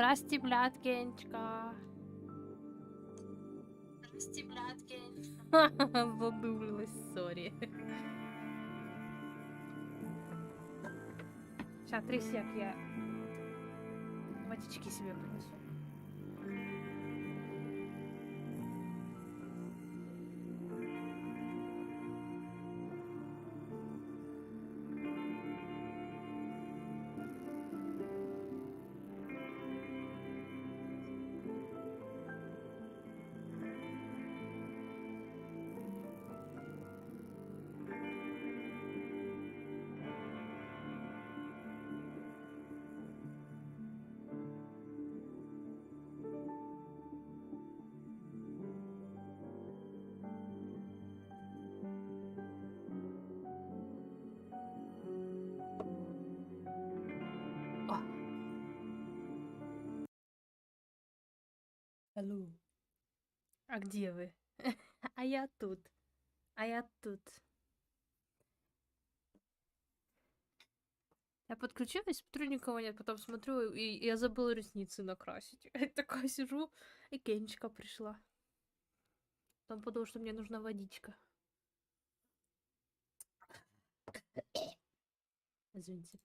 Здрасте, блядь, Кенечка. Здрасте, блядь, Кенечка. Задумалась, сори. Сейчас, 3 сек, я водички себе принесу. Алло. А где вы? А я тут. А я тут. Я подключилась, смотрю, никого нет, потом смотрю, и я забыла ресницы накрасить. Я такая сижу, и Кенечка пришла. Потом подумала, что мне нужна водичка. Извините.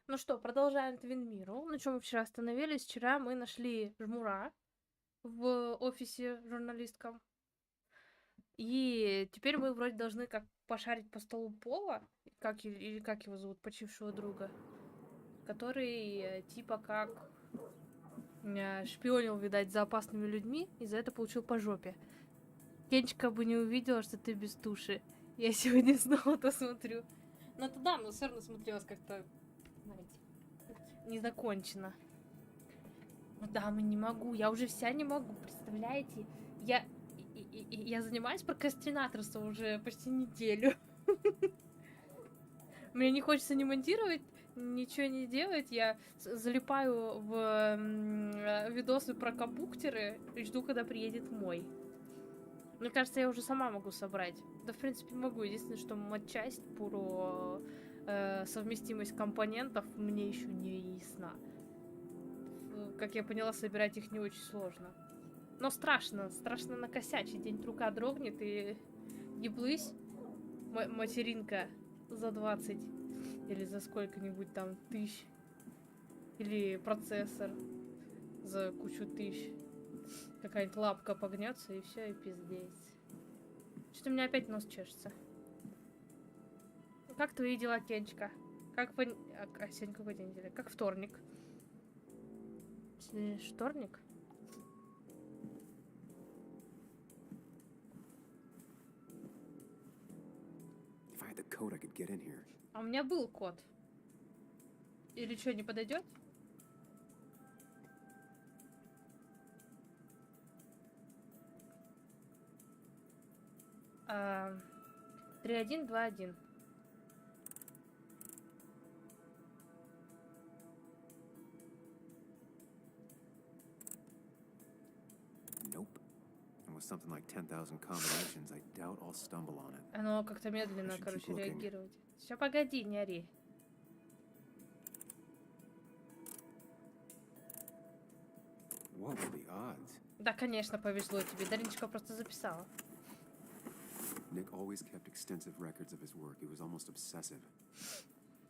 Ну что, продолжаем Твин Миру. На чем мы вчера остановились? Вчера мы нашли жмура в офисе журналисткам. И теперь мы вроде должны как пошарить по столу Пола, или как его зовут, почившего друга, который типа как шпионил, видать, за опасными людьми, и за это получил по жопе. Кенечка бы не увидела, что ты без туши. Я сегодня снова то смотрю. Но это да, но все равно смотрелось как-то, знаете, незакончено. Да, не могу, я уже вся не могу, представляете? Я занимаюсь прокрастинаторством уже почти неделю. Мне не хочется ни монтировать, ничего не делать. Я залипаю в видосы про компьютеры и жду, когда приедет мой. Мне кажется, я уже сама могу собрать. Да, в принципе, могу. Единственное, что матчасть про совместимость компонентов мне еще не ясна. Как я поняла, собирать их не очень сложно. Но страшно накосячить. День рука дрогнет и еблысь, материнка за 20 или за сколько-нибудь там тысяч. Или процессор за кучу тысяч. Какая-нибудь лапка погнется и все, и пиздец. Что-то у меня опять нос чешется. Как твои дела, Кенчика? Как сегодня какой день недели? Как вторник? Шторник? А у меня был код. Или что, не подойдет? А, 3121. Оно как-то медленно, короче, реагировать. Сейчас, погоди, не ори. Да, конечно, повезло тебе. Дариночка просто записала. Nick always kept extensive records of his work. He was almost obsessive.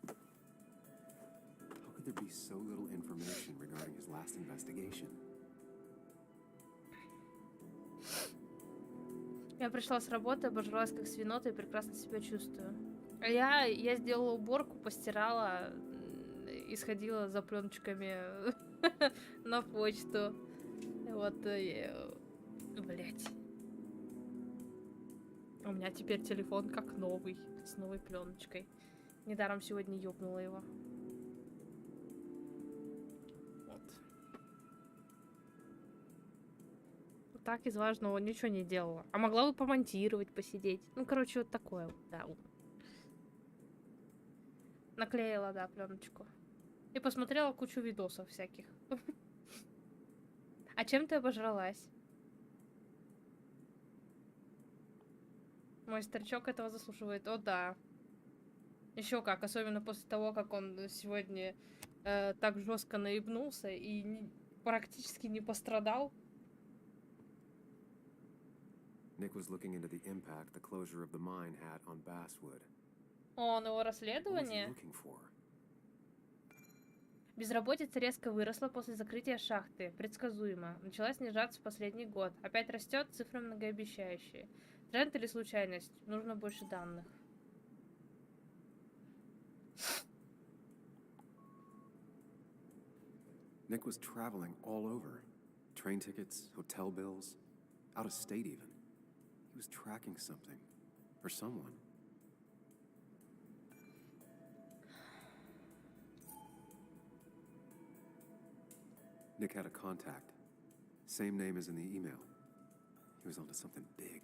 How could there be so little information regarding his last investigation? Я пришла с работы, обожралась как свинота и прекрасно себя чувствую. А я сделала уборку, постирала и сходила за пленочками на почту. Вот, блять. У меня теперь телефон как новый, с новой пленочкой. Недаром сегодня ёбнула его. Вот. Так из важного ничего не делала. А могла бы помонтировать, посидеть. Ну, короче, вот такое вот, да. Наклеила, да, пленочку. И посмотрела кучу видосов всяких. А чем ты обожралась? Мой старичок этого заслуживает. О, да. Еще как, особенно после того, как он сегодня так жестко наебнулся и практически не пострадал. Nick was looking into the impact the closure of the mine had on Basswood. Он его What was he расследование. looking for? Безработица резко выросла после закрытия шахты. Предсказуемо. Начала снижаться в последний год. Опять растет, цифры многообещающие. Тренд или случайность? Нужно больше данных. Nick was traveling all over. Train tickets, hotel bills, out of state even. He was tracking something. Or someone. Nick had a contact. Same name as in the email. He was onto something big.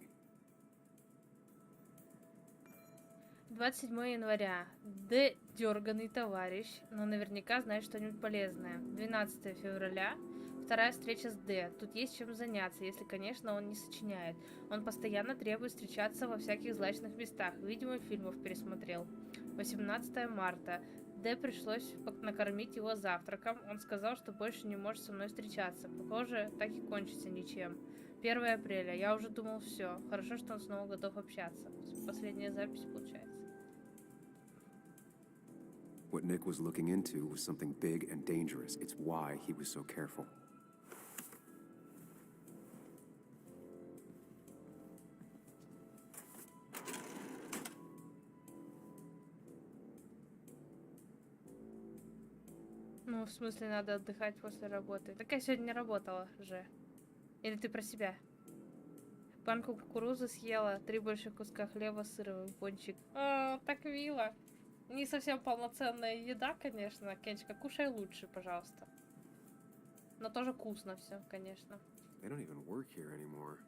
27 января. Д. Дерганый товарищ, но наверняка знает что-нибудь полезное. 12 февраля. Вторая встреча с Д. Тут есть чем заняться, если, конечно, он не сочиняет. Он постоянно требует встречаться во всяких злачных местах. Видимо, фильмов пересмотрел. 18 марта. Д. пришлось накормить его завтраком. Он сказал, что больше не может со мной встречаться. Похоже, так и кончится ничем. 1 апреля. Я уже думал, все. Хорошо, что он снова готов общаться. Последняя запись получается. What Nick was looking into was something big and dangerous. It's why he was so careful. Ну, в смысле, надо отдыхать после работы. Так я сегодня не работала же. Или ты про себя? Банку кукурузы съела, 3 больших куска хлеба, сыровый пончик. О, так мило. Не совсем полноценная еда, конечно. Кенчика, кушай лучше, пожалуйста. Но тоже вкусно все, конечно. They don't even work here anymore.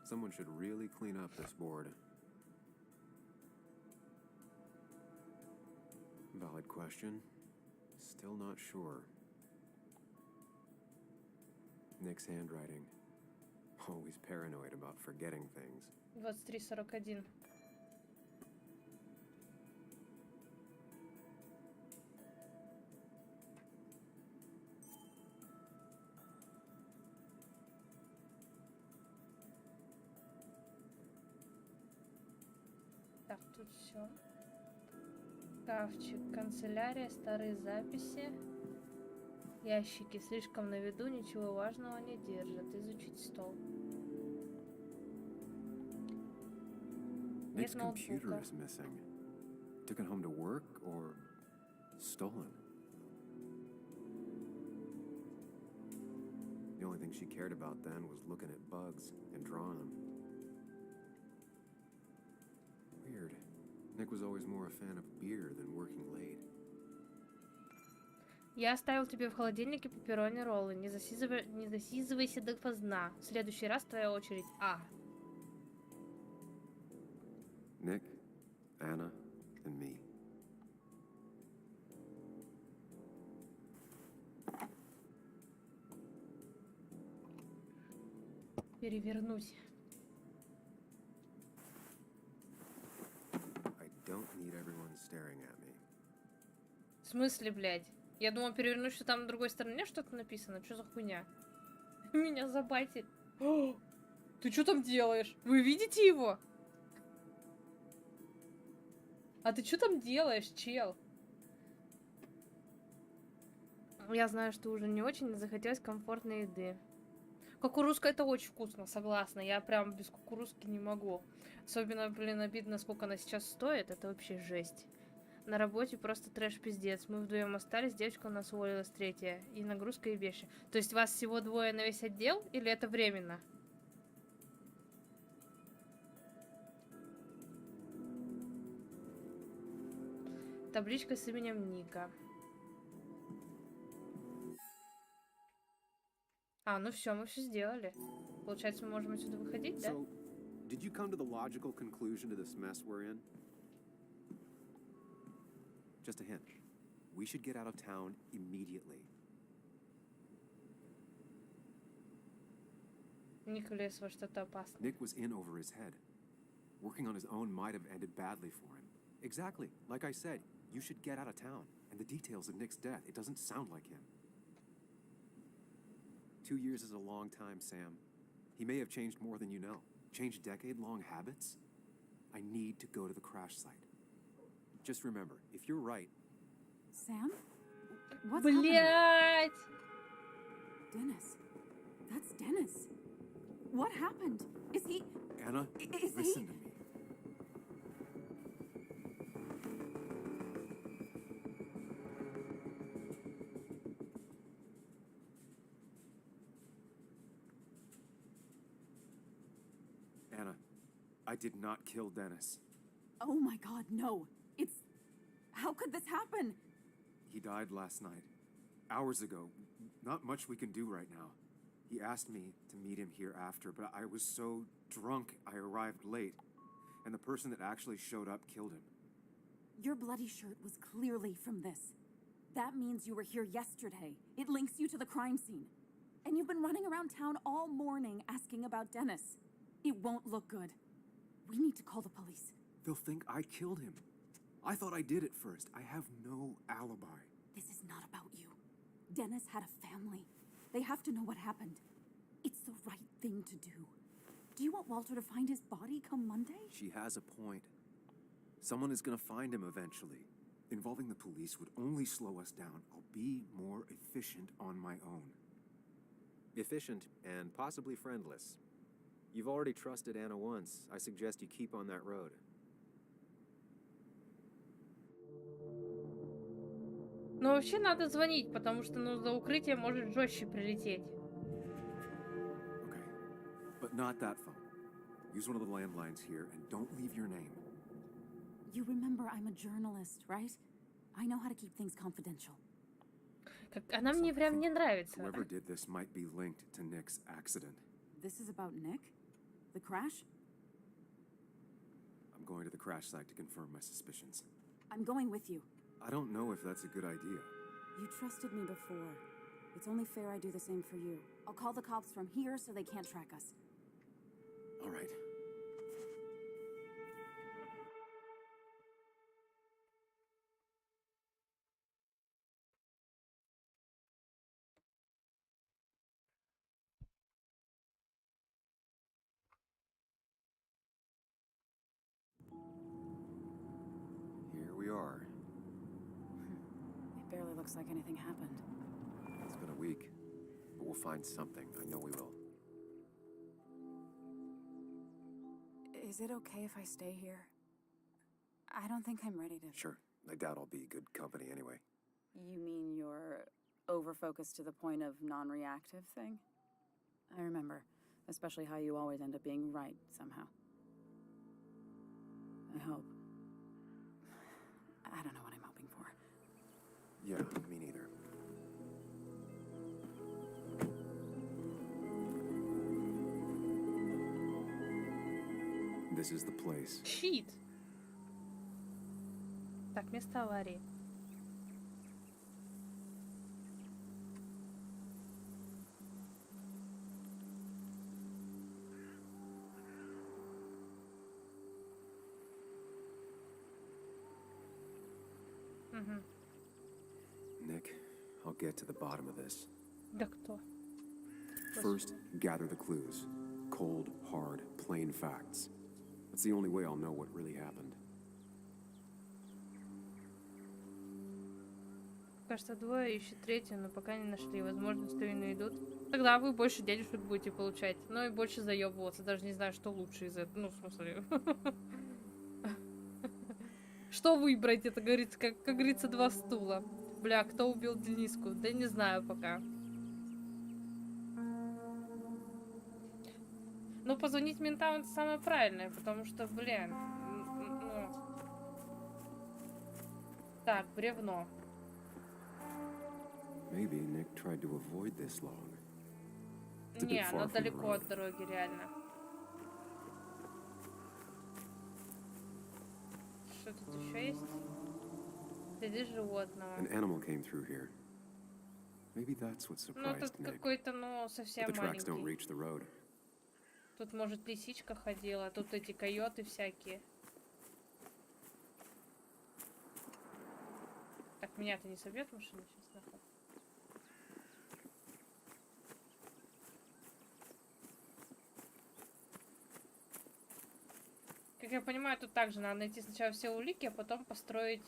Someone should really clean up this board. Valid question. Still not sure. Nick's handwriting. Always paranoid about forgetting things. 23:41. Так, тут все. Шкафчик, канцелярия, старые записи. Ящики слишком на виду, ничего важного не держат. Изучить стол. Nick's Нет computer ноутбука. is missing. Took it home to work or stolen? The only thing she cared about then was looking at bugs and drawing them. Weird. Nick was always more a fan of beer than working late. Я оставил тебе в холодильнике пепперони роллы. Не засизывайся допоздна. В следующий раз твоя очередь. А. Nick, Anna, and me. Перевернуть. I don't need everyone staring at me. В смысле, блядь? Я думал перевернуть, что там на другой стороне что-то написано. Что за хуйня? Меня забайтит. О, ты что там делаешь? Вы видите его? А ты что там делаешь, чел? Я знаю, что уже не очень захотелось комфортной еды. Кукурузка это очень вкусно, согласна. Я прям без кукурузки не могу. Особенно, блин, обидно, сколько она сейчас стоит. Это вообще жесть. На работе просто трэш-пиздец. Мы вдвоем остались, девочка у нас уволилась третья. И нагрузка, и вещи. То есть вас всего двое на весь отдел? Или это временно? Табличка с именем Ника. А, ну все, мы все сделали. Получается, мы можем отсюда выходить, да? So, did you come to the logical conclusion to this mess we're in? Just a hint. We should get out of town immediately. Ник влез во что-то опасное. Nick was in over his head. Working on his own might have ended badly for him. Exactly. Like I said, you should get out of town. And the details of Nick's death, it doesn't sound like him. 2 years is a long time, Sam. He may have changed more than you know. Changed decade-long habits? I need to go to the crash site. Just remember, if you're right... Sam? What's happening? Блять! Dennis. That's Dennis. What happened? Is he... Anna, Is listen he... to me. Anna, I did not kill Dennis. Oh my God, no. It's... How could this happen? He died last night. Hours ago. Not much we can do right now. He asked me to meet him here after, but I was so drunk I arrived late. And the person that actually showed up killed him. Your bloody shirt was clearly from this. That means you were here yesterday. It links you to the crime scene. And you've been running around town all morning asking about Dennis. It won't look good. We need to call the police. They'll think I killed him. I thought I did at first. I have no alibi. This is not about you. Dennis had a family. They have to know what happened. It's the right thing to do. Do you want Walter to find his body come Monday? She has a point. Someone is gonna find him eventually. Involving the police would only slow us down. I'll be more efficient on my own. Efficient and possibly friendless. You've already trusted Anna once. I suggest you keep on that road. Но вообще надо звонить, потому что ну, за укрытие может жестче прилететь. Okay. But not that phone. Use one of the landlines here and don't leave your name. You remember I'm a journalist, right? I know how to keep things confidential. Как она мне прям не нравится. Whoever did this might be linked to Nick's accident. This is about Nick? The crash? I'm going to the crash site to confirm my suspicions. I'm going with you. I don't know if that's a good idea. You trusted me before. It's only fair I do the same for you. I'll call the cops from here so they can't track us. All right. Here we are. It barely looks like anything happened. It's been a week, but we'll find something. I know we will. Is it okay if I stay here? I don't think I'm ready to... Sure. I doubt I'll be good company anyway. You mean you're over-focused to the point of non-reactive thing? I remember, especially how you always end up being right somehow. I hope. I don't know what I'm hoping for. Yeah, me neither. This is the place. Щит. Так, место аварии. Nick, I'll get to the bottom of this. Да кто? First, gather the clues. Cold, hard, plain facts. That's the only way I'll know what really happened. Кажется, двое ищут третью, но пока не нашли. Возможно, струны идут. Тогда вы больше денежек будете получать. Но и больше заебываться. Даже не знаю, что лучше из этого. Ну, в смысле... Что выбрать? Это, говорится, как говорится, два стула. Бля, кто убил Дениску? Да не знаю пока. Ну, позвонить ментам это самое правильное, потому что, блин, ну... Так, бревно. Maybe Nick tried to avoid this long. It's a bit Не, far оно from the далеко road. от дороги, реально. Что тут еще есть? Следы животного. An animal came through here. Maybe that's what Ну, тут surprised Nick. какой-то, ну, But совсем the tracks don't маленький. reach the road. Тут, может, лисичка ходила, тут эти койоты всякие. Так, меня-то не собьет машина сейчас, нахуй. Как я понимаю, тут также надо найти сначала все улики, а потом построить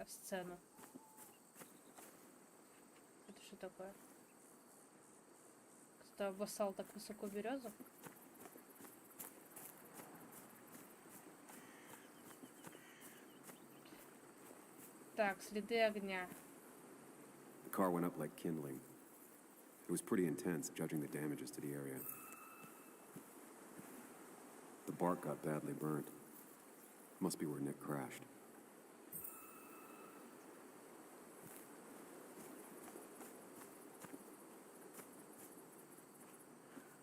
сцену. Это что такое? Кто обоссал так высоко березу? Так, следы огня. The car went up like kindling. It was pretty intense, judging the damages to the area. The bark got badly burnt. Must be where Nick crashed.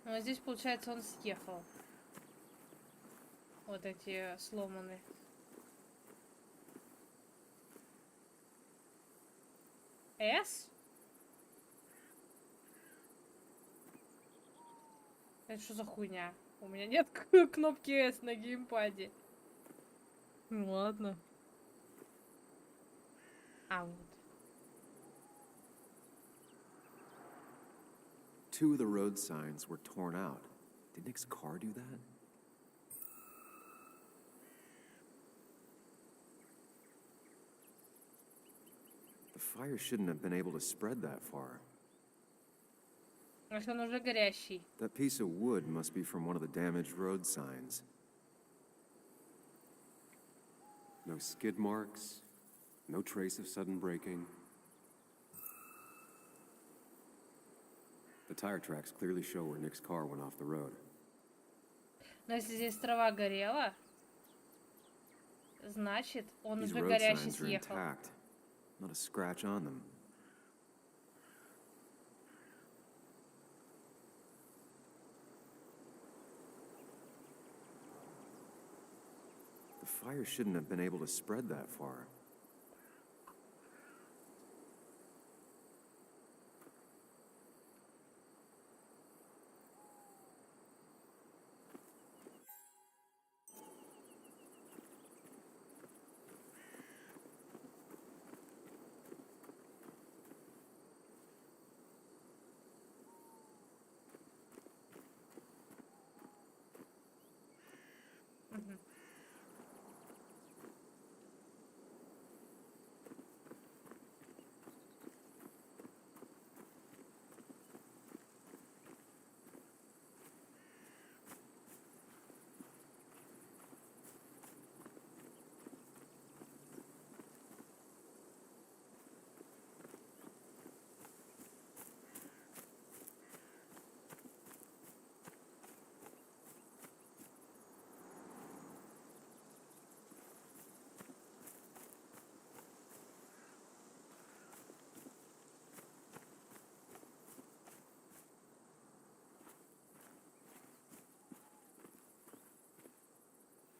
Ну, а здесь, получается, он съехал. Вот эти сломанные. С? Это что за хуйня? У меня нет кнопки S на геймпаде. Ну ладно. А вот. Two of the road signs were torn out. Did Nick's car do that? The fire shouldn't have been able to spread that far. Может, он уже горящий. That piece of wood must be from one of the damaged road signs. No skid marks, no trace of sudden braking. The tire tracks clearly show where Nick's car went off the road. Но если здесь трава горела, значит, он These уже road горящий signs are съехал. intact. Not a scratch on them. The fire shouldn't have been able to spread that far. Мгм.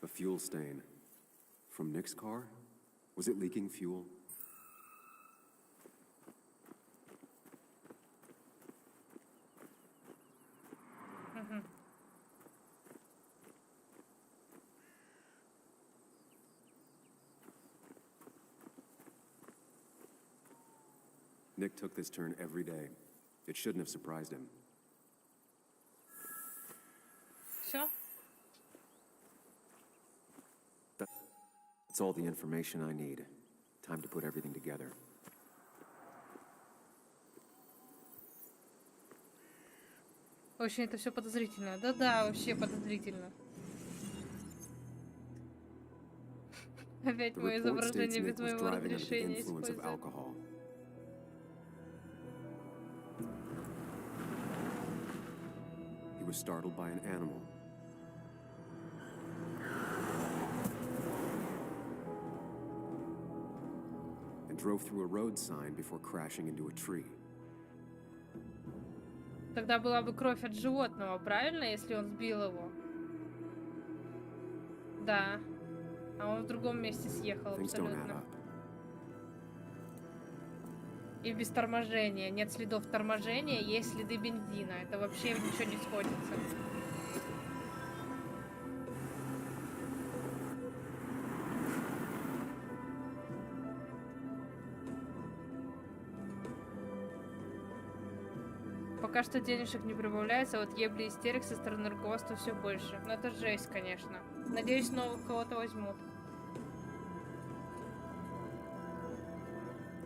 A fuel stain. From Nick's car? Was it leaking fuel? Мгм. Nick took this turn every day. It shouldn't have surprised him. Все? That's all the information I need. Time to put everything together. Очень это все подозрительно. Да-да, вообще подозрительно. Опять The мое report states изображение Nick без was моего driving under the разрешения influence of используют. alcohol. He was startled by an animal. And drove through a road sign before crashing into a tree. Тогда была бы кровь от животного, правильно, если он сбил его? Да. А он в другом месте съехал Things don't add абсолютно. up. И без торможения. Нет следов торможения, есть следы бензина. Это вообще ничего не сходится. пока что денежек не прибавляется, а вот ебли и истерик со стороны руководства все больше. Но это жесть, конечно. Надеюсь, новых кого-то возьмут.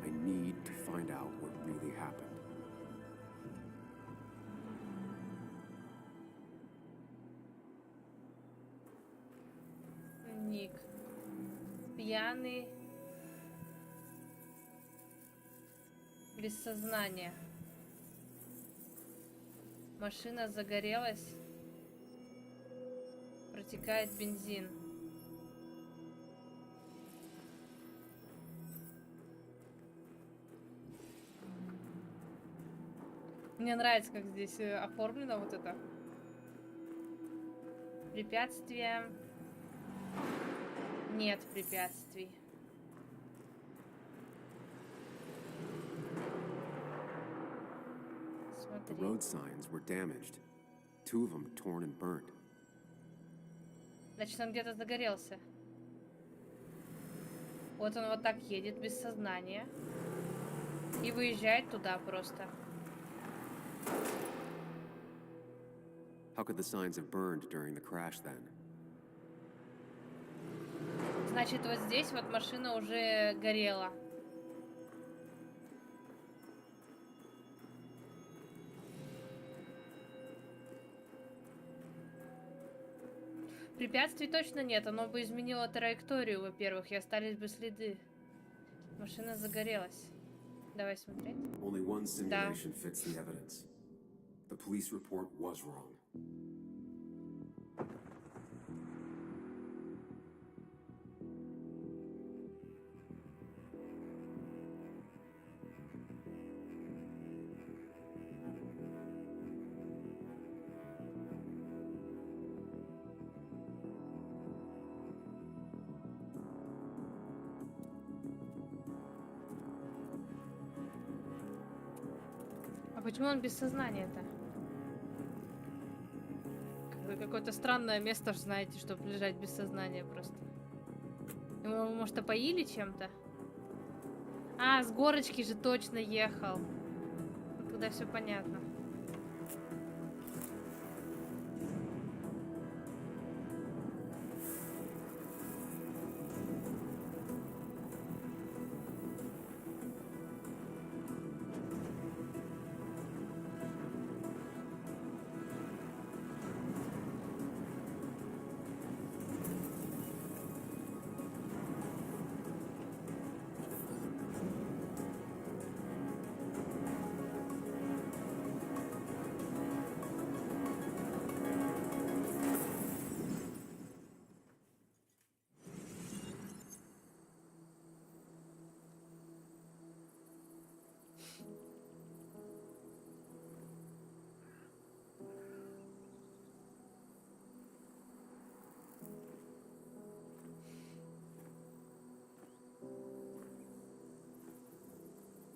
I need to find out what really happened. Ник. Пьяный. Без сознания. Машина загорелась. Протекает бензин. Мне нравится, как здесь оформлено вот это. Препятствия. Нет препятствий. The Смотри. road signs were damaged. 2 of them torn and burnt. Значит, он где-то загорелся. Вот он вот так едет без сознания. И выезжает туда просто. How could the signs have burned during the crash then? Значит, вот здесь вот машина уже горела. Препятствий точно нет, оно бы изменило траекторию, во-первых, и остались бы следы. Машина загорелась. Давай смотреть. Only one simulation fits the evidence. The police report was wrong. А почему он без сознания-то? Какое-то странное место, знаете, чтобы лежать без сознания просто. Его, может, опоили чем-то? А, с горочки же точно ехал. Ну, тогда все понятно.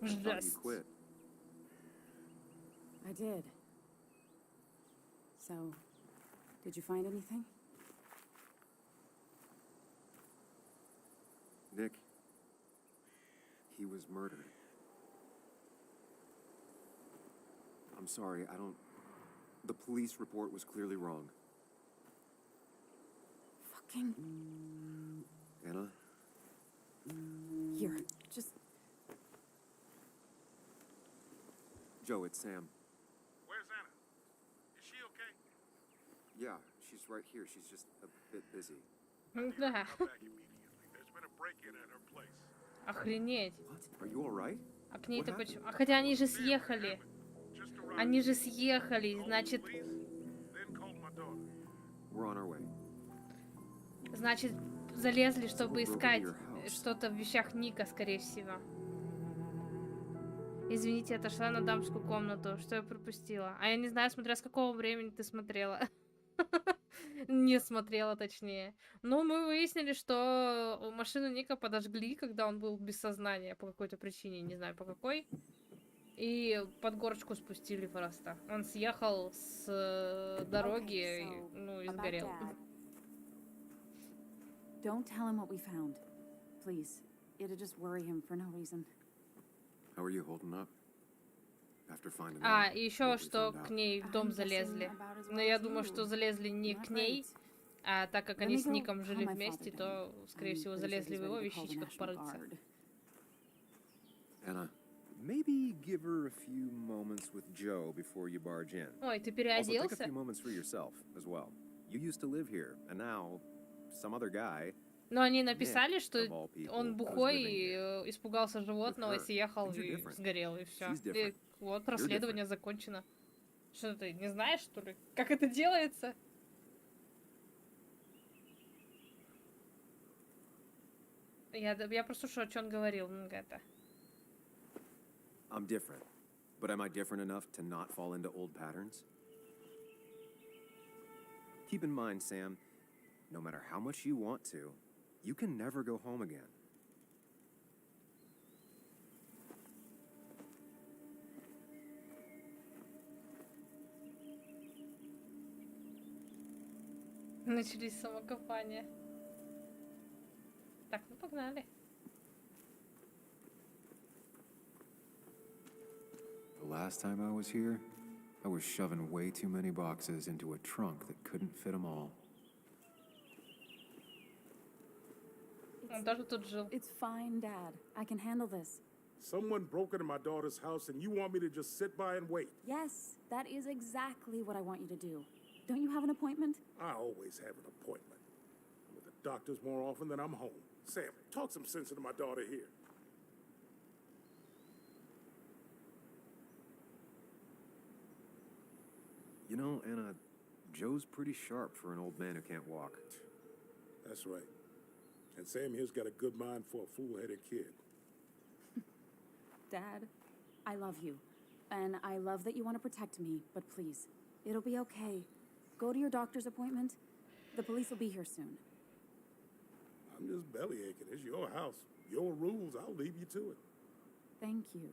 I thought you Жесть. quit. I did. So, did you find anything? Nick, he was murdered. I'm sorry, I don't... The police report was clearly wrong. Fucking... Anna? Here, just... Joe, it's Sam. Where's Anna? Is she okay? Yeah, she's right here. She's just a bit busy. Да. Come back immediately. There's been a break-in at her place. Охренеть. What? Are you all right? А к ней-то What почему? А хотя они же съехали. Just arrived. Они же съехали, значит... Police, then call my daughter. We're on our way. Значит, залезли, чтобы искать что-то в вещах Ника, скорее всего. Извините, отошла на дамскую комнату. Что я пропустила? А я не знаю, смотря с какого времени ты смотрела. Не смотрела, точнее. Но мы выяснили, что машину Ника подожгли, когда он был без сознания по какой-то причине. Не знаю, по какой. И под горочку спустили просто. Он съехал с дороги, ну, и сгорел. Don't tell him what we found. Please. It'll just worry him for no reason. How are you holding up? after finding А, out и еще what we что found out. к ней в дом I'm guessing залезли. about as Но well я as думаю, you. что залезли не Not к ней, great. а так как Let они me с go Ником жили calm my вместе, father то, down. скорее I'm всего, pretty sure залезли he's в его ready to call the вещичках National порыться. Guard. Anna, Maybe give her a few moments with Joe before you barge in. Ой, ты Also, take a переоделся? few moments for yourself as well. You used to live here, and now some other guy. Но они написали, Nick, что of all people, он was бухой, living here. испугался животного, With her. съехал Things are и different. сгорел, и все. She's И different. вот, You're расследование закончено. Что ты, не знаешь, что ли, как это делается? Я прослушала, что он говорил. Это. I'm different. But am I different enough to not fall into old patterns? Keep in mind, Sam, no matter how much you want to, you can never go home again. Начались самокопания. Так, ну погнали. the last time I was here, I was shoving way too many boxes into a trunk that couldn't fit them all. Он тоже тут жил. It's fine, Dad. I can handle this. Someone broke into my daughter's house and you want me to just sit by and wait? Yes, that is exactly what I want you to do. Don't you have an appointment? I always have an appointment. I'm with the doctors more often than I'm home. Sam, talk some sense into my daughter here. You know, Anna, Joe's pretty sharp for an old man who can't walk. That's right. And Sam here's got a good mind for a fool-headed kid. Dad, I love you. And I love that you want to protect me, but please, it'll be okay. Go to your doctor's appointment. The police will be here soon. I'm just belly aching. It's your house. Your rules. I'll leave you to it. Thank you.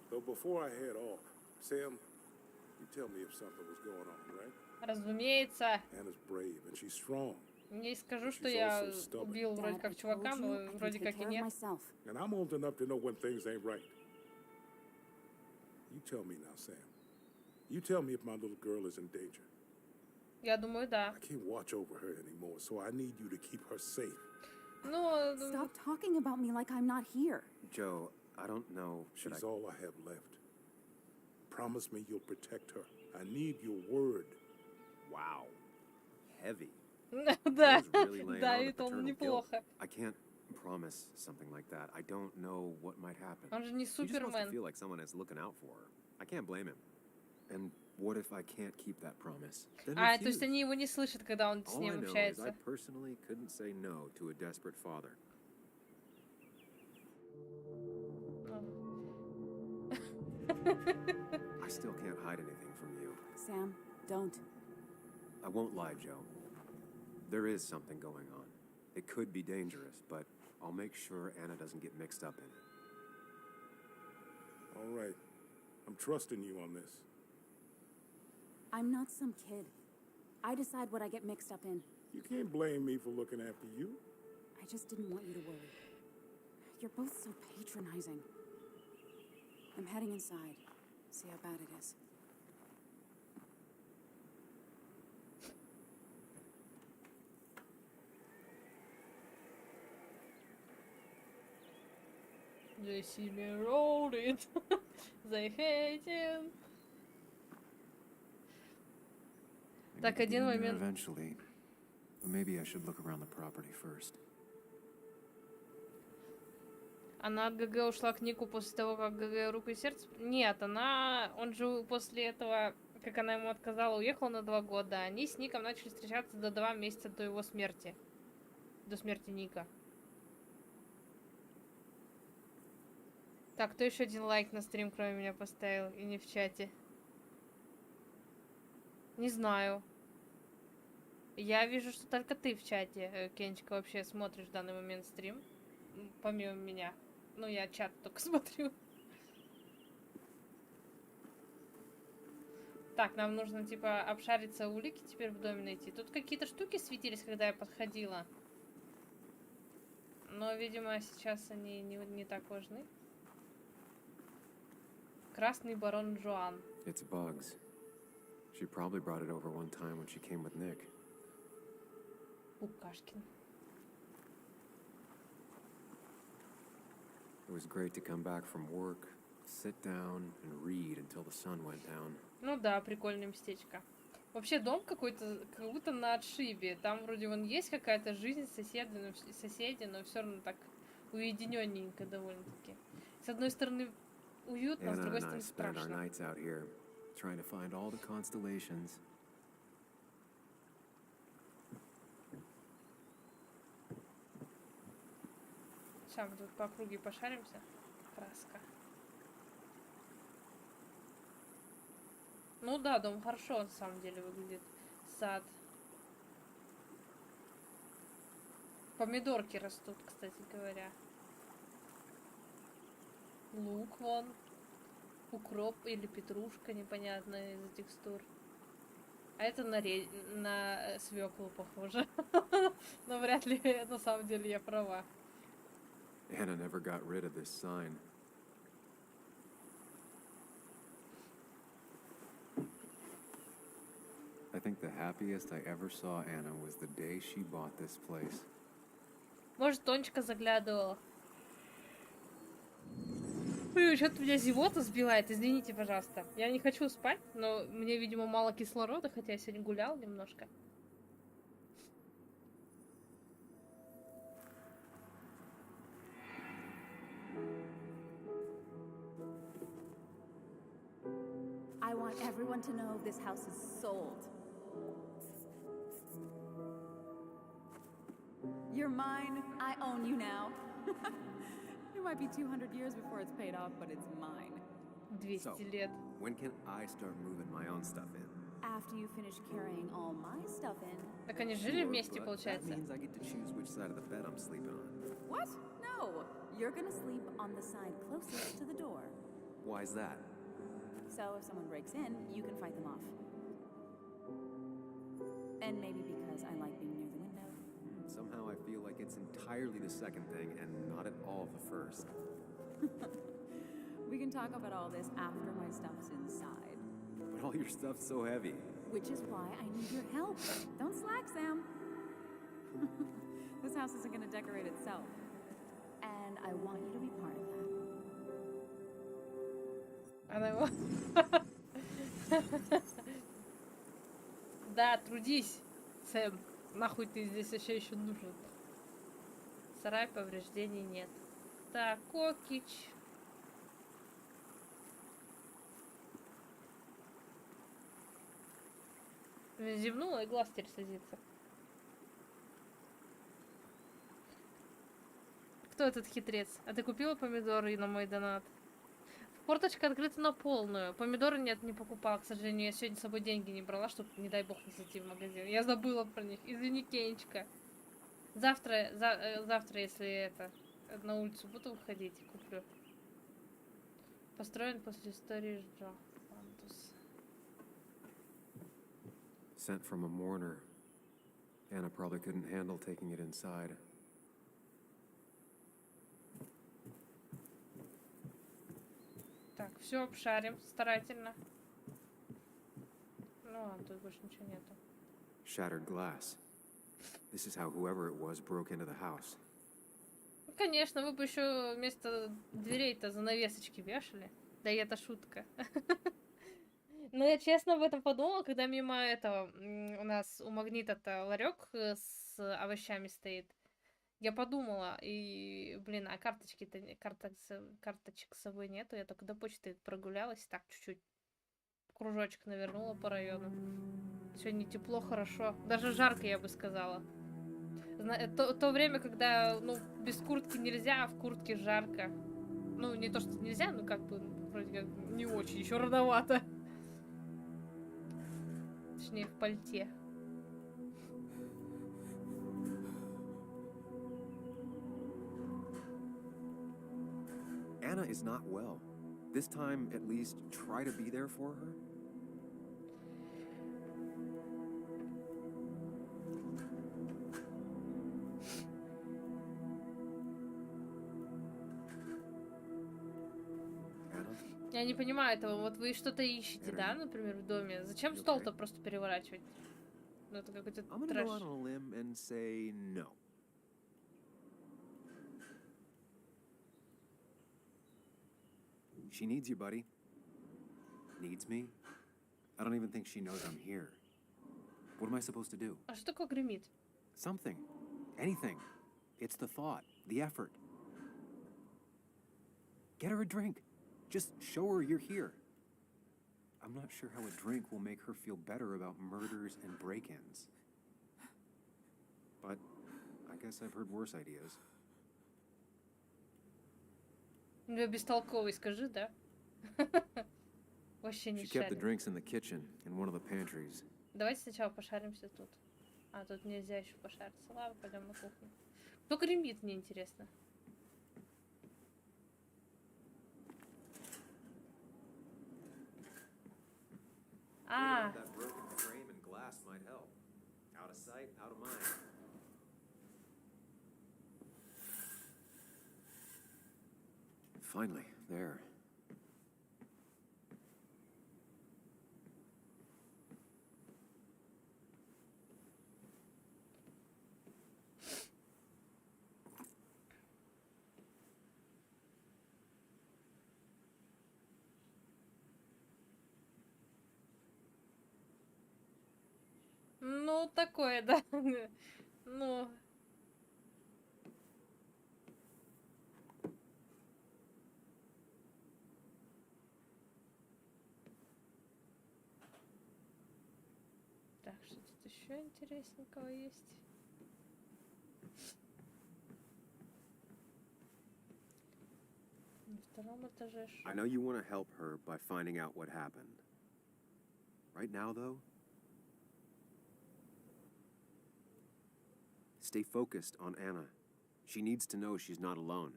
So before I head off, Sam, you tell me if something was going on, right? Разумеется. Anna's brave and she's strong. Не скажу, что я убил вроде Dad, I как told чувака, you но I can вроде take как и care of нет. myself. And I'm old enough to know when things ain't right. You tell me now, Sam. You tell me if my little girl is in danger. Я думаю, да. I can't watch over her anymore, so I need you to keep her safe. Ну, Stop talking about me like I'm not here. Joe, I don't know. Should I? She's all I have left. Promise me you'll protect her. I need your word. Wow. Heavy. да, Joe's really laying да, on the это он paternal guilt. неплохо. I can't promise something like that. I don't know what might happen. Он же не He just wants to Супермен. feel like someone is looking out for her. I can't blame him. And what if I can't keep that promise? Then А, то есть refuse. они его не слышат, когда он с All I ним know is I общается. personally couldn't say no to a desperate father. I still can't hide anything from you. Sam, don't. I won't lie, Joe. There is something going on. It could be dangerous, but I'll make sure Anna doesn't get mixed up in it. All right. I'm trusting you on this. I'm not some kid. I decide what I get mixed up in. You can't blame me for looking after you. I just didn't want you to worry. You're both so patronizing. I'm heading inside. See how bad it is. They see me rolling. They hate him. I Так, need to get один in there момент. eventually. But maybe I should look around the property first. Она от ГГ ушла к Нику после того, как ГГ руку и сердце... Нет, он же после этого, как она ему отказала, уехала на 2 года. Они с Ником начали встречаться до 2 месяца до его смерти. До смерти Ника. Так, кто еще один лайк на стрим, кроме меня, поставил? И не в чате. Не знаю. Я вижу, что только ты в чате, Кенчика, вообще смотришь в данный момент стрим. Помимо меня. Ну, я чат только смотрю. Так, нам нужно, типа, обшариться улики теперь в доме найти. Тут какие-то штуки светились, когда я подходила. Но, видимо, сейчас они не так важны. Красный барон Джоан. It's bugs. She probably brought it over one time when she came with Nick. Букашкин. It was great to come back from work, sit down and read until the sun went down. Ну да, прикольное местечко. Вообще дом какой-то, как будто на отшибе. Там вроде вон есть какая-то жизнь соседи, но все равно так уединенненько довольно-таки. С одной стороны уютно, а с Anna другой and I стороны spent our страшно. nights out here, trying to find all the constellations. Сейчас мы тут по округе пошаримся. Краска. Ну да, дом хорошо на самом деле выглядит. Сад. Помидорки растут, кстати говоря. Лук вон. Укроп или петрушка, непонятно из-за текстур. А это на свеклу похоже. Но вряд ли на самом деле я права. Anna never got rid of this sign. I think the happiest I ever saw Anna was the day she bought this place. Может, Тонечка заглядывала. Ой, что-то меня зевота сбивает, извините, пожалуйста. Я не хочу спать, но мне, видимо, мало кислорода, хотя я сегодня гулял немножко. I want everyone to know this house is sold. You're mine. I own you now. It might be 200 years before it's paid off, but it's mine. 200 лет. When can I start moving my own stuff in? After you finish carrying all my stuff in. Так они жили вместе, But that получается? means I get to choose which side of the bed I'm sleeping on. What? No. You're gonna sleep on the side closest to the door. Why's that? So if someone breaks in, you can fight them off. And maybe because I like being near the window. Somehow I feel like it's entirely the second thing and not at all the first. We can talk about all this after my stuff's inside. But all your stuff's so heavy. Which is why I need your help. Don't slack, Sam. This house isn't gonna decorate itself. And I want you to be part of that. Она его... Да, трудись, Сэм. Нахуй ты здесь вообще еще нужен. Сарай, повреждений нет. Так, Кокич. Зевнула и глаз теперь слезится. Кто этот хитрец? А ты купила помидоры на мой донат? Форточка открыта на полную. Помидоры нет, не покупала, к сожалению. Я сегодня с собой деньги не брала, чтобы, не дай бог, не зайти в магазин. Я забыла про них. Извини, Кенечка. Завтра, если это, на улицу буду выходить, куплю. Построен после истории Джо. Фантус. Sent from a mourner. Anna probably couldn't handle taking it inside. Так, все обшарим старательно. Ну ладно, тут больше ничего нету. Shattered glass. This is how whoever it was broke into the house. Ну, конечно, вы бы еще вместо дверей-то занавесочки вешали. Да и это шутка. Но я честно об этом подумала, когда мимо этого у нас у магнита-то ларек с овощами стоит. Я подумала, и, блин, а карточки-то, карточек с собой нету. Я только до почты прогулялась, так чуть-чуть кружочек навернула по району. Сегодня тепло, хорошо. Даже жарко, я бы сказала. То время, когда, ну, без куртки нельзя, а в куртке жарко. Ну, не то, что нельзя, но как бы, вроде как, не очень, еще рановато. Точнее, в пальте. Anna is not well. This time, at least, try to be there for her. Anna? Я не понимаю этого. Вот вы что-то ищете, да, например, в доме. Зачем стол-то просто переворачивать? Ну, это какой-то I'm gonna трэш. go out on a limb and say no. She needs you, buddy. Needs me? I don't even think she knows I'm here. What am I supposed to do? А что такое гремит? Something. Anything. It's the thought, the effort. Get her a drink. Just show her you're here. I'm not sure how a drink will make her feel better about murders and break-ins. But I guess I've heard worse ideas. Ну, бестолковый, скажи, да? Вообще не She kept the шарит. drinks in the kitchen, in one of the pantries. Давайте сначала пошаримся тут. А, тут нельзя еще пошариться. Ладно, пойдем на кухню. Кто гремит, мне интересно. А, That broken frame and glass might help. Out of sight, out of mind. Finally, there. ну, такое, да. Ну, так, что тут еще интересненького есть? На втором этаже. I know you want to help her by finding out what happened. Right now, though, stay focused on Anna. She needs to know she's not alone.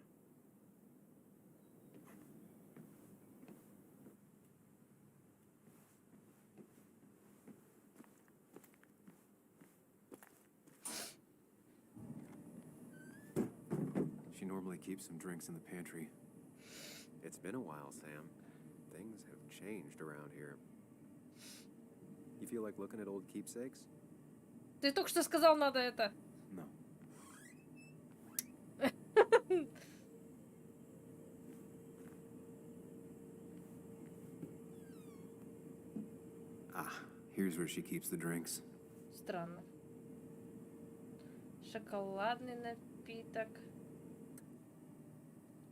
She normally keeps some drinks in the pantry. It's been a while, Sam. Things have changed around here. You feel like looking at old keepsakes? Ты только что сказал, надо это. No. Ah, here's where she keeps the drinks. Странно. Шоколадный напиток.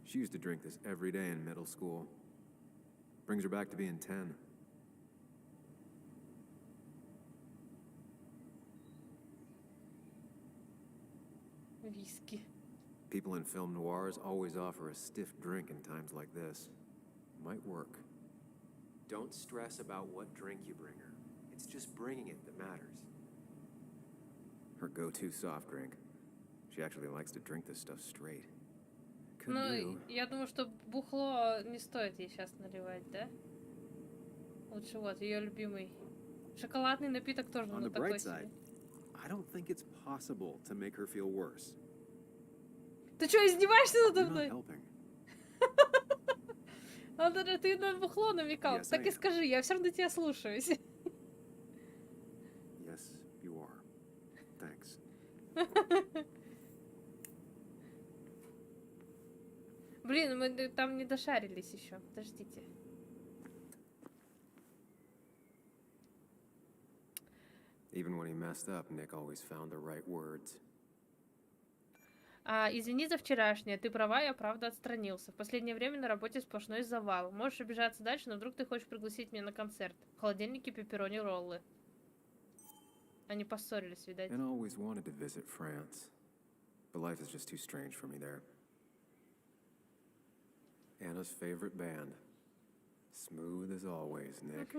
She used to drink this every day in middle school. Brings her back to being 10. Виски. People in film noirs always offer a stiff drink in times like this. Might work. Don't stress about what drink you bring her. It's just bringing it that matters. Her go-to soft drink. She actually likes to drink this stuff straight. Could Ну, do. я думаю, что бухло не стоит ей сейчас наливать, да? Лучше вот, ее любимый. Шоколадный напиток тоже, On ну, the такой bright side, себе. I don't think it's possible to make her feel worse. Ты что, издеваешься надо You're not мной? helping. Ты на бухло намекал. Yes, Так I и am. скажи, я все равно тебя слушаюсь. Yes, you are. Thanks. Блин, мы там не дошарились еще. Подождите. Even when he messed up, Nick always found the right words. Извини за вчерашнее. Ты права, я правда отстранился. В последнее время на работе сплошной завал. Можешь обижаться дальше, но вдруг ты хочешь пригласить меня на концерт. В холодильнике пепперони роллы. Они поссорились, видать. And I always wanted to visit France. But life is just too strange for me there. Anna's favorite band. Smooth as always, Nick.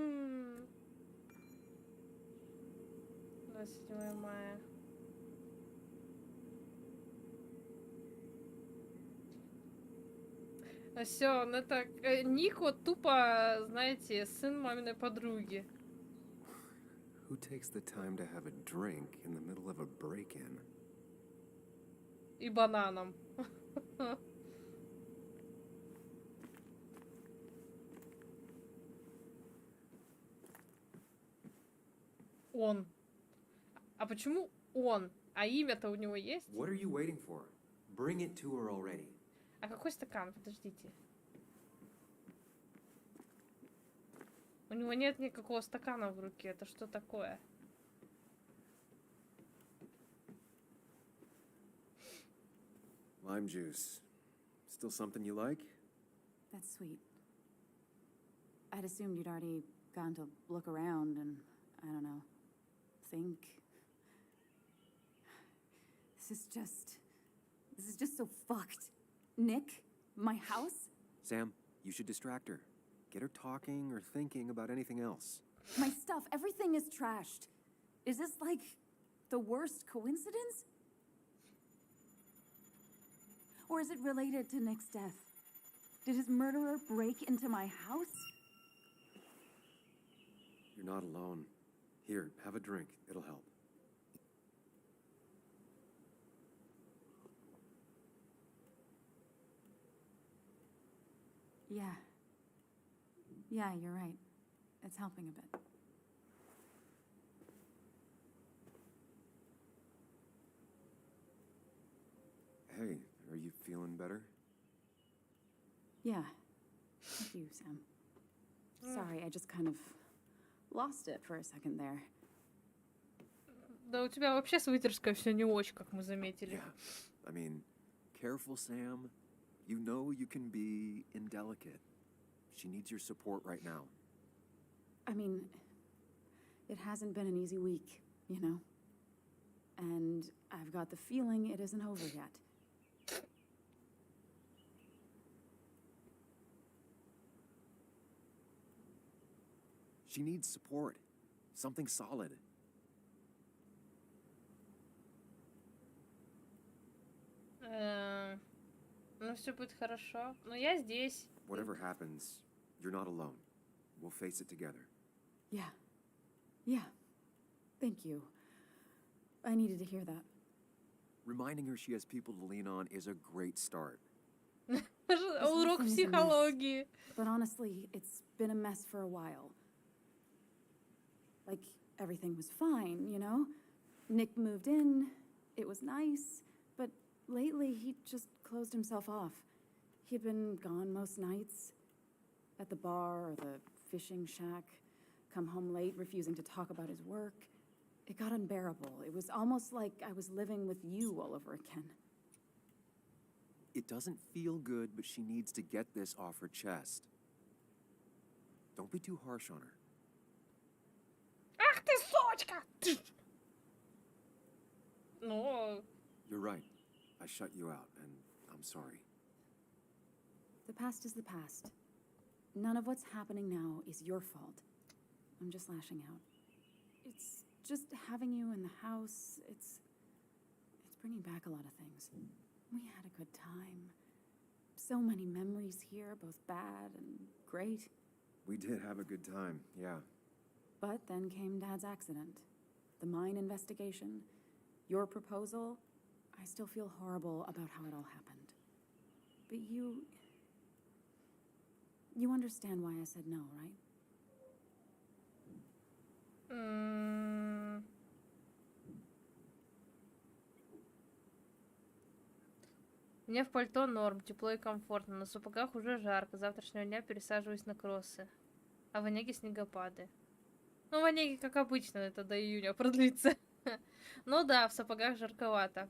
27 мая. Все, ну это Ник вот тупо, знаете, сын маминой подруги. Who takes the time to have a drink in the middle of a break-in? И бананом. Он. А почему он? А имя-то у него есть? What are you waiting for? Bring it to her already. А какой стакан? Подождите. У него нет никакого стакана в руке. Это что такое? Lime juice. Still something you like? That's sweet. I'd assumed you'd already gone to look around and, I don't know, think. This is just so fucked. Nick, my house, Sam, you should distract her. Get her talking or thinking about anything else. my stuff, everything is trashed. Is this like the worst coincidence? Or is it related to Nick's death? Did his murderer break into my house? You're not alone. Here, have a drink. It'll help. Yeah. Yeah, you're right. It's helping a bit. Hey, are you feeling better? Yeah. Thank you, Sam. Sorry, I just kind of lost it for a second there. Да у тебя вообще с выдержкой все не очень, как мы заметили. Yeah. I mean, careful, Sam. You know you can be indelicate. She needs your support right now. I mean, it hasn't been an easy week, you know? And I've got the feeling it isn't over yet. She needs support. Something solid. Ну, все будет хорошо. Но я здесь. Whatever happens, you're not alone. We'll face it together. Yeah. Yeah. Thank you. I needed to hear that. Reminding her she has people to lean on is a great start. Урок thing is a mess. психологии. But honestly, it's been a mess for a while. Like, everything was fine, you know? Nick moved in, it was nice, but lately he just closed himself off. He'd been gone most nights, at the bar or the fishing shack, come home late, refusing to talk about his work. It got unbearable. It was almost like I was living with you all over again. It doesn't feel good, but she needs to get this off her chest. Don't be too harsh on her. Ах ты, сучка! Ну, You're right. I shut you out, and I'm sorry. The past is the past. None of what's happening now is your fault. I'm just lashing out. It's just having you in the house. It's bringing back a lot of things. We had a good time. So many memories here, both bad and great. We did have a good time, yeah. But then came Dad's accident, the mine investigation, your proposal. I still feel horrible about how it all happened. But you understand why I said no, right? Мне в пальто норм, тепло и комфортно. На сапогах уже жарко. С завтрашнего дня пересаживаюсь на кроссы. А в Онеге снегопады. Ну, в Онеге, как обычно, это до июня продлится. Ну да, в сапогах жарковато.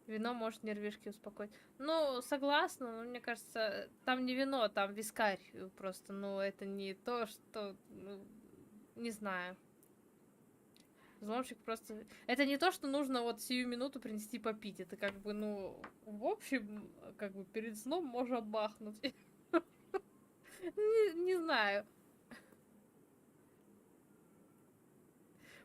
Вино может нервишки успокоить. Ну, согласна, но мне кажется, там не вино, там вискарь. Просто, ну, это не то, что... Ну, не знаю. Взломщик просто... Это не то, что нужно вот сию минуту принести попить. Это как бы, ну, в общем, как бы перед сном можно бахнуть. Не знаю.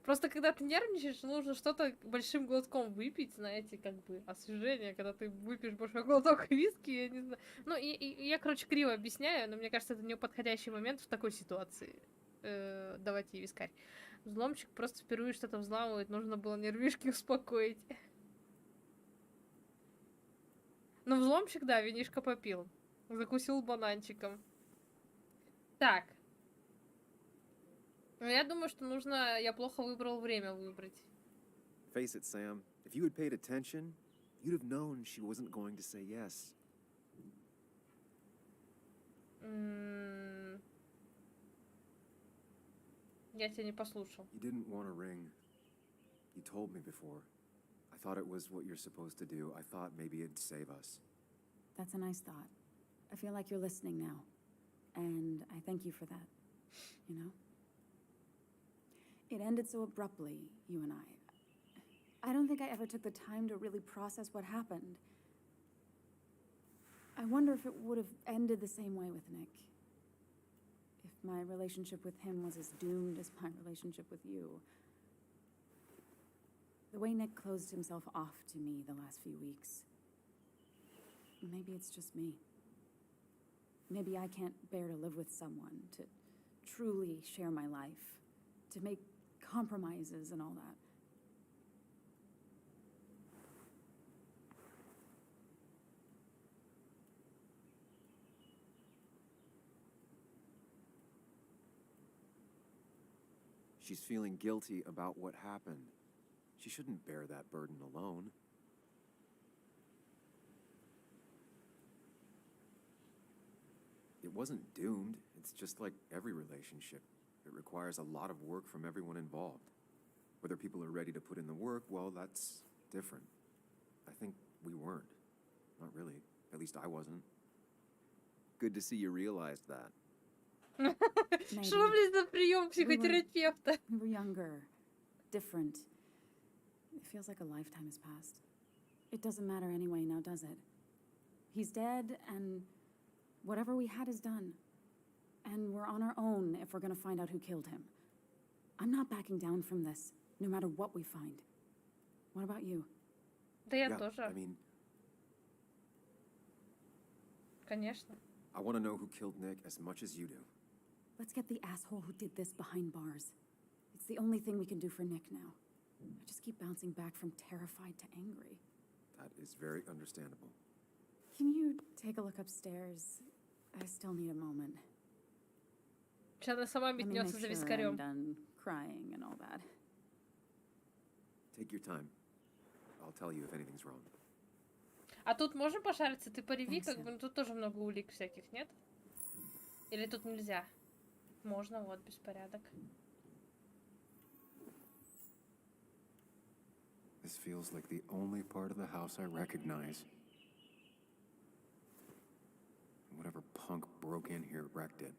Просто когда ты нервничаешь, нужно что-то большим глотком выпить, знаете, как бы освежение, когда ты выпьешь большой глоток виски, я не знаю. Ну, я, короче, криво объясняю, но мне кажется, это не подходящий момент в такой ситуации. Давайте ей вискарь. Взломщик просто впервые что-то взламывает, нужно было нервишки успокоить. Ну, взломщик, да, винишко попил. Закусил бананчиком. Так. Ну, я думаю, что нужно... Я плохо выбрал время выбрать. Face it, Sam. If you had paid attention, you'd have known she wasn't going to say yes. Я тебя не послушал. You didn't want a ring. You told me before. I thought it was what you're supposed to do. I thought maybe it'd save us. That's a nice thought. I feel like you're listening now. And I thank you for that. You know? It ended so abruptly, you and I don't think I ever took the time to really process what happened. I wonder if it would have ended the same way with Nick. If my relationship with him was as doomed as my relationship with you. The way Nick closed himself off to me the last few weeks. Maybe it's just me. Maybe I can't bear to live with someone, to truly share my life, to make compromises and all that. She's feeling guilty about what happened. She shouldn't bear that burden alone. It wasn't doomed. It's just like every relationship. It requires a lot of work from everyone involved. Whether people are ready to put in the work, well, that's different. I think we weren't. Not really. At least I wasn't. Good to see you realized that. Что, блин, за прием психотерапевта? We were younger, different. It feels like a lifetime has passed. It doesn't matter anyway now, does it? He's dead, and whatever we had is done. And we're on our own if we're gonna find out who killed him. I'm not backing down from this, no matter what we find. What about you? Да я Yeah, тоже. I mean, Конечно. I want to know who killed Nick as much as you do. Let's get the asshole who did this behind bars. It's the only thing we can do for Nick now. I just keep bouncing back from terrified to angry. That is very understandable. Can you take a look upstairs? I still need a moment. Сейчас она сама Let me метнется make за sure I'm вискарем. done crying and all that. Take your time. I'll tell you if anything's wrong. А тут можно пошариться? Ты пореви, как Тhanks, бы, ну тут тоже много улик всяких, нет? Или тут нельзя? Можно, вот, беспорядок. This feels like the only part of the house I recognize. Whatever punk broke in here wrecked it.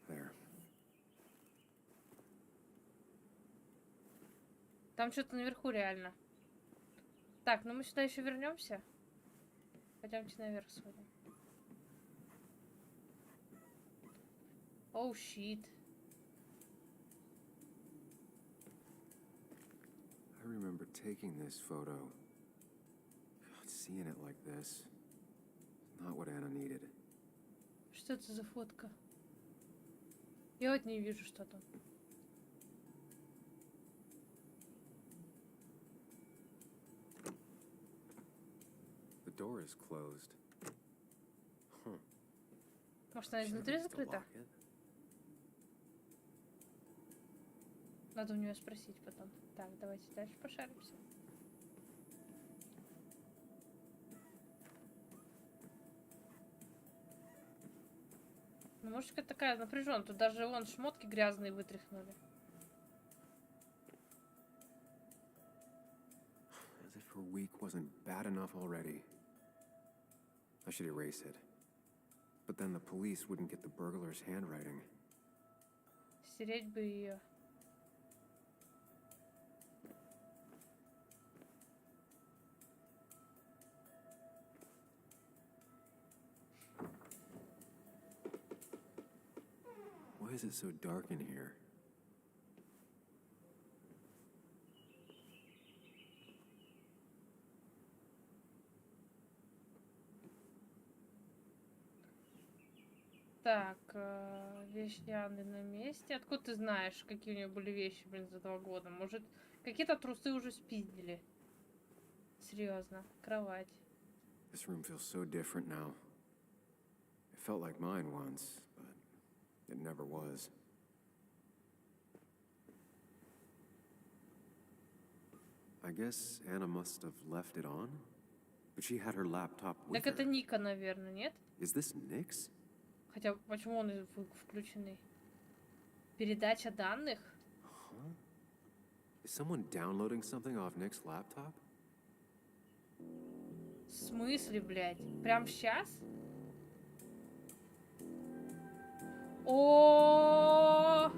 There. Там что-то наверху реально. Так, ну мы сюда еще вернемся. Пойдемте наверх сходим. Оу, щит. I remember taking this photo. God, seeing it like this. Not what Anna needed. Что это за фотка? Я вот не вижу, что там. The door is closed. Huh. Может, она Should have изнутри used a закрыта? locket. Надо у нее спросить потом. Так, давайте дальше пошаримся. Ну, мужичка такая напряженная. Тут даже вон шмотки грязные вытряхнули. As if her week wasn't bad enough already. I should erase it. But then the police wouldn't get the burglar's handwriting. Стереть бы ее. Why is it so dark in here? Так, вещи Анны на месте. Откуда ты знаешь, какие у нее были вещи, блин, за 2 года? Может, какие-то трусы уже спиздили? Серьезно, кровать. This room feels so different now. It felt like mine once, but it never was. I guess Anna must have left it on, but she had her laptop with Так это her. Ника, наверное, нет? Is this Nick's? Хотя, почему он включенный? Передача данных? Huh? Is someone downloading something off Nick's laptop? В смысле, блядь? Прям сейчас? О!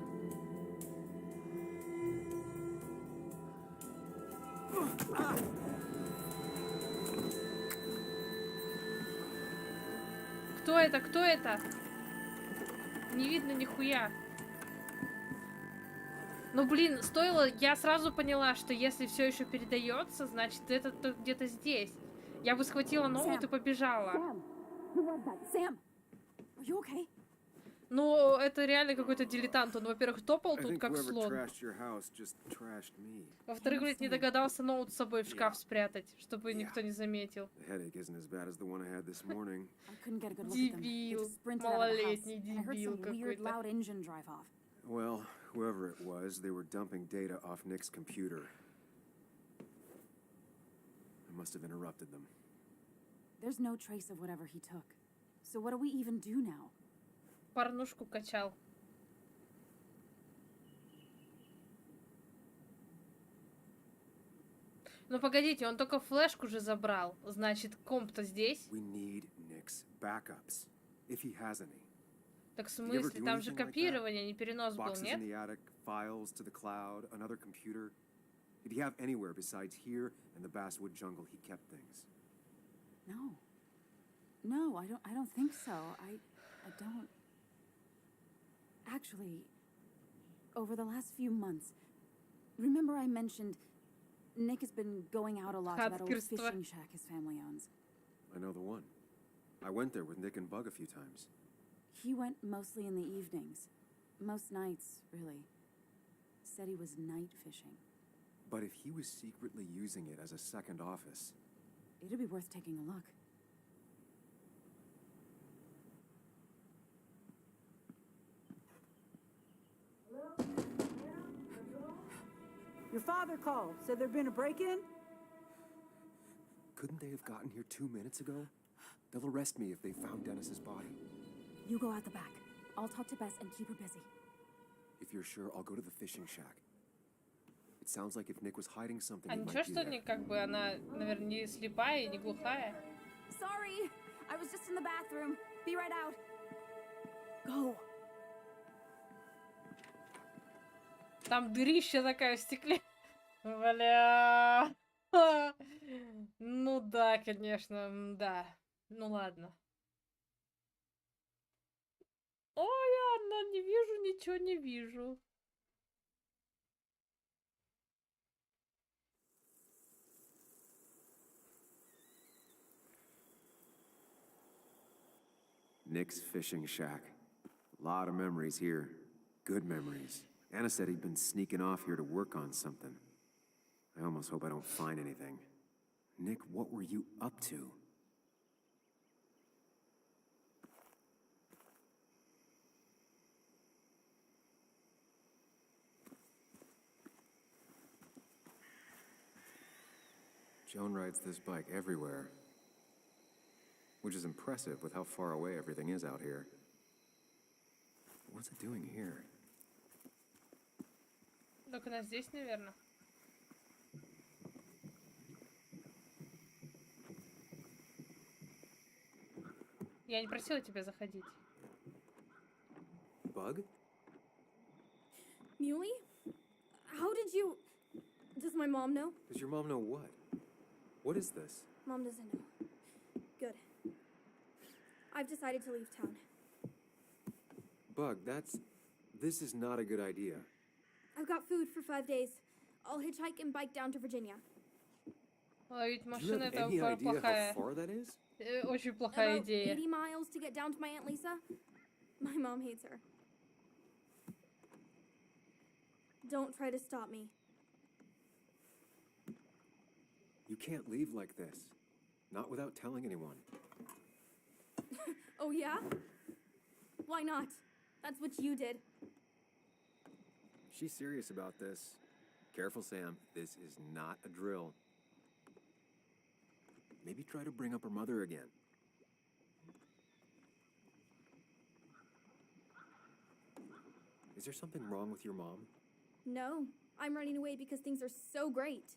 Кто это? Кто это? Не видно нихуя. Ну блин, стоило, я сразу поняла, что если все еще передается, значит это где-то здесь. Я бы схватила ноут и побежала. Sam, who was that? Sam, are you okay? Ну, это реально какой-то дилетант. Он, во-первых, топал I тут think как whoever слон. trashed your house just trashed me. Во-вторых, блядь, не догадался ноут с собой в шкаф Yeah. спрятать, чтобы никто не заметил. The headache isn't as bad as the one I had this morning. I couldn't get a good look at them. They Дебил. just sprinted out of the house, Малолетний and I heard дебил some weird, какой-то. loud engine drive off. Well, whoever it was, they were dumping data off Nick's computer. I must have interrupted them. There's no trace of whatever he took. So what do we even do now? Порнушку качал. Ну погодите, он только флешку же забрал. Значит, комп-то здесь. We need Nick's backups, if he has any. Так в you ever смысле? do Там же anything like that? копирование, не перенос был, Boxes in нет? the attic, files to the cloud, another computer. Did he have anywhere besides here and the basswood jungle he kept things? No. No, I don't think so. I don't. Actually, over the last few months, remember I mentioned Nick has been going out a lot to that old Хакерство. fishing shack his family owns. I know the one. I went there with Nick and Bug a few times. He went mostly in the evenings. Most nights, really. Said he was night fishing. But if he was secretly using it as a second office, It'd be worth taking a look. Your father called. Said there'd been a break-in? couldn't they have gotten here 2 minutes ago? They'll arrest me if they found Dennis's body. You go out the back. I'll talk to Bess and keep her busy. If you're sure, I'll go to the fishing shack. It sounds like if Nick was hiding something, А it ничего, might be что there. не как бы она, наверное, не слепая и не глухая? Sorry, I was just in the bathroom. Be right out. Go. Там дырища такая в стекле. Бля. Ну да, конечно, да. Ну ладно. Ой, Анна, не вижу, ничего не вижу. Nick's fishing shack. Lot of memories here. Good memories. Anna said he'd been sneaking off here to work on something. I almost hope I don't find anything. Nick, what were you up to? Joan rides this bike everywhere, which is impressive with how far away everything is out here. What's it doing here? Только она здесь, наверное. Я не просила тебя заходить. Bug? Muley? How did you... Does my mom know? Does your mom know what? What is this? Mom doesn't know. Good. I've decided to leave town. Bug, this is not a good idea. I've got food for 5 days. I'll hitchhike and bike down to Virginia. Ловить Do you машину have это any idea how плохая, far that is? очень плохая About идея. 80 miles to get down to my Aunt Lisa. My mom hates her. Don't try to stop me. You can't leave like this. Not without telling anyone. Oh, yeah? Why not? That's what you did. She's serious about this. Careful, Sam. This is not a drill. Maybe try to bring up her mother again. Is there something wrong with your mom? No, I'm running away because things are so great.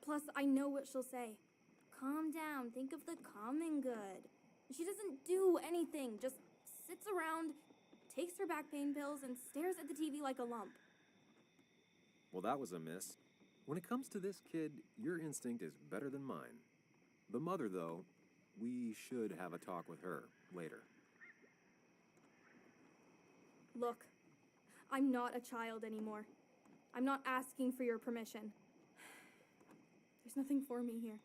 Plus, I know what she'll say. Calm down, think of the common good. She doesn't do anything, just sits around, takes her back pain pills, and stares at the TV like a lump. Well, that was a miss. When it comes to this kid, your instinct is better than mine. The mother, though, we should have a talk with her later. Look, I'm not a child anymore. I'm not asking for your permission. There's nothing for me here.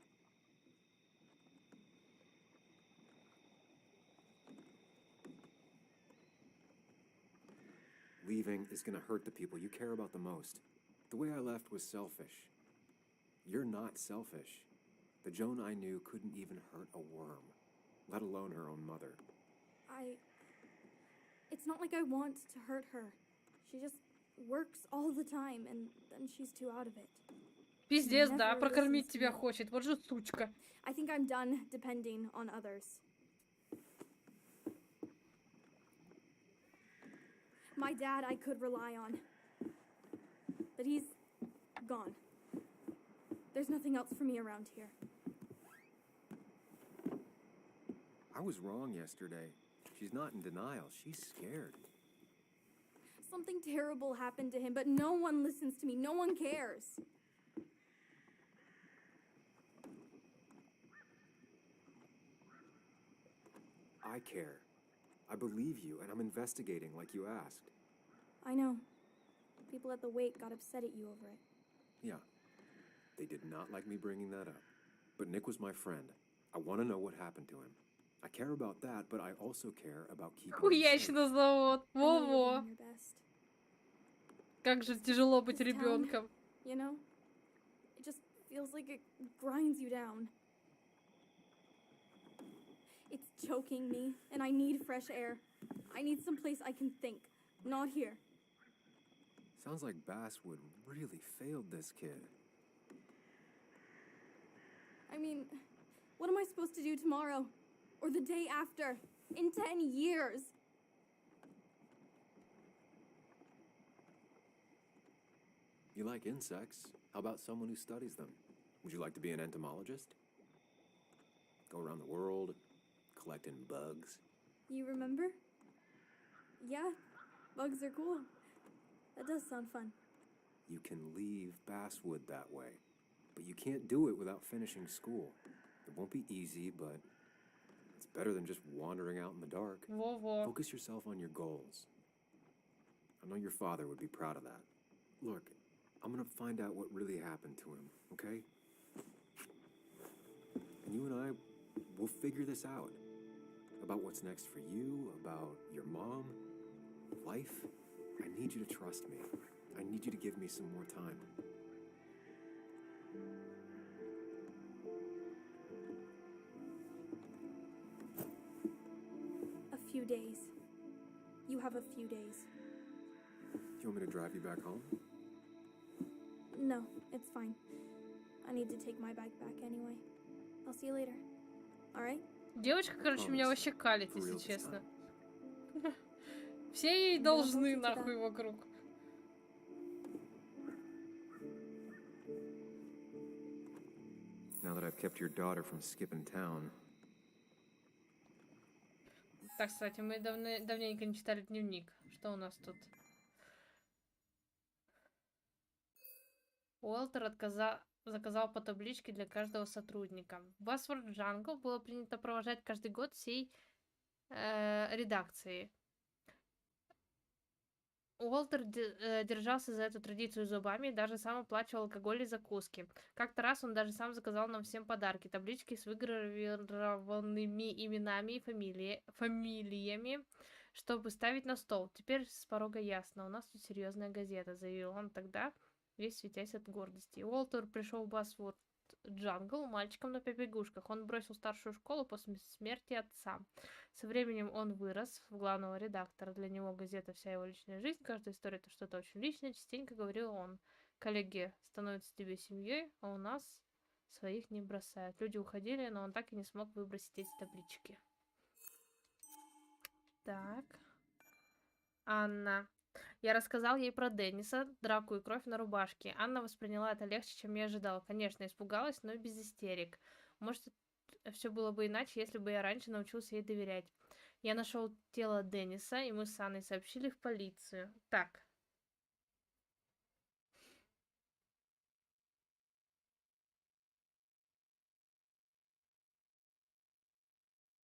Leaving is gonna hurt the people you care about the most. The way I left was selfish. You're not selfish. The Joan I knew couldn't even hurt a worm, let alone her own mother. It's not like I want to hurt her. She just works all the time, and then she's too out of it. Пиздец, да, Never прокормить listens to тебя me. хочет. Вот же сучка. I think I'm done depending on others. My dad I could rely on. But he's gone. There's nothing else for me around here. I was wrong yesterday. She's not in denial. She's scared. Something terrible happened to him, but no one listens to me. No one cares. I care. I believe you, and I'm investigating like you asked. I know. People at the wake got upset at you over it. Yeah. They did not like me bringing that up. But Nick was my friend. I want to know what happened to him. I care about that, but I also care about keeping him safe. Хуячно завод. I know you're Во-во. doing your best. Как же тяжело быть This town- ребенком. You know? It just feels like it grinds you down. It's choking me, and I need fresh air. I need someplace I can think. Not here. Sounds like Basswood really failed this kid. I mean, what am I supposed to do tomorrow? Or the day after? In 10 years? You like insects? How about someone who studies them? Would you like to be an entomologist? Go around the world, collecting bugs? You remember? Yeah, bugs are cool. That does sound fun. You can leave Basswood that way, but you can't do it without finishing school. It won't be easy, but it's better than just wandering out in the dark. Во-во. Focus yourself on your goals. I know your father would be proud of that. Look, I'm gonna find out what really happened to him, okay? And you and I, we'll figure this out. About what's next for you, about your mom, life. I need you to trust me. I need you to give me some more time. A few days. You have a few days. You want me to drive you back home? No, it's fine. I need to take my bag back anyway. I'll see you later. Alright? Девочка, короче, меня вообще калит, For real если this честно. time. Все ей Да, должны, помните, да. нахуй, вокруг. Now that I've kept your daughter from skipping town, Так, кстати, мы давненько не читали дневник. Что у нас тут? Уолтер заказал по табличке для каждого сотрудника. В Westward Jungle было принято провожать каждый год всей редакции. Уолтер держался за эту традицию зубами и даже сам оплачивал алкоголь и закуски. Как-то раз он даже сам заказал нам всем подарки. Таблички с выгравированными именами и фамилиями. чтобы ставить на стол. Теперь с порога ясно, у нас тут серьезная газета, заявил он тогда, весь светясь от гордости. Уолтер пришел в Басворд Джангл мальчиком на побегушках. Он бросил старшую школу после смерти отца. Со временем он вырос в главного редактора. Для него газета вся его личная жизнь, каждая история это что-то очень личное, частенько говорил он. Коллеги становятся тебе семьей, а у нас своих не бросают. Люди уходили, но он так и не смог выбросить эти таблички. Так. Анна. Я рассказал ей про Денниса, драку и кровь на рубашке. Анна восприняла это легче, чем я ожидала. Конечно, испугалась, но без истерик. Может, все было бы иначе, если бы я раньше научился ей доверять. Я нашел тело Денниса, и мы с Анной сообщили в полицию. Так.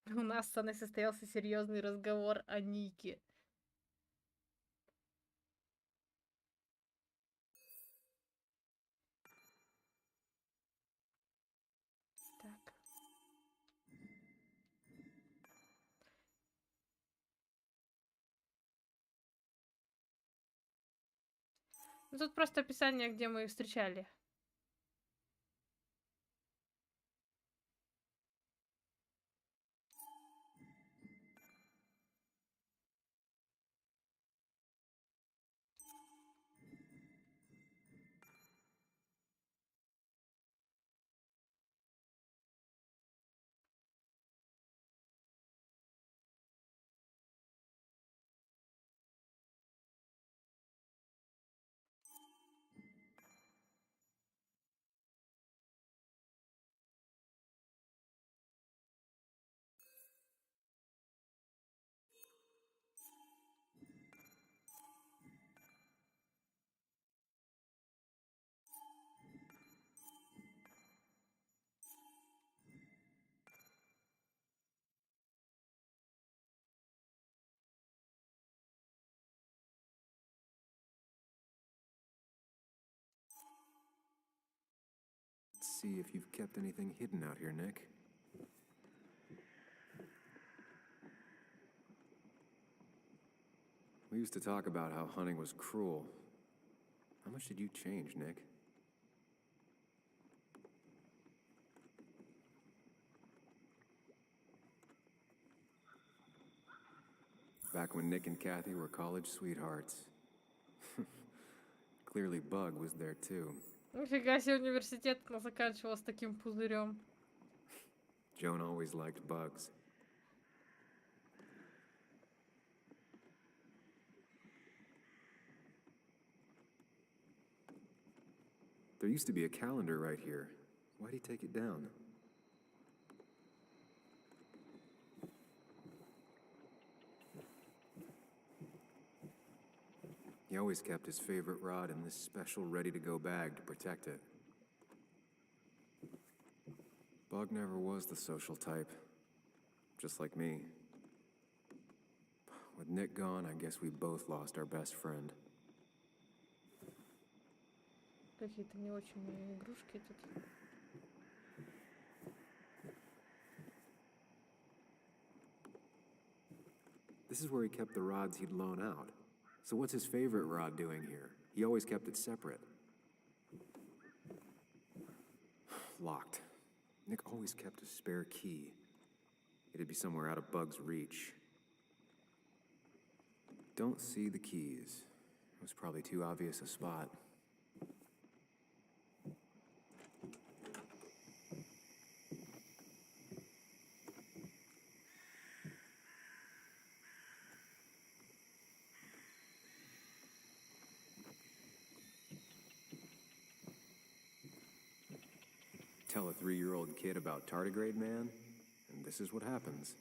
У нас с Анной состоялся серьезный разговор о Нике. Так. Ну, тут просто описание, где мы их встречали. Let's see if you've kept anything hidden out here, Nick. We used to talk about how hunting was cruel. How much did you change, Nick? Back when Nick and Kathy were college sweethearts. Clearly Bug was there too. Нифига себе, университет заканчивал с таким пузырем. Joan always liked bugs. There used to be a calendar right here. Why'd he take it down? He always kept his favorite rod in this special ready-to-go bag to protect it. Bug never was the social type, just like me. With Nick gone, I guess we both lost our best friend. Какие-то не очень игрушки тут. This is where he kept the rods he'd loan out. So what's his favorite rod doing here? He always kept it separate. Locked. Nick always kept a spare key. It'd be somewhere out of Bug's reach. Don't see the keys. It was probably too obvious a spot. Tell a 3-year-old kid about tardigrade man, and this is what happens.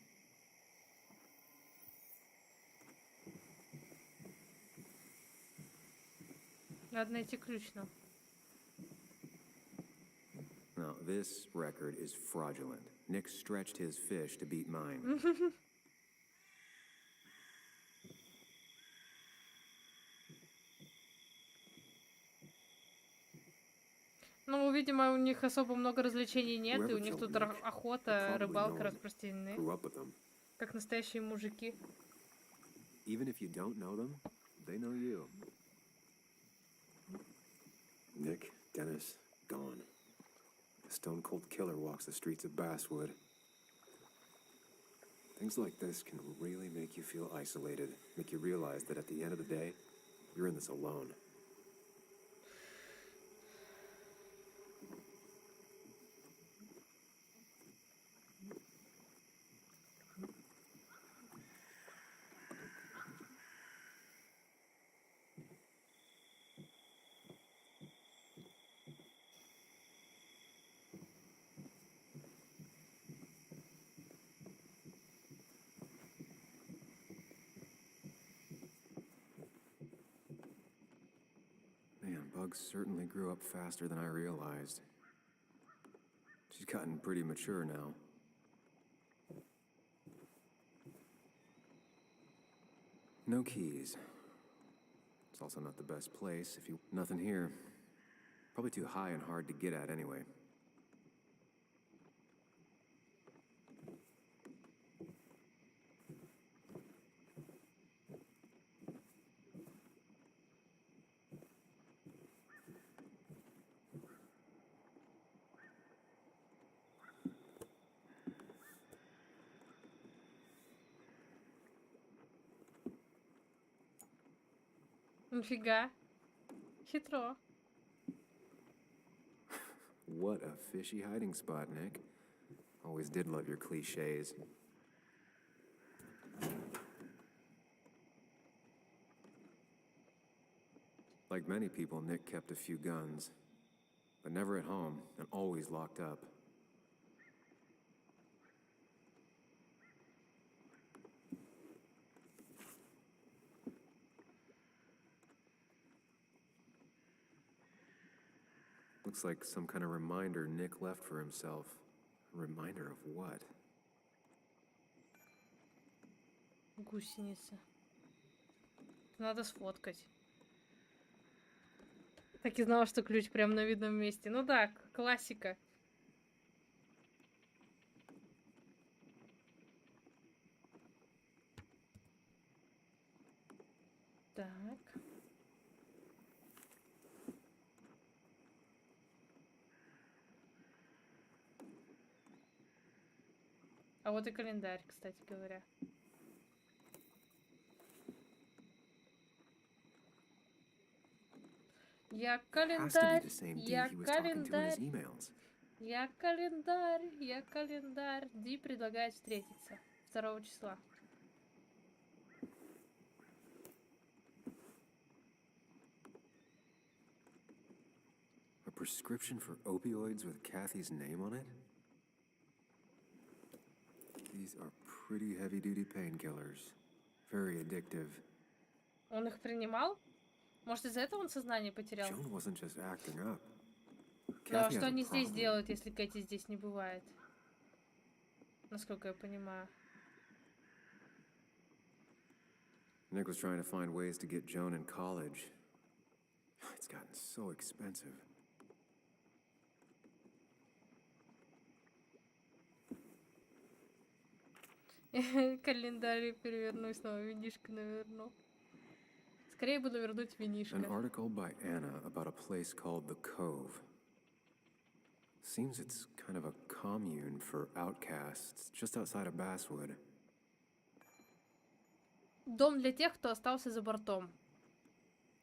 Надо найти ключ нам. Now, this record is fraudulent. Nick stretched his fish to beat mine. Ну, видимо, у них особо много развлечений нет, и у них тут охота, рыбалка распространены. Как настоящие мужики. Even if you don't know them, they know you. Nick, Dennis, gone. The stone-cold killer walks the streets of Basswood. Things like this can really make you feel isolated, make you realize that at the end of the day, you're in this alone. Man, Bugs certainly grew up faster than I realized. She's gotten pretty mature now. No keys. It's also not the best place if you... Nothing here. Probably too high and hard to get at anyway. Нифига. Хитро. What a fishy hiding spot, Nick. Always did love your cliches. Like many people, Nick kept a few guns, but never at home and always locked up. Looks like some kind of reminder Nick left for himself. A reminder of what? Гусеница. Надо сфоткать. Так и знала, что ключ прям на видном месте. Ну да, классика. Так. А вот и календарь, кстати говоря. Я календарь, я календарь, я календарь, я календарь. Ди предлагает встретиться 2 числа. A prescription for opioids with Kathy's name on it? These are pretty heavy-duty painkillers. Very addictive. Он их принимал? Может, из-за этого он сознание потерял? Joan wasn't just acting up. Ну, а Kathy что has a они здесь problem. делают, если Кэти здесь не бывает? Насколько я понимаю. Nick was trying to find ways to get Joan in college. It's gotten so expensive. Календарь переверну и снова винишко наверну. Скорее буду вернуть винишко. An article by Anna about a place called The Cove. Seems it's kind of a commune for outcasts just outside of Basswood. Дом для тех, кто остался за бортом.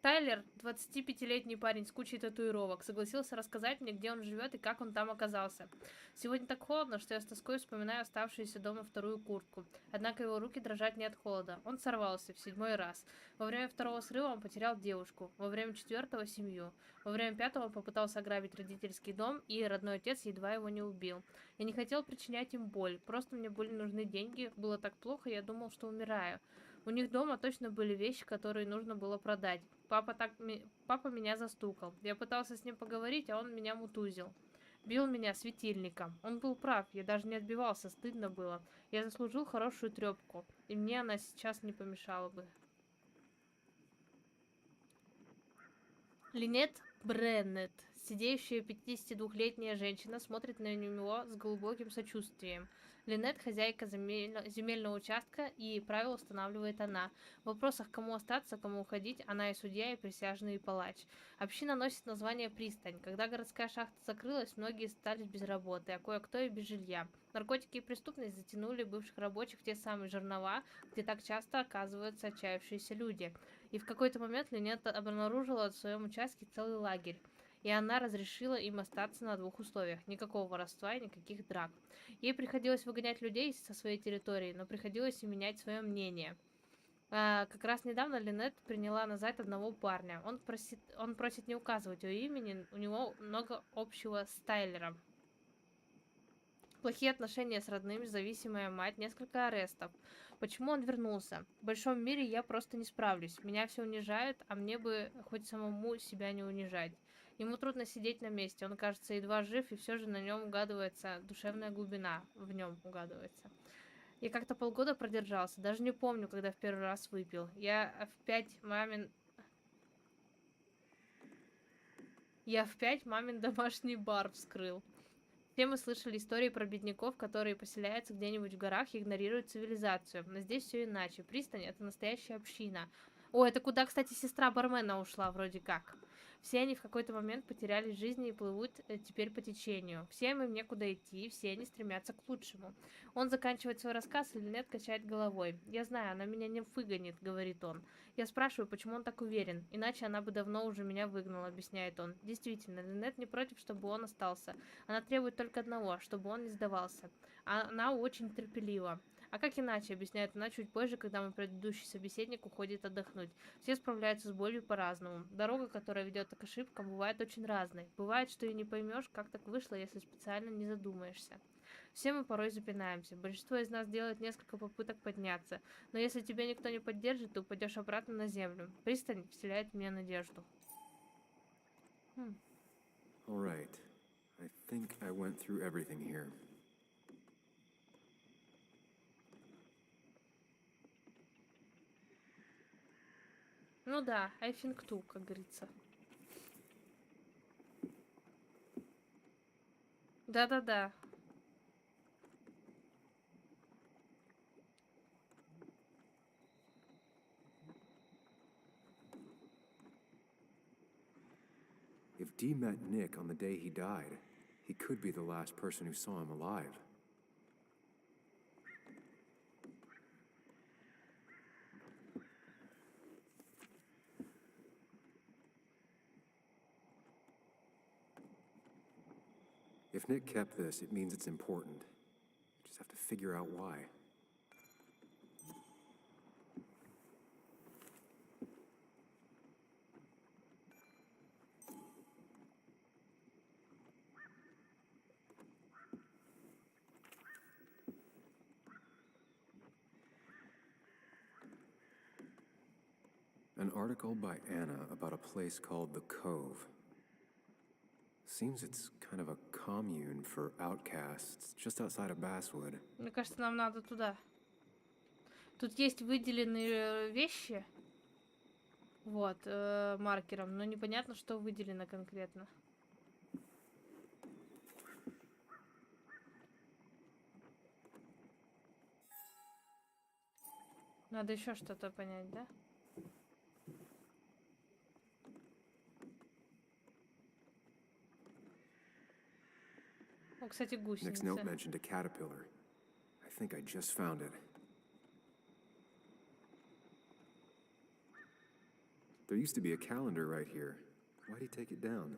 Тайлер, 25-летний парень с кучей татуировок, согласился рассказать мне, где он живет и как он там оказался. Сегодня так холодно, что я с тоской вспоминаю оставшуюся дома 2-ю куртку. Однако его руки дрожат не от холода. Он сорвался в 7-й раз. Во время 2-го срыва он потерял девушку. Во время 4-го семью. Во время 5-го он попытался ограбить родительский дом, и родной отец едва его не убил. Я не хотел причинять им боль. Просто мне были нужны деньги. Было так плохо, я думал, что умираю. У них дома точно были вещи, которые нужно было продать. Папа меня застукал. Я пытался с ним поговорить, а он меня мутузил. Бил меня светильником. Он был прав, я даже не отбивался, стыдно было. Я заслужил хорошую трёпку, и мне она сейчас не помешала бы. Линет Бреннет, Сидящая 52-летняя женщина смотрит на него с глубоким сочувствием. Линет, хозяйка земельного участка, и правила устанавливает она. В вопросах, кому остаться, кому уходить, она и судья, и присяжный, и палач. Община носит название «Пристань». Когда городская шахта закрылась, многие остались без работы, а кое-кто и без жилья. Наркотики и преступность затянули бывших рабочих в те самые жернова, где так часто оказываются отчаявшиеся люди. И в какой-то момент Линет обнаружила в своем участке целый лагерь. И она разрешила им остаться на 2 условиях. Никакого воровства и никаких драк. Ей приходилось выгонять людей со своей территории, но приходилось и менять свое мнение. Как раз недавно Линет приняла назад одного парня. Он просит не указывать его имени, у него много общего с Тайлером. Плохие отношения с родными, зависимая мать, несколько арестов. Почему он вернулся? В большом мире я просто не справлюсь. Меня все унижают, а мне бы хоть самому себя не унижать. Ему трудно сидеть на месте. Он, кажется, едва жив, и все же на нем угадывается душевная глубина. В нем угадывается. Я как-то полгода продержался. Даже не помню, когда в первый раз выпил. Я в 5 мамин домашний бар вскрыл. Все мы слышали истории про бедняков, которые поселяются где-нибудь в горах и игнорируют цивилизацию. Но здесь все иначе. Пристань — это настоящая община. О, это куда, кстати, сестра бармена ушла вроде как. Все они в какой-то момент потеряли жизни и плывут теперь по течению. Всем им некуда идти, все они стремятся к лучшему. Он заканчивает свой рассказ, и Линет качает головой. «Я знаю, она меня не выгонит», — говорит он. Я спрашиваю, почему он так уверен. Иначе она бы давно уже меня выгнала, объясняет он. Действительно, Линет не против, чтобы он остался. Она требует только одного, чтобы он не сдавался. Она очень терпелива. А как иначе, объясняет она чуть позже, когда мой предыдущий собеседник уходит отдохнуть. Все справляются с болью по-разному. Дорога, которая ведет к ошибкам, бывает очень разной. Бывает, что и не поймешь, как так вышло, если специально не задумаешься. Все мы порой запинаемся. Большинство из нас делает несколько попыток подняться. Но если тебя никто не поддержит, ты упадешь обратно на землю. Пристань вселяет в меня надежду. All right. I think I went through everything here. Ну да, I think too, как говорится. Да-да-да. If Dee met Nick on the day he died, he could be the last person who saw him alive. If Nick kept this, it means it's important. You just have to figure out why. An article by Anna about a place called the Cove. Seems it's kind of a commune for outcasts just outside of Basswood. Мне кажется, нам надо туда. Тут есть выделенные вещи. Вот, маркером, но непонятно, что выделено конкретно. Надо еще что-то понять, да? О, кстати, Nick's note гусеница. mentioned a caterpillar. I think I just found it. There used to be a calendar right here. Why'd he take it down?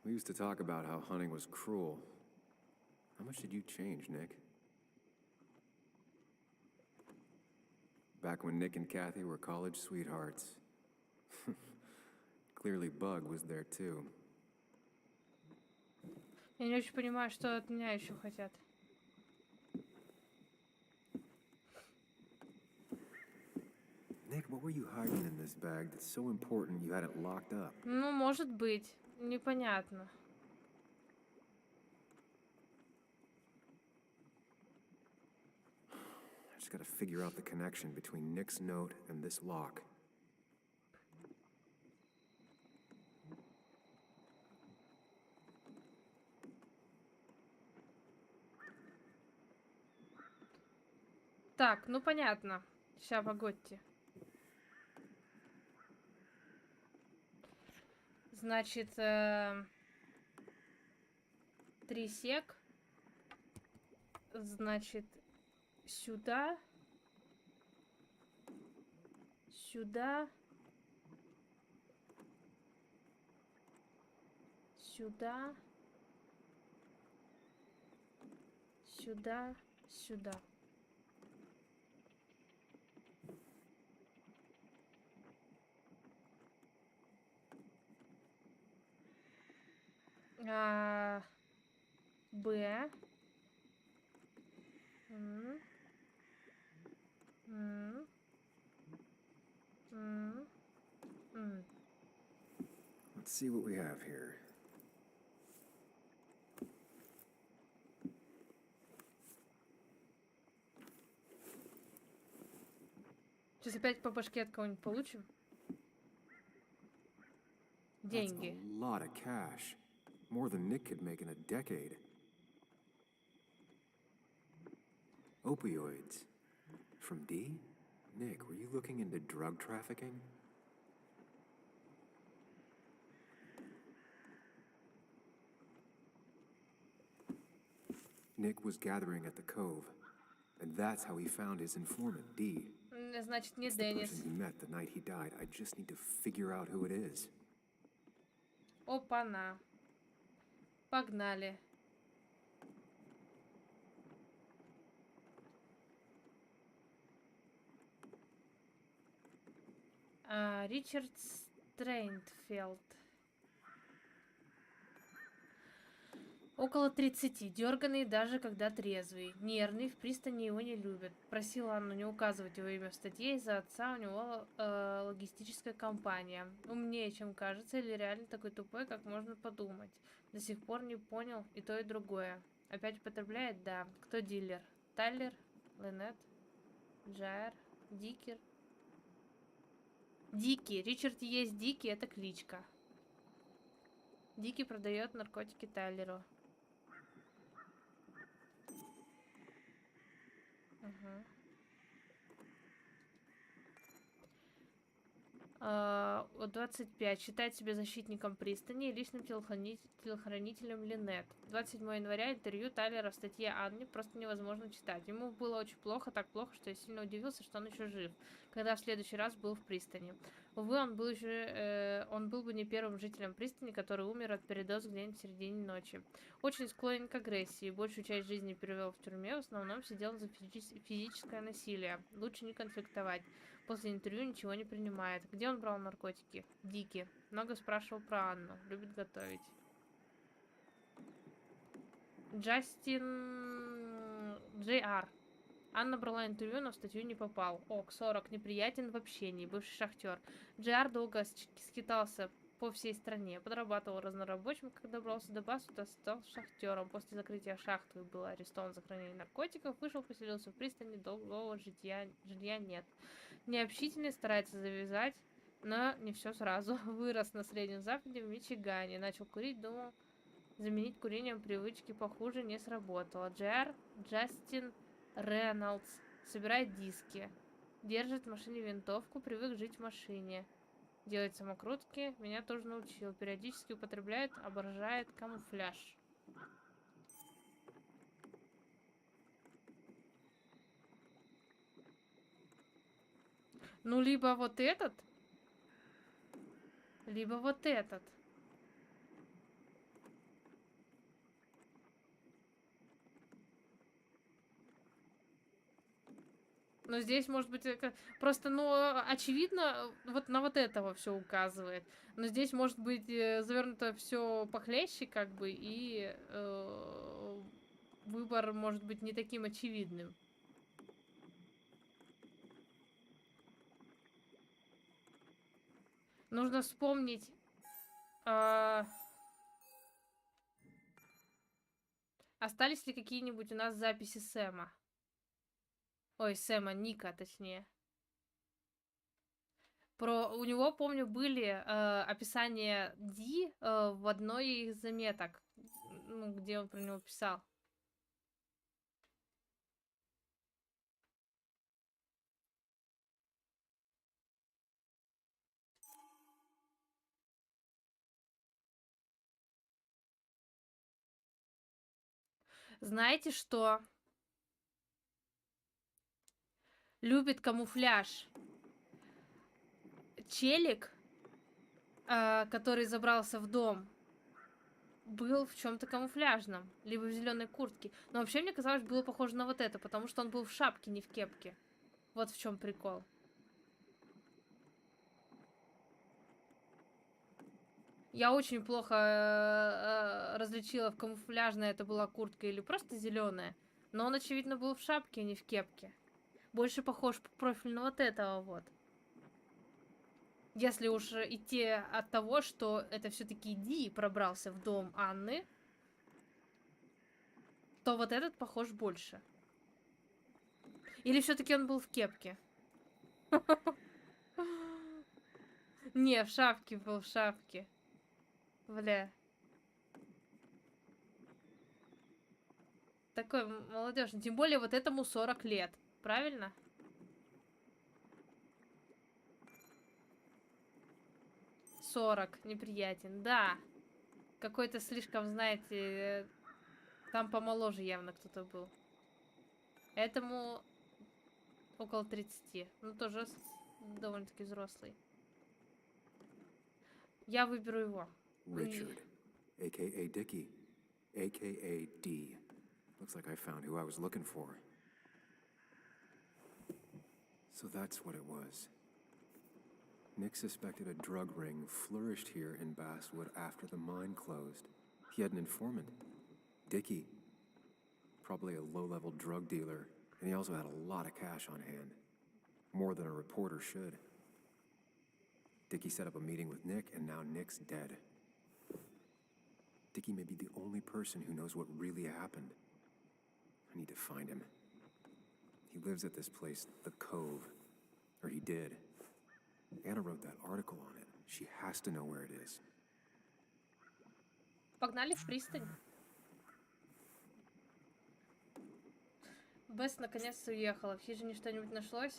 We used to talk about how hunting was cruel. How much did you change, Nick? Back when Nick and Kathy were college sweethearts. Clearly Bug was there too. Я не очень понимаю, что от меня еще хотят. Nick, what were you hiding in this bag that's so important you had it locked up? Ну, может быть. Непонятно. I just gotta figure out the connection between Nick's note and this lock. Так, ну понятно. Ща, погодьте. Значит, 3 сек. Значит, сюда. Сюда. Сюда. Сюда. Сюда. Б. М. М. М. М. Let's see what we have here. Сейчас опять по башке от кого-нибудь получим. That's Деньги. a lot of cash. More than Nick could make in a decade. Opioids. From D? Nick, were you looking into drug trafficking? Nick was gathering at the Cove, and that's how he found his informant, D. Значит, не It's the Деннис. person he met the night he died. I just need to figure out who it is. Опа-на. Погнали. Ричард Стрейнфелд. Около 30, дерганый даже когда трезвый. Нервный, в пристани его не любят. Просил Анну не указывать его имя в статье, из-за отца у него логистическая компания. Умнее, чем кажется, или реально такой тупой, как можно подумать. До сих пор не понял и то, и другое. Опять употребляет? Да. Кто дилер? Тайлер? Линет? Джайр? Дикер? Дикий. Ричард есть Дикий, это кличка. Дикий продает наркотики Тайлеру. Угу. 25. Считает себя защитником пристани и личным телохранителем Линет. 27 января интервью Тайлера в статье Анне просто невозможно читать. Ему было очень плохо, так плохо, что я сильно удивился, что он еще жив, когда в следующий раз был в пристани. Увы, он был бы не первым жителем пристани, который умер от передоза где-нибудь в середине ночи. Очень склонен к агрессии, большую часть жизни перевел в тюрьме, в основном сидел за физическое насилие. Лучше не конфликтовать. После интервью ничего не принимает. Где он брал наркотики? Дикий. Много спрашивал про Анну. Любит готовить. Джастин Джей.Р. Анна брала интервью, но в статью не попал. Ок, 40. Неприятен в общении. Бывший шахтер. Джей.Р. долго скитался по всей стране. Подрабатывал разнорабочим. Когда добрался до базы, то стал шахтером. После закрытия шахты был арестован за хранение наркотиков. Вышел, поселился в пристани. Долгого жилья нет. Необщительный, старается завязать, но не все сразу. Вырос на Среднем Западе в Мичигане. Начал курить, думал, заменить курением привычки похуже не сработало. Джастин Рейнольдс. Собирает диски. Держит в машине винтовку, привык жить в машине. Делает самокрутки. Меня тоже научил. Периодически употребляет, обожает камуфляж. Ну, либо вот этот, либо вот этот. Но здесь, может быть, просто, ну, очевидно, вот на вот этого все указывает. Но здесь, может быть, завернуто все похлеще, как бы, и выбор может быть не таким очевидным. Нужно вспомнить... остались ли какие-нибудь у нас записи Сэма? Ой, Сэма, Ника, точнее. У него, помню, были описания Ди в одной из заметок, ну, где он про него писал. Знаете что? Любит камуфляж. Челик, который забрался в дом, был в чем-то камуфляжном, либо в зеленой куртке. Но вообще мне казалось, было похоже на вот это, потому что он был в шапке, не в кепке. Вот в чем прикол. Я очень плохо различила, в камуфляжная это была куртка или просто зеленая. Но он, очевидно, был в шапке, а не в кепке. Больше похож по профиль на вот этого вот. Если уж идти от того, что это все-таки Ди пробрался в дом Анны, то вот этот похож больше. Или все-таки он был в кепке? Не, в шапке был, в шапке. Бля. Такой молодежный. Тем более вот этому 40 лет. Правильно? Неприятен. Да. Какой-то слишком, знаете, там помоложе явно кто-то был. Этому около 30. Ну, тоже довольно-таки взрослый. Я выберу его. Richard, a.k.a. Dickie, a.k.a. D. Looks like I found who I was looking for. So that's what it was. Nick suspected a drug ring flourished here in Basswood after the mine closed. He had an informant, Dickie. Probably a low-level drug dealer, and he also had a lot of cash on hand. More than a reporter should. Dickie set up a meeting with Nick, and now Nick's dead. Dickie may be the only person who knows what really happened. I need to find him. He lives at this place, The Cove. Or he did. Anna wrote that article on it. She has to know where it is. Погнали в пристань. Бесс наконец-то уехала. В хижине что-нибудь нашлось?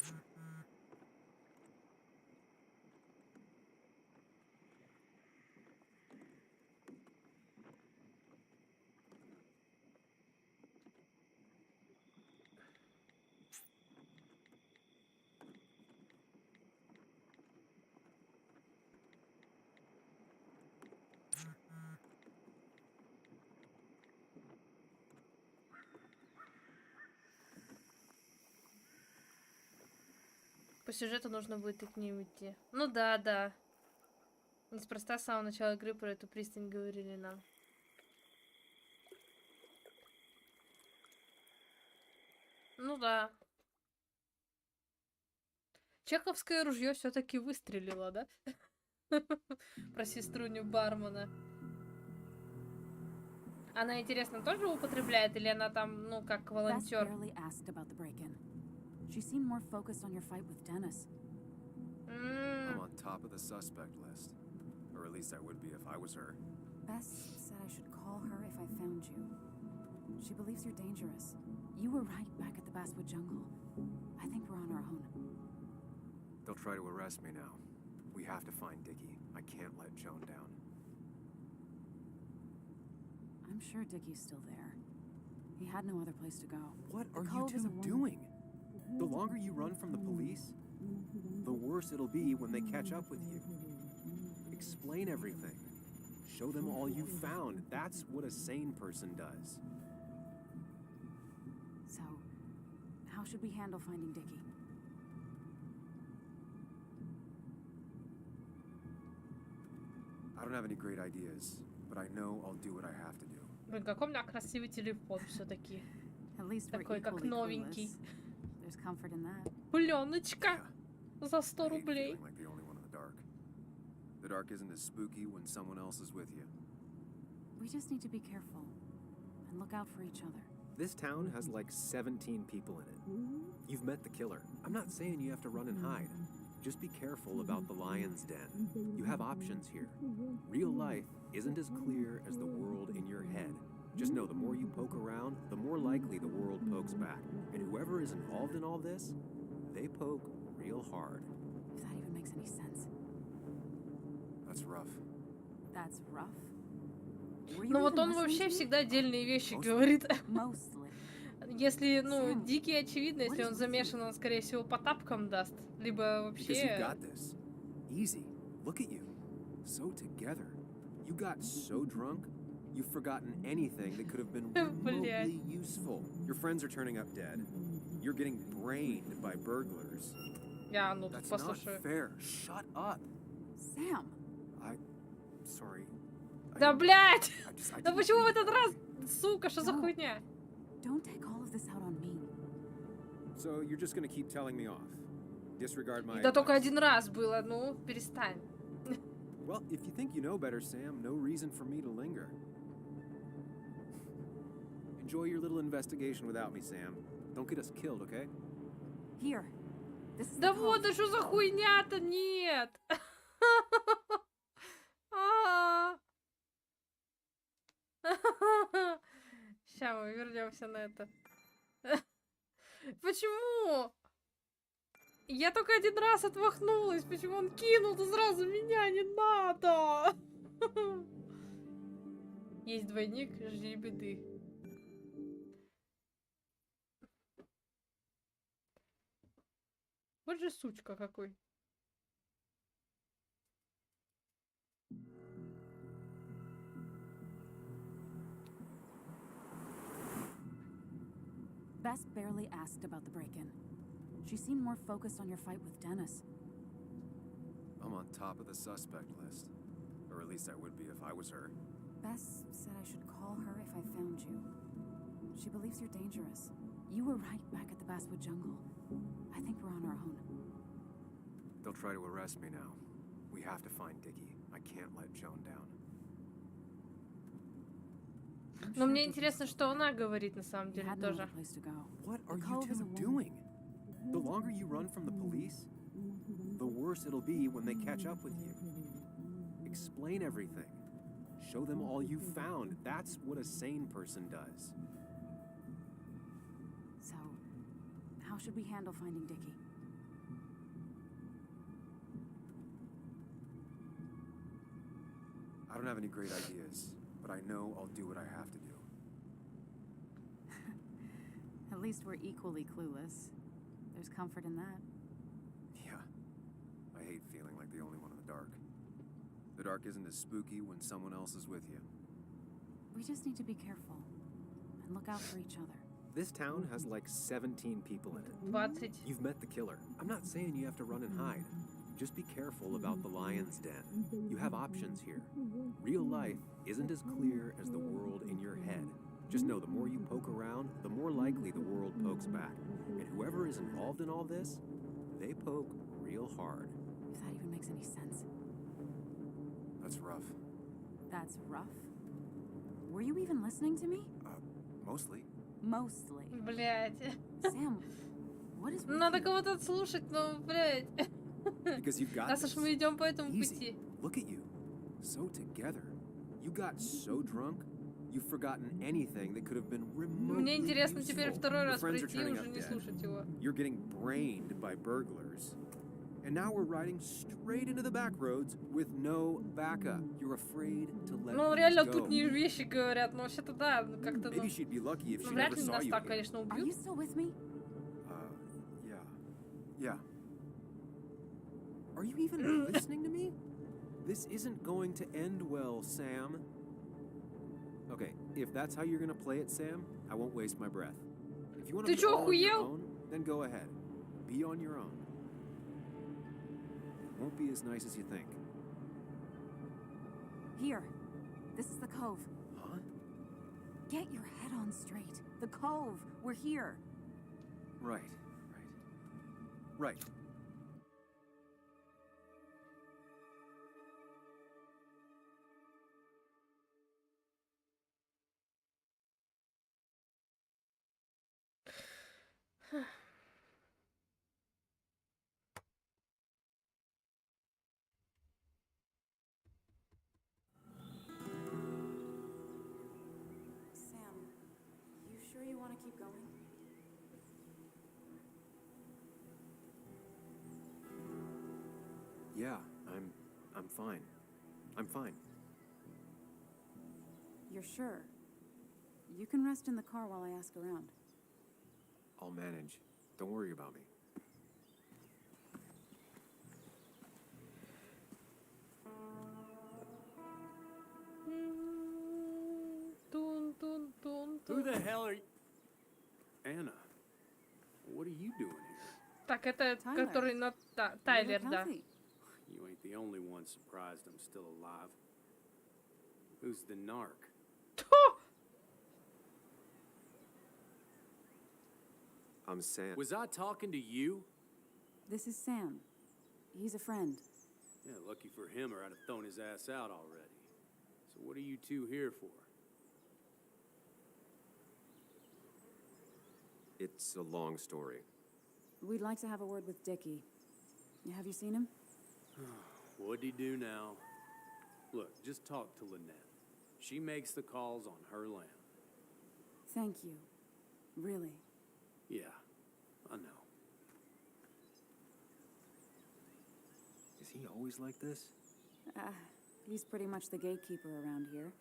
По сюжету нужно будет и к ним идти. Ну да, да. Неспроста с самого начала игры про эту пристань говорили нам. Ну да. Чеховское ружье все-таки выстрелило, да? Про сеструню бармена. Она, интересно, тоже употребляет, или она там, ну, как волонтер? She seemed more focused on your fight with Dennis. I'm on top of the suspect list. Or at least I would be if I was her. Bess said I should call her if I found you. She believes you're dangerous. You were right back at the Basswood jungle. I think we're on our own. They'll try to arrest me now. We have to find Dickie. I can't let Joan down. I'm sure Dickie's still there. He had no other place to go. What are you two doing? The longer you run from the police, the worse it'll be when they catch up with you. Explain everything. Show them all you found. That's what a sane person does. So, how should we handle finding Dickie? I don't have any great ideas, but I know I'll do what I have to do. Блин, какой у меня красивый телефон все-таки. At least we're Такой, как equally новенький. clueless. There's comfort in that. Пленочка за 100 I hate рублей. feeling like the only one in the dark. The dark isn't as spooky when someone else is with you. We just need to be careful and look out for each other. This town has like 17 people in it. You've met the killer. I'm not saying you have to run and hide. Just be careful about the lion's den. You have options here. Real life isn't as clear as the world in your head. Just know the more you poke around, the more likely the world pokes back. And whoever is involved in all this, they poke real hard. If that even makes any sense. That's rough. That's rough. Were you Ну вот even он listening вообще to me? всегда отдельные вещи говорит. Mostly. Если, ну, Sam, Дикий очевидно, если what is он with замешан, you? он, скорее всего, по тапкам даст. Либо Because you вообще... got this. Easy. Look at you. So together. You got so drunk, you've forgotten anything that could have been remotely useful. Your friends are turning up dead. You're getting brained by burglars. Я, ну, тут That's not послушаю. fair. Shut up. Sam, Sorry. Да, блядь! I Да didn't почему в mean этот that. раз? Сука, что за No. хуйня? don't take all of this out on me. So you're just gonna keep telling me off? Disregard my Да только advice? один раз было, ну, перестань. Well, if you think you know better, Sam, no reason for me to linger. Enjoy your little investigation without me, Sam. Don't get us killed, okay? Here, this is Да the вот, code. да что за хуйня-то? Нет! А. Ща мы вернемся на это. Почему? Я только один раз отмахнулась. Почему он кинул-то сразу меня? Не надо! Есть двойник, жди беды. Вот же сучка какой. Bess barely asked about the break-in. She seemed more focused on your fight with Dennis. I'm on top of the suspect list. Or at least I would be if I was her. Bess said I should call her if I found you. She believes you're dangerous. You were right back at the Basswood Jungle. I think we're on our own. They'll try to arrest me now. We have to find Dickie. I can't let Joan down. I'm Но sure мне Dickie's- интересно, что она говорит на самом He деле had no тоже. other place to go. What The are you Cove is two a woman. doing? The longer you run from the police, the worse it'll be when they catch up with you. Explain everything. Show them all you found. That's what a sane person does. So, how should we handle finding Dickie? I don't have any great ideas, but I know I'll do what I have to do. At least we're equally clueless. There's comfort in that. Yeah. I hate feeling like the only one in the dark. The dark isn't as spooky when someone else is with you. We just need to be careful and look out for each other. This town has like 17 people in it. 20. You've met the killer. I'm not saying you have to run and hide. Just be careful about the lion's den. You have options here. Real life isn't as clear as the world in your head. Just know the more you poke around, the more likely the world pokes back. And whoever is involved in all this, they poke real hard. If that even makes any sense. That's rough. That's rough. Were you even listening to me? Mostly. Mostly. Блять. Sam, what is with Надо you? кого-то отслушать, но, блядь. Because you've got Раз уж this. мы идем по этому Easy. пути. Look at you. So together. You got so drunk, you've forgotten anything that could have been remotely Мне интересно теперь useful. второй Your раз friends are прийти и turning уже up не dead. слушать его. You're getting brained by burglars. And now we're riding straight into the back roads with no backup. You're afraid to let Ну, things реально go. тут не вещи говорят, но вообще-то да, ну, как-то, ну, Maybe she'd be lucky if ну, she вряд never ли saw нас you так, again. конечно, Are you убьют. still with me? Yeah. Yeah. Are you even listening to me? This isn't going to end well, Sam. Okay, if that's how you're gonna play it, Sam, I won't waste my breath. If you want to Ты be чё, all on your охуел? own, then go ahead. Be on your own. It won't be as nice as you think. Here. This is the Cove. Huh? Get your head on straight. The Cove. We're here. Right. Right. Sam, you sure you want to keep going? Yeah, I'm fine. I'm fine. You're sure? You can rest in the car while I ask around. I'll manage. Don't worry about me. Who the hell are you? Anna, what are you doing here? Так, это Тайлер. который на You look Тайлер, да. healthy. You ain't the only one surprised I'm still alive. Who's the narc? I'm Sam. Was I talking to you? This is Sam. He's a friend. Yeah, lucky for him, or I'd have thrown his ass out already. So what are you two here for? It's a long story. We'd like to have a word with Dickie. Have you seen him? What'd he do now? Look, just talk to Lynette. She makes the calls on her land. Thank you. Really. Yeah, I know. Is he always like this? He's pretty much the gatekeeper around here.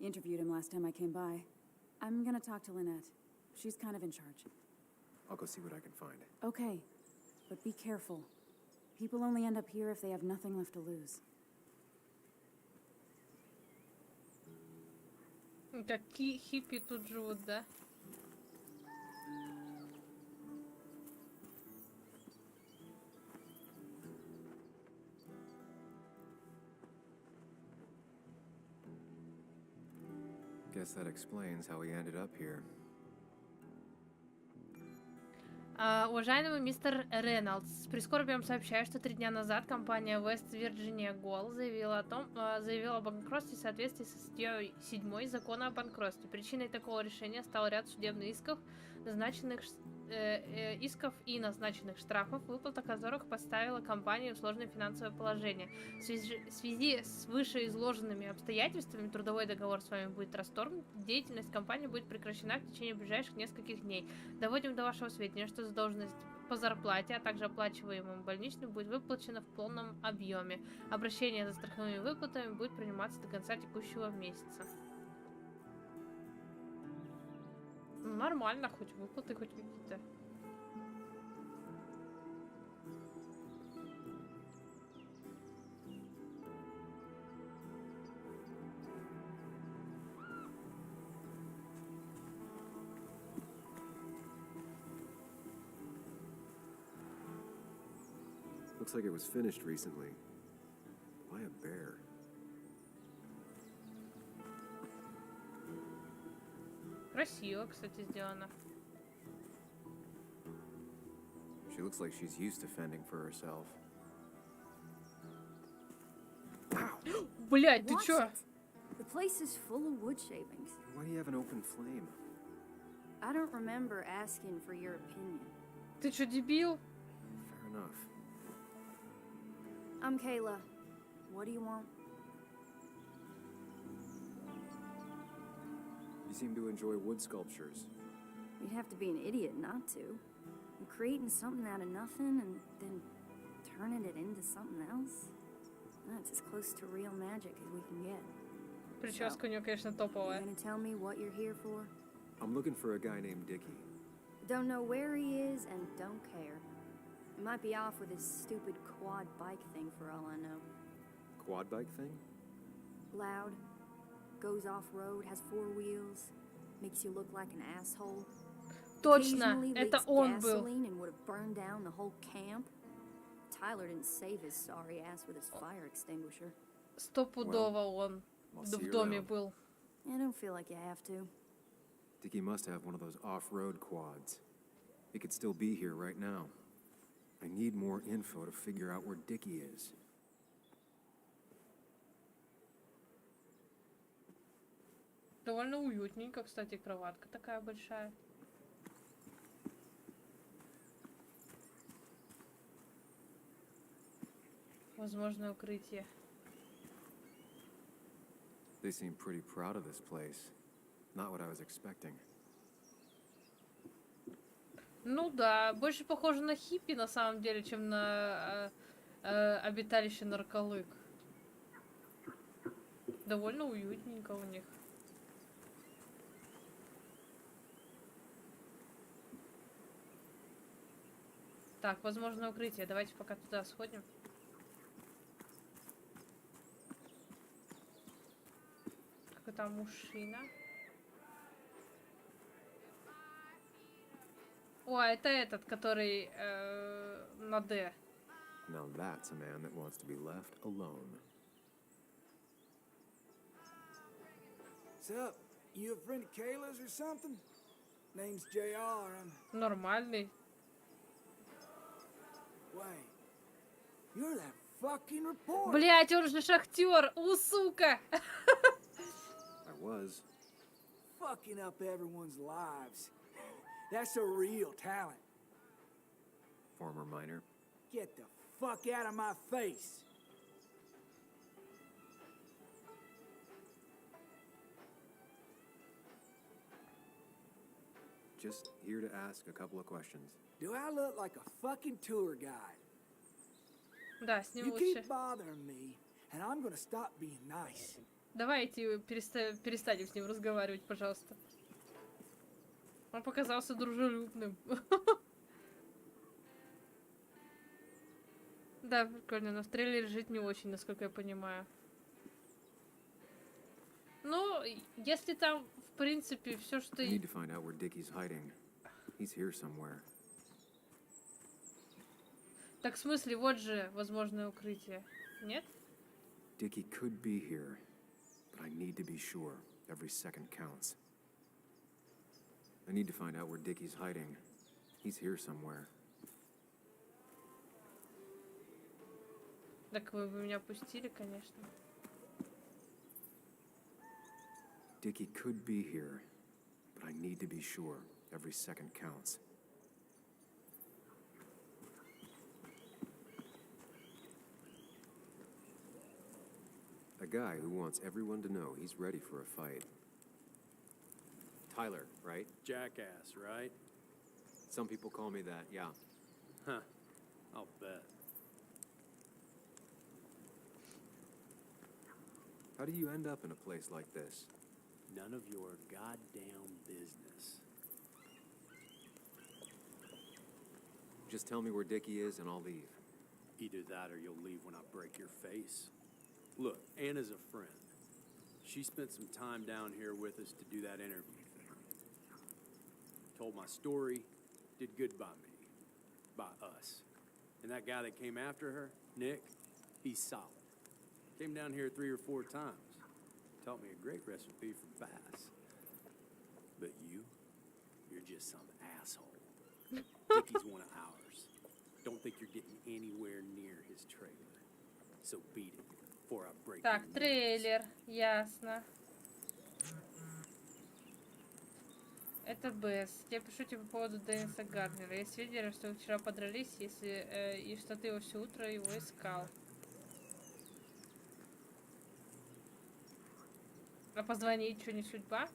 Interviewed him last time I came by. I'm gonna talk to Lynette. She's kind of in charge. I'll go see what I can find. Okay, but be careful. People only end up here if they have nothing left to lose. Какие хиппи тут живут, да? Guess that explains how he ended up here. Уважаемый мистер Рейнольдс, с прискорбием сообщаю, что 3 дня назад компания West Virginia Gold заявила о банкротстве в соответствии со статьей 7 закона о банкротстве. Причиной такого решения стал ряд судебных исков и назначенных штрафов, выплата которых поставила компанию в сложное финансовое положение. В связи с вышеизложенными обстоятельствами трудовой договор с вами будет расторгнут, деятельность компании будет прекращена в течение ближайших нескольких дней. Доводим до вашего сведения, что задолженность по зарплате, а также оплачиваемым больничным будет выплачена в полном объеме. Обращение за страховыми выплатами будет приниматься до конца текущего месяца. Ну, нормально, хоть выплаты, хоть какие-то. Looks like it was finished recently. Why a bear? Красиво, кстати, сделано. She looks like she's used to fending for herself. Блять, ты Watch чё? it. The place is full of wood shavings. Why do you have an open flame? I don't remember asking for your opinion. Ты чё, дебил? Fair enough. I'm Kayla. What do you want? You seem to enjoy wood sculptures. You'd have to be an idiot not to. I'm creating something out of nothing and then turning it into something else. That's as close to real magic as we can get. Прическа у него, конечно, You топовая. gonna tell me what you're here for? I'm looking for a guy named Dickie. Don't know where he is and don't care. He might be off with his stupid quad bike thing for all I know. Quad bike thing? Loud, goes off-road, has 4 wheels, makes you look like an asshole. Точно, Occasionally это leaks он был. gasoline and would have burned down the whole camp. Tyler didn't save his sorry ass with his fire extinguisher. Стопудово он I'll в see you доме around. был. I don't feel like you have to. Dickie must have one of those off-road quads. He could still be here right now. I need more info to figure out where Dickie is. Довольно уютненько, кстати, кроватка такая большая. Возможно, укрытие. They seem pretty proud of this place. Not what I was expecting. Ну да, больше похоже на хиппи на самом деле, чем на обиталище нарколык. Довольно уютненько у них. Так, возможно, укрытие. Давайте пока туда сходим. Какой там мужчина. О, это этот, который на Д. Now that's a man that wants to be left alone. What's up? You a friend of Kayla's or something? Name's JR. Нормальный. Wait. You're that fucking reporter. Блять, он же шахтер! У, сука! I was. Fucking up everyone's lives. That's a real talent. Former miner. Get the fuck out of my face. Just here to ask a couple of questions. Do I look like a fucking tour guide? Да, с ним You лучше. keep bothering me, and I'm gonna stop being nice. Давайте перестанем с ним разговаривать, пожалуйста. Он показался дружелюбным. Да, прикольно, но в трейлере жить не очень, насколько я понимаю. Ну, если там, в принципе, все, что... I need to find out where Dickie's hiding. He's here somewhere. Так, в смысле, вот же возможное укрытие. Нет? Dickie could be here, but I need to be sure. Every second counts. I need to find out where Dickie's hiding. He's here somewhere. Так вы бы меня пустили, конечно. Dickie could be here, but I need to be sure. Every second counts. A guy who wants everyone to know he's ready for a fight. Tyler, right? Jackass, right? Some people call me that, yeah. Huh. I'll bet. How do you end up in a place like this? None of your goddamn business. Just tell me where Dickie is and I'll leave. Either that or you'll leave when I break your face. Look, Anna's a friend. She spent some time down here with us to do that interview thing. Told my story, did good by me. By us. And that guy that came after her, Nick, he's solid. Came down here 3 or 4 times. Taught me a great recipe for bass. But you're just some asshole. Dickie's one of ours. Don't think you're getting anywhere near his trailer. So beat it before I break Так, your трейлер, ясно. Это Бесс. Я пишу тебе по поводу Денниса Гарднера. Есть сведения, что вы вчера подрались, и что ты его все утро его искал. А позвонить, что не судьба?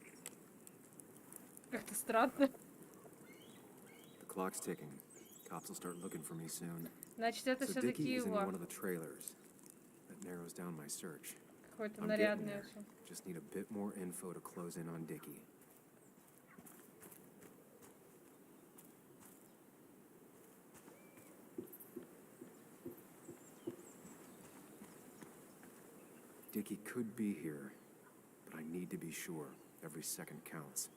Как-то странно. The clock's ticking. Cops will start looking for me soon. Значит, это So все-таки Dickie is in его. one of the trailers. That narrows down my search. Какой-то I'm getting нарядный there. очень. Just need a bit more info to close in on Dickie. Dickie could be here, but I need to be sure. Every second counts.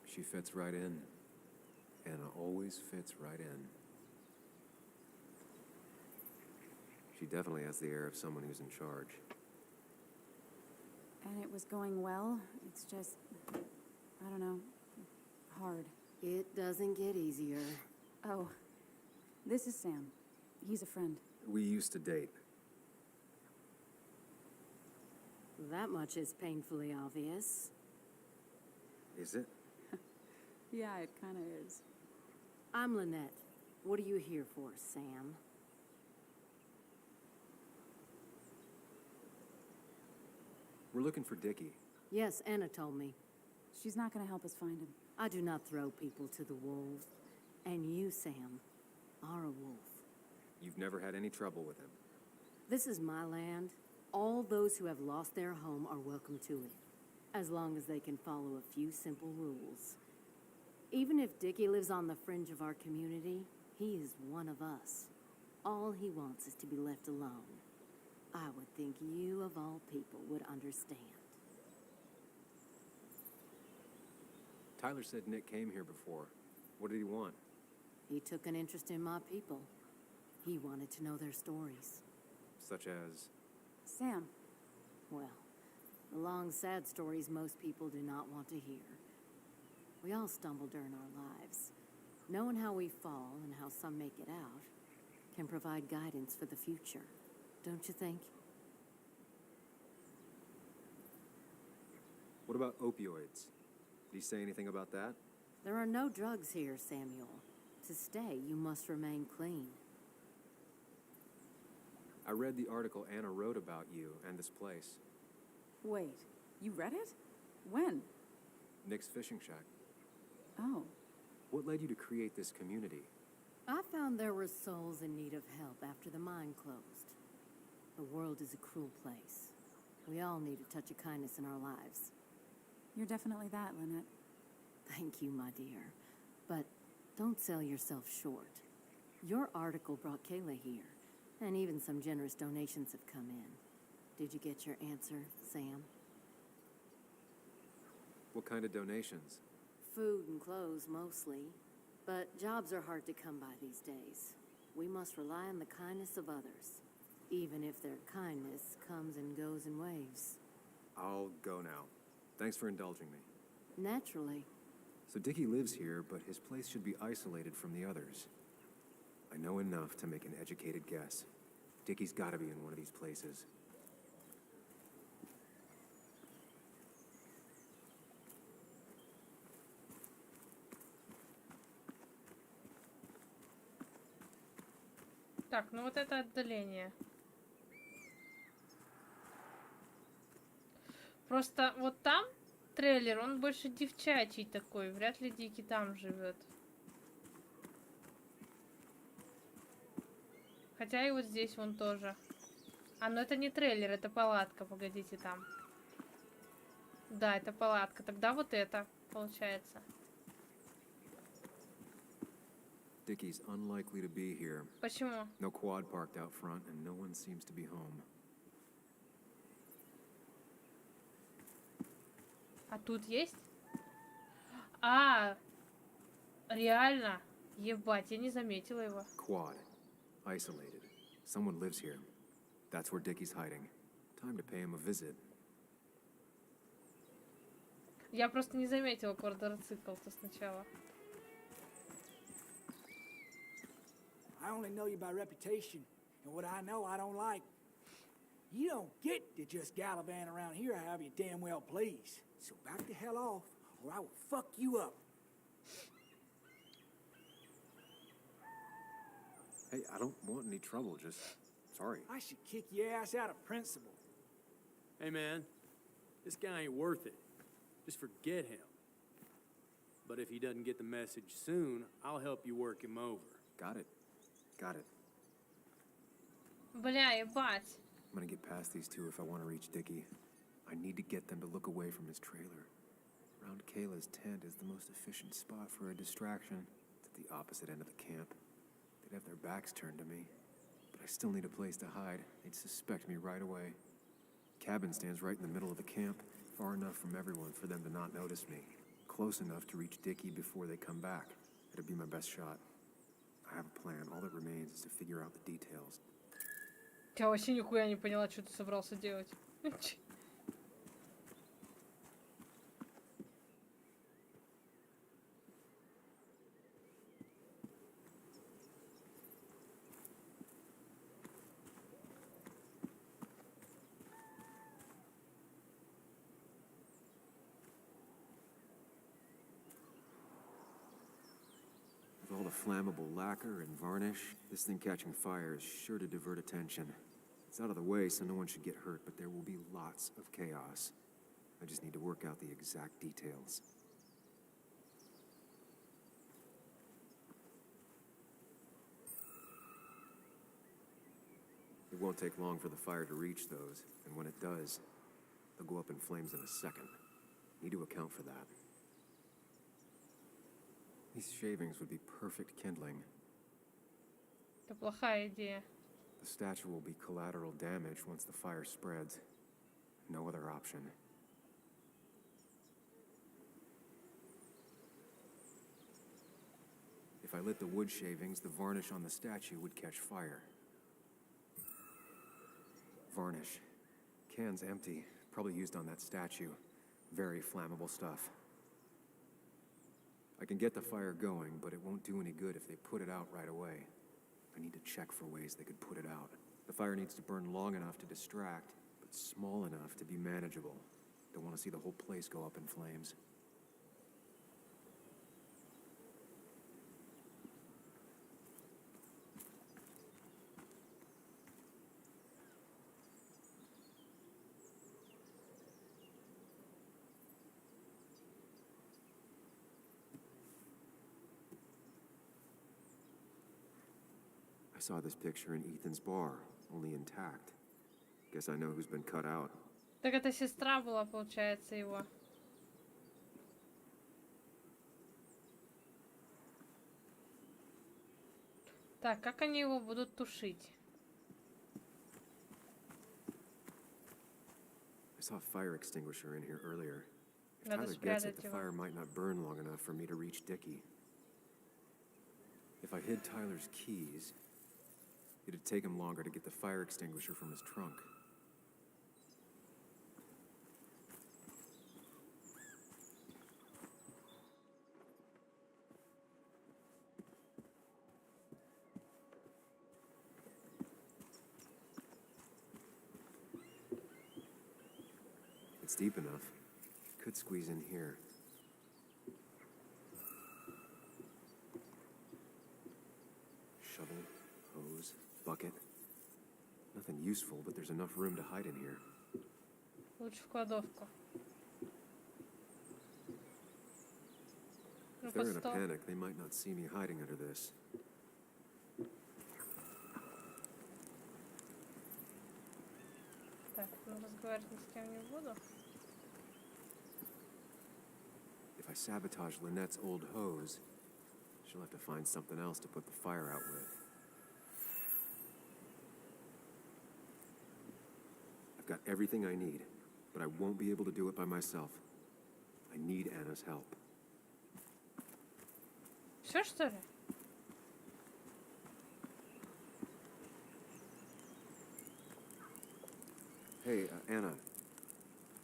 She fits right in. Anna always fits right in. She definitely has the air of someone who's in charge. And it was going well. It's just, I don't know, hard. It doesn't get easier. Oh, this is Sam. He's a friend. We used to date. That much is painfully obvious. Is it? Yeah, it kind of is. I'm Lynette. What are you here for, Sam? We're looking for Dickie. Yes, Anna told me. She's not going to help us find him. I do not throw people to the wolves. And you, Sam, are a wolf. You've never had any trouble with him. This is my land. All those who have lost their home are welcome to it. as long as they can follow a few simple rules. Even if Dickie lives on the fringe of our community, he is one of us. All he wants is to be left alone. I would think you, of all people, would understand. Tyler said Nick came here before. What did he want? He took an interest in my people. He wanted to know their stories. Such as? Sam, Well, the long, sad stories most people do not want to hear. We all stumble during our lives. Knowing how we fall and how some make it out can provide guidance for the future, don't you think? What about opioids? Did he say anything about that? There are no drugs here, Samuel. To stay, you must remain clean. I read the article Anna wrote about you and this place. wait, you read it? When? Nick's fishing shack. Oh, What led you to create this community? I found there were souls in need of help after the mine closed. The world is a cruel place. We all need a touch of kindness in our lives. you're definitely that, Lynette. Thank you, my dear. But don't sell yourself short. Your article brought Kayla here, and even some generous donations have come in. Did you get your answer, Sam? What kind of donations? Food and clothes, mostly. But jobs are hard to come by these days. We must rely on the kindness of others, even if their kindness comes and goes in waves. I'll go now. Thanks for indulging me. Naturally. So Dickie lives here, but his place should be isolated from the others. I know enough to make an educated guess. Dickie's gotta be in one of these places. Так, ну вот это отдаление. Просто вот там трейлер, он больше девчачий такой. Вряд ли Дикий там живет. Хотя и вот здесь вон тоже. А, ну это не трейлер, это палатка. Погодите, там. Да, это палатка. Тогда вот это получается. Dickie's unlikely to be here. Почему? No quad parked out front, and no one seems to be home. А тут есть? А, реально? Ебать, я не заметила его. Quad. Isolated. Someone lives here. That's where Dickie's hiding. Time to pay him a visit. Я просто не заметила квадроцикл-то сначала. I only know you by reputation, and what I know I don't like. You don't get to just gallivant around here however you damn well please. So back the hell off, or I will fuck you up. Hey, I don't want any trouble, just sorry. I should kick your ass out of principle. Hey, man, this guy ain't worth it. Just forget him. But if he doesn't get the message soon, I'll help you work him over. Got it. Got it. Бля, ебать. I'm gonna get past these two if I want to reach Dickie. I need to get them to look away from his trailer. Around Kayla's tent is the most efficient spot for a distraction. It's at the opposite end of the camp. They'd have their backs turned to me. But I still need a place to hide. They'd suspect me right away. Cabin stands right in the middle of the camp, far enough from everyone for them to not notice me. Close enough to reach Dickie before they come back. It'd be my best shot. I have a plan. All that remains is to figure out the details. Я вообще нихуя не поняла, что ты собрался делать. With all the flammable lacquer and varnish, this thing catching fire is sure to divert attention. It's out of the way, so no one should get hurt, but there will be lots of chaos. I just need to work out the exact details. It won't take long for the fire to reach those, and when it does, they'll go up in flames in a second. Need to account for that. These shavings would be perfect kindling. Это плохая идея. The statue will be collateral damage once the fire spreads. No other option. If I lit the wood shavings, the varnish on the statue would catch fire. Varnish. Can's empty. Probably used on that statue. Very flammable stuff. I can get the fire going, but it won't do any good if they put it out right away. I need to check for ways they could put it out. The fire needs to burn long enough to distract, but small enough to be manageable. Don't want to see the whole place go up in flames. I saw this picture in Ethan's bar, only intact. Guess I know who's been cut out. Так это сестра была, получается, его. Так, как они его будут тушить? I saw a fire extinguisher in here earlier. If Надо Tyler gets it, спрятать the его. fire might not burn long enough for me to reach Dickie. If I hid Tyler's keys, it'd take him longer to get the fire extinguisher from his trunk. It's deep enough. Could squeeze in here. Shovel, hose, bucket. Nothing useful, but there's enough room to hide in here. Лучше в кладовку. Ну, If they're in a под стол. panic, they might not see me hiding under this. Так, ну разговаривать ни с кем не буду. If I sabotage Lynette's old hose, she'll have to find something else to put the fire out with. I've got everything I need, but I won't be able to do it by myself. I need Anna's help. Все, что ли? Hey, Anna,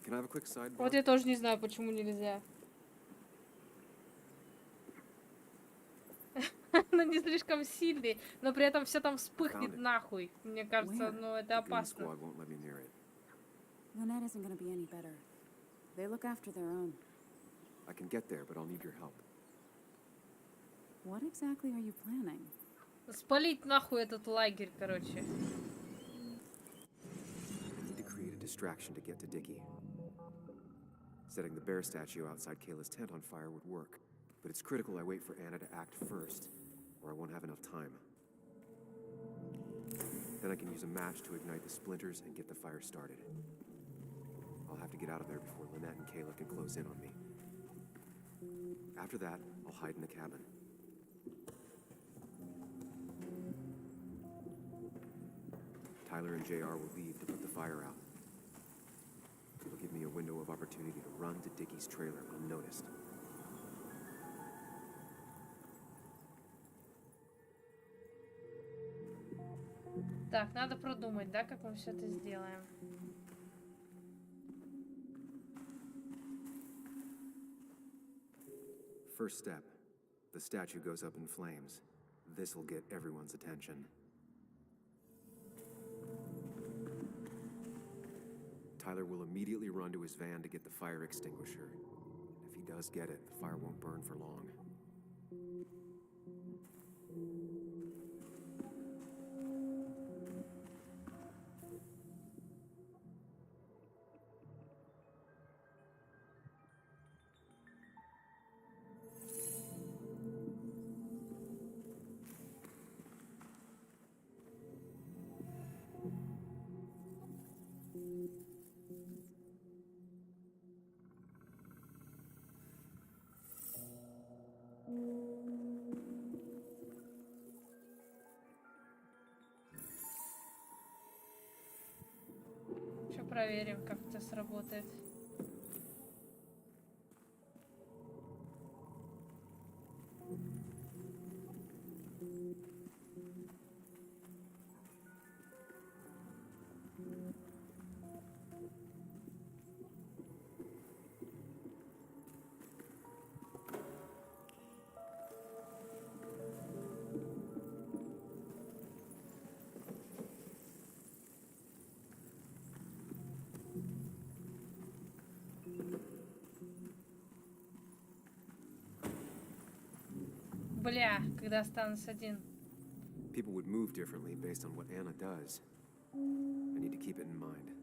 can I have a quick sidebar? Вот я тоже не знаю, почему нельзя. Она не слишком сильный, но при этом все там вспыхнет нахуй. Мне кажется, ну это The goon опасно. squad won't let me near it. Lynette isn't gonna be any better. They look after their own. I can get there, but I'll need your help. What exactly are you planning? Спалить нахуй этот лагерь, короче. I need to create a distraction to get to Dickie. Setting the bear statue outside Kayla's tent on fire would work, but it's critical I wait for Anna to act first, or I won't have enough time. Then I can use a match to ignite the splinters and get the fire started. I'll have to get out of there before Lynette and Kayla can close in on me. After that, I'll hide in the cabin. Tyler and JR will leave to put the fire out. It'll give me a window of opportunity to run to Dickie's trailer unnoticed. Так, надо продумать, да, как мы все это сделаем. First step. The statue goes up in flames. This'll get everyone's attention. Tyler will immediately run to his van to get the fire extinguisher. If he does get it, the fire won't burn for long. Проверим, как это сработает. Бля, когда останусь один. People would move differently based on what Anna does. I need to keep it in mind.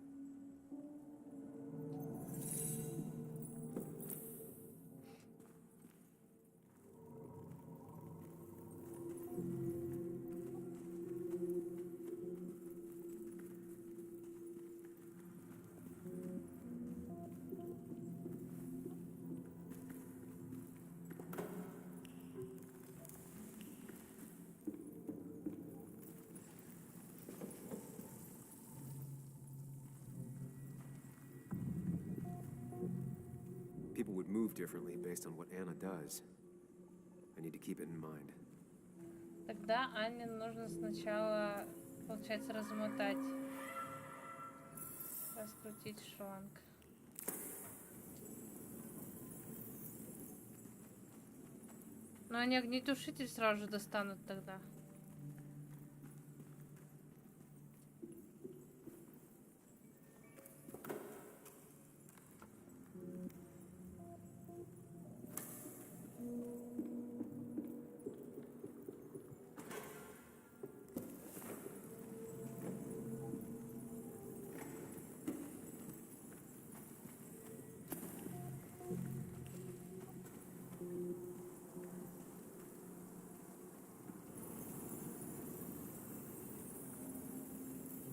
People would move differently based on what Anna does. I need to keep it in mind. Тогда Анне нужно сначала, получается, размотать. Раскрутить шланг. Но они огнетушитель сразу же достанут тогда.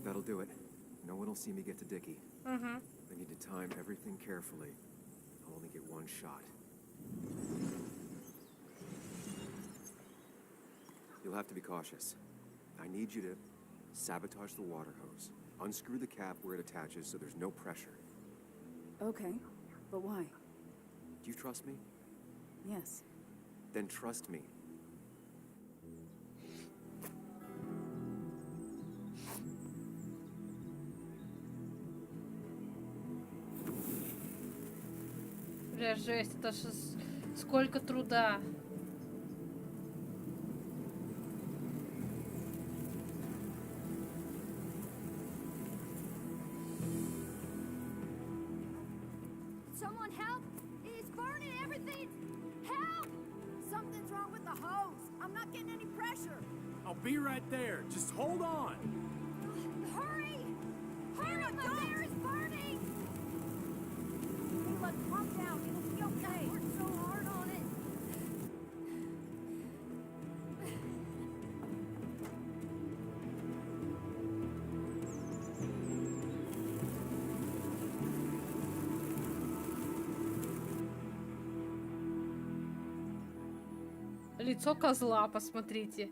That'll do it. No one will see me get to Dickie. Угу. I need to time everything carefully. I'll only get one shot. You'll have to be cautious. I need you to sabotage the water hose. Unscrew the cap where it attaches so there's no pressure. Okay, but why? Do you trust me? Yes. Then trust me. Бля, жесть, это ж сколько труда. Someone help! It's burning everything! Help! Something's wrong with the hose. I'm not getting any pressure. I'll be right there. Just hold on. Hurry! Hurry! My hair is burning! Mila, calm down. It'll be okay. I worked so hard on it. Лицо козла, посмотрите.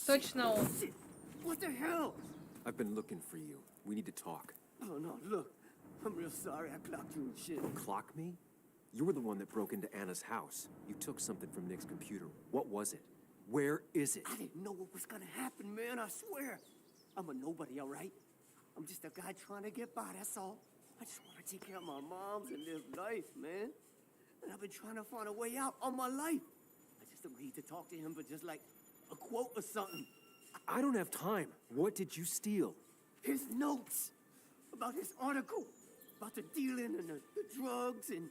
Точно он. What the hell? I've been looking for you. We need to talk. Oh no, look. I'm real sorry I clocked you and shit. Clock me? You were the one that broke into Anna's house. You took something from Nick's computer. What was it? Where is it? I didn't know what was gonna happen, man, I swear. I'm a nobody, all right? I'm just a guy trying to get by, that's all. I just want to take care of my moms and live life, man. And I've been trying to find a way out all my life. I just agreed to talk to him for just like a quote or something. I don't have time. What did you steal? His notes about his article, about the dealing and the drugs and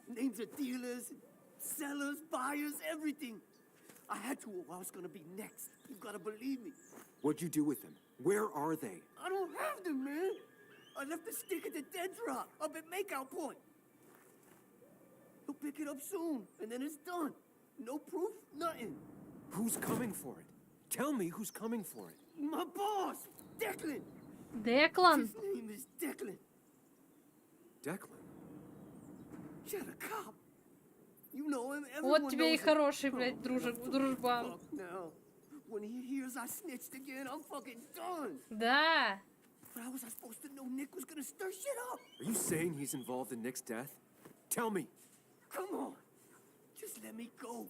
names of dealers, and sellers, buyers, everything. I had to or I was gonna be next. You gotta believe me. What'd you do with them? Where are they? I don't have them, man. I left the stick at the dead drop up at Makeout Point. He'll pick it up soon, and then it's done. No proof, nothing. Who's coming for it? Tell me who's coming for it. My boss, Declan. Declan. His name is Declan. Declan? You're a cop. You know him. Вот Everyone тебе и knows him. хороший, блядь, дружбан. Fuck now. When he hears I snitched again, I'm fucking done. Да. But how was I supposed to know Nick was gonna stir shit up? Are you saying he's involved in Nick's death? Tell me. Come on. Just let me go.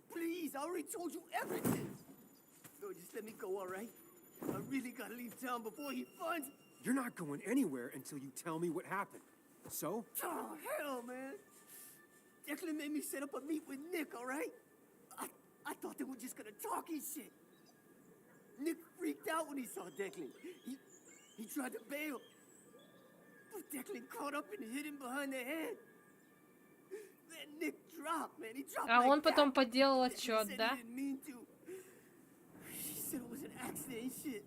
Please, I already told you everything. No, just let me go, all right? I really gotta leave town before he finds me. You're not going anywhere until you tell me what happened. So? Oh, hell, man. Declan made me set up a meet with Nick, all right? I thought they were just gonna talk his shit. Nick freaked out when he saw Declan. He tried to bail. But Declan caught up and hit him behind the head. Then Nick dropped, man. He dropped А like он потом that. подделал He отчет, said да? he didn't mean to. He said it was an accident and shit.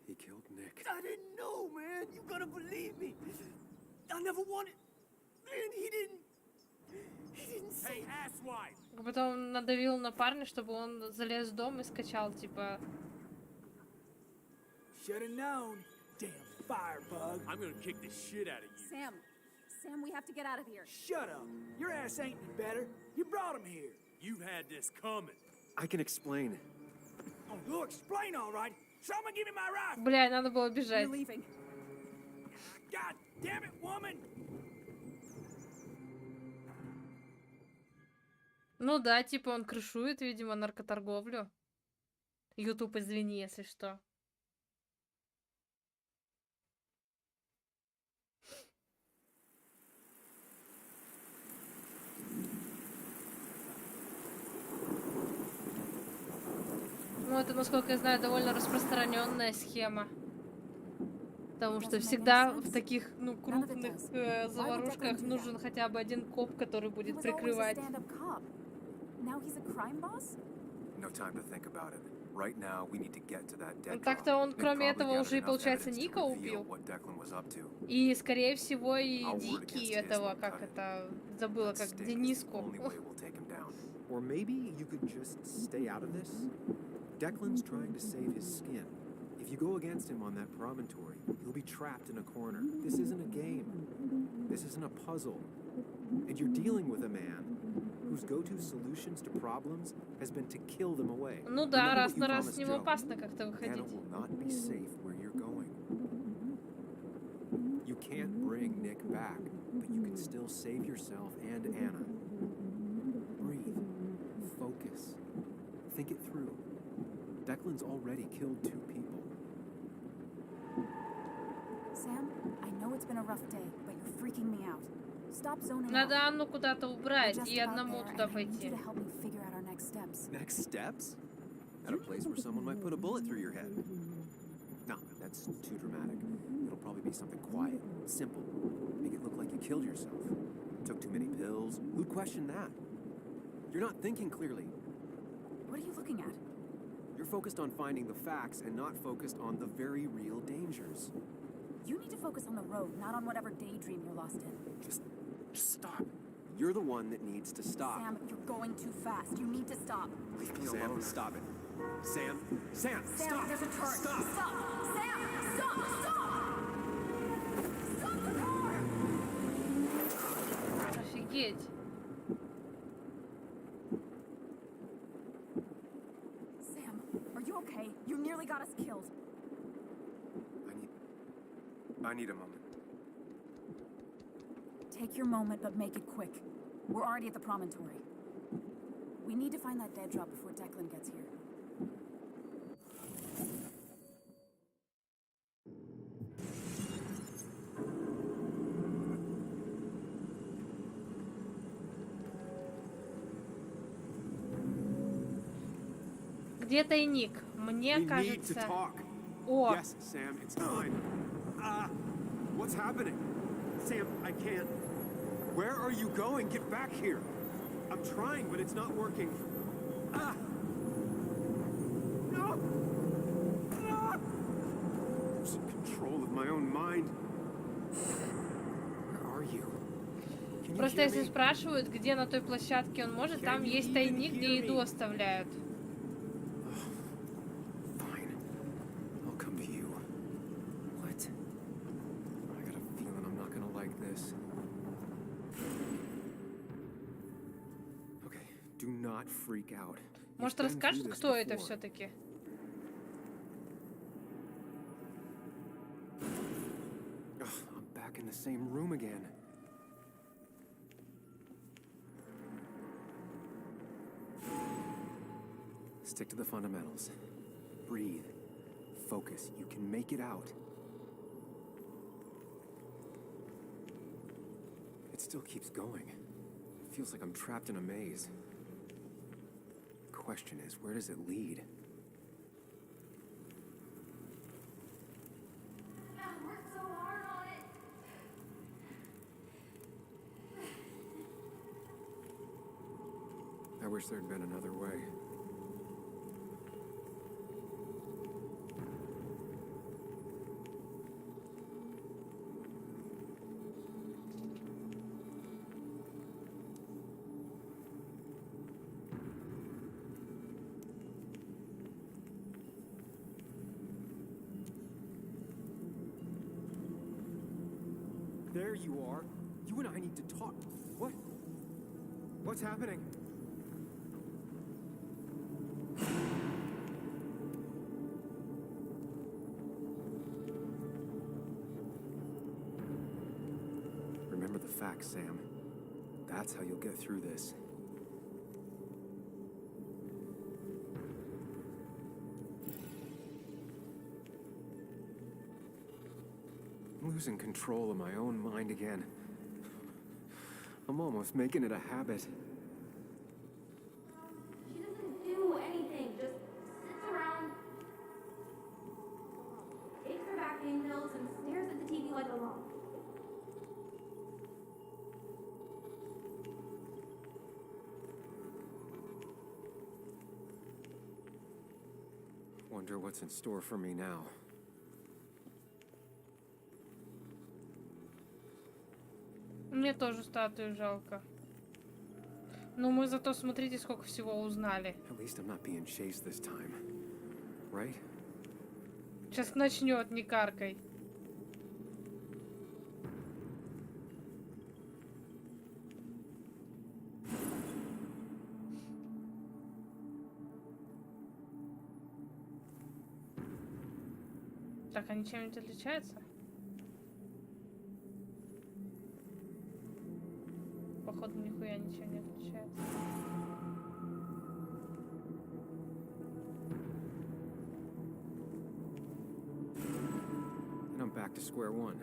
He killed Nick. I didn't know, man. You gotta believe me. I never wanted. Man, he didn't say. Hey, asswipe! А потом надавил на парня, чтобы он залез в дом и скачал, типа... Should have known. Damn firebug. I'm gonna kick the shit out of you. Sam, we have to get out of here. Shut up. Your ass ain't any better. You brought him here. You had this coming. I can explain. Oh, you'll explain all right. Someone give me my rifle. Бля, надо было бежать. We're leaving. God damn it, woman. Ну да, типа он крышует, видимо, наркоторговлю. YouTube, извини, если что. Ну, это, насколько я знаю, довольно распространенная схема. Потому что всегда в таких, ну, крупных заварушках нужен хотя бы один коп, который будет прикрывать. No time to think about it. Right now, we need to get to that dead drop. Так-то он, Nick кроме probably этого, gathered уже, enough получается, evidence to Ника reveal убил. what Declan was up to. И, скорее всего, и I'll word Дикий against his этого, won't как cut it. это, забыла, That как stink is the Дениску. only way we'll take him down. Or maybe you could just stay out of this? Declan's trying to save his skin. If you go against him on that promontory, he'll be trapped in a corner. This isn't a game. This isn't a puzzle. And you're dealing with a man whose go-to solutions to problems has been to kill them away. Ну да, Remember раз what you на раз promised с ним Joe. опасно как-то Anna выходить. will not be safe where you're going. You can't bring Nick back, but you can still save yourself and Anna. Breathe. Focus. Think it through. Declan's already killed 2 people. Sam, I know it's been a rough day, but you're freaking me out. Stop zoning out. Надо Анну куда-то We're убрать just и about одному there, туда and I need пойти. you to help me figure out our next steps. Next steps? At a place where someone might put a bullet through your head. No, that's too dramatic. It'll probably be something quiet, simple. Make it look like you killed yourself. Took too many pills. Who'd question that? You're not thinking clearly. What are you looking at? You're focused on finding the facts and not focused on the very real dangers. You need to focus on the road, not on whatever daydream you're lost in. Just stop. You're the one that needs to stop. Sam, you're going too fast. You need to stop. Leave me alone. Stop it. Sam, Sam, stop. there's a turn. Stop. Stop. Sam, stop. Stop the car. Офигеть. Sam, are you okay? You nearly got us killed. I need a moment. Take your moment, but make it quick. We're already at the promontory. We need to find that dead drop before Declan gets here. Где тайник? Мне We need to кажется... talk. О, Yes, Sam, it's time. What's happening? Sam, I can't. Where are you going? Get back here. I'm trying, but it's not working. Ah! No! Ah! Losing control of my own mind. Where are you? Can you просто hear если me? спрашивают, где на той площадке он может, там Can you есть even тайник, где hear еду me? оставляют. Fine. I'll come to you. What? I got a feeling I'm not gonna like this. Do not freak out. Может, You've been through расскажет, this кто это before. все-таки? I'm back in the same room again. Stick to the fundamentals. Breathe. Focus. You can make it out. It still keeps going. It feels like I'm trapped in a maze. Question is, where does it lead? I worked so hard on it. I wish there'd been another way. There you are. You and I need to talk. What? What's happening? Remember the facts, Sam. That's how you'll get through this. I'm losing control of my own mind again. I'm almost making it a habit. She doesn't do anything, just sits around, takes her back pain pills, and stares at the TV like a lump. Wonder what's in store for me now. Мне тоже статую жалко. Но мы зато смотрите, сколько всего узнали. At least I'm not being chased this time. Right? Сейчас начнет, не каркай. Так, они чем-нибудь отличаются? Походу, нихуя ничего не отличается. And I'm back to square one.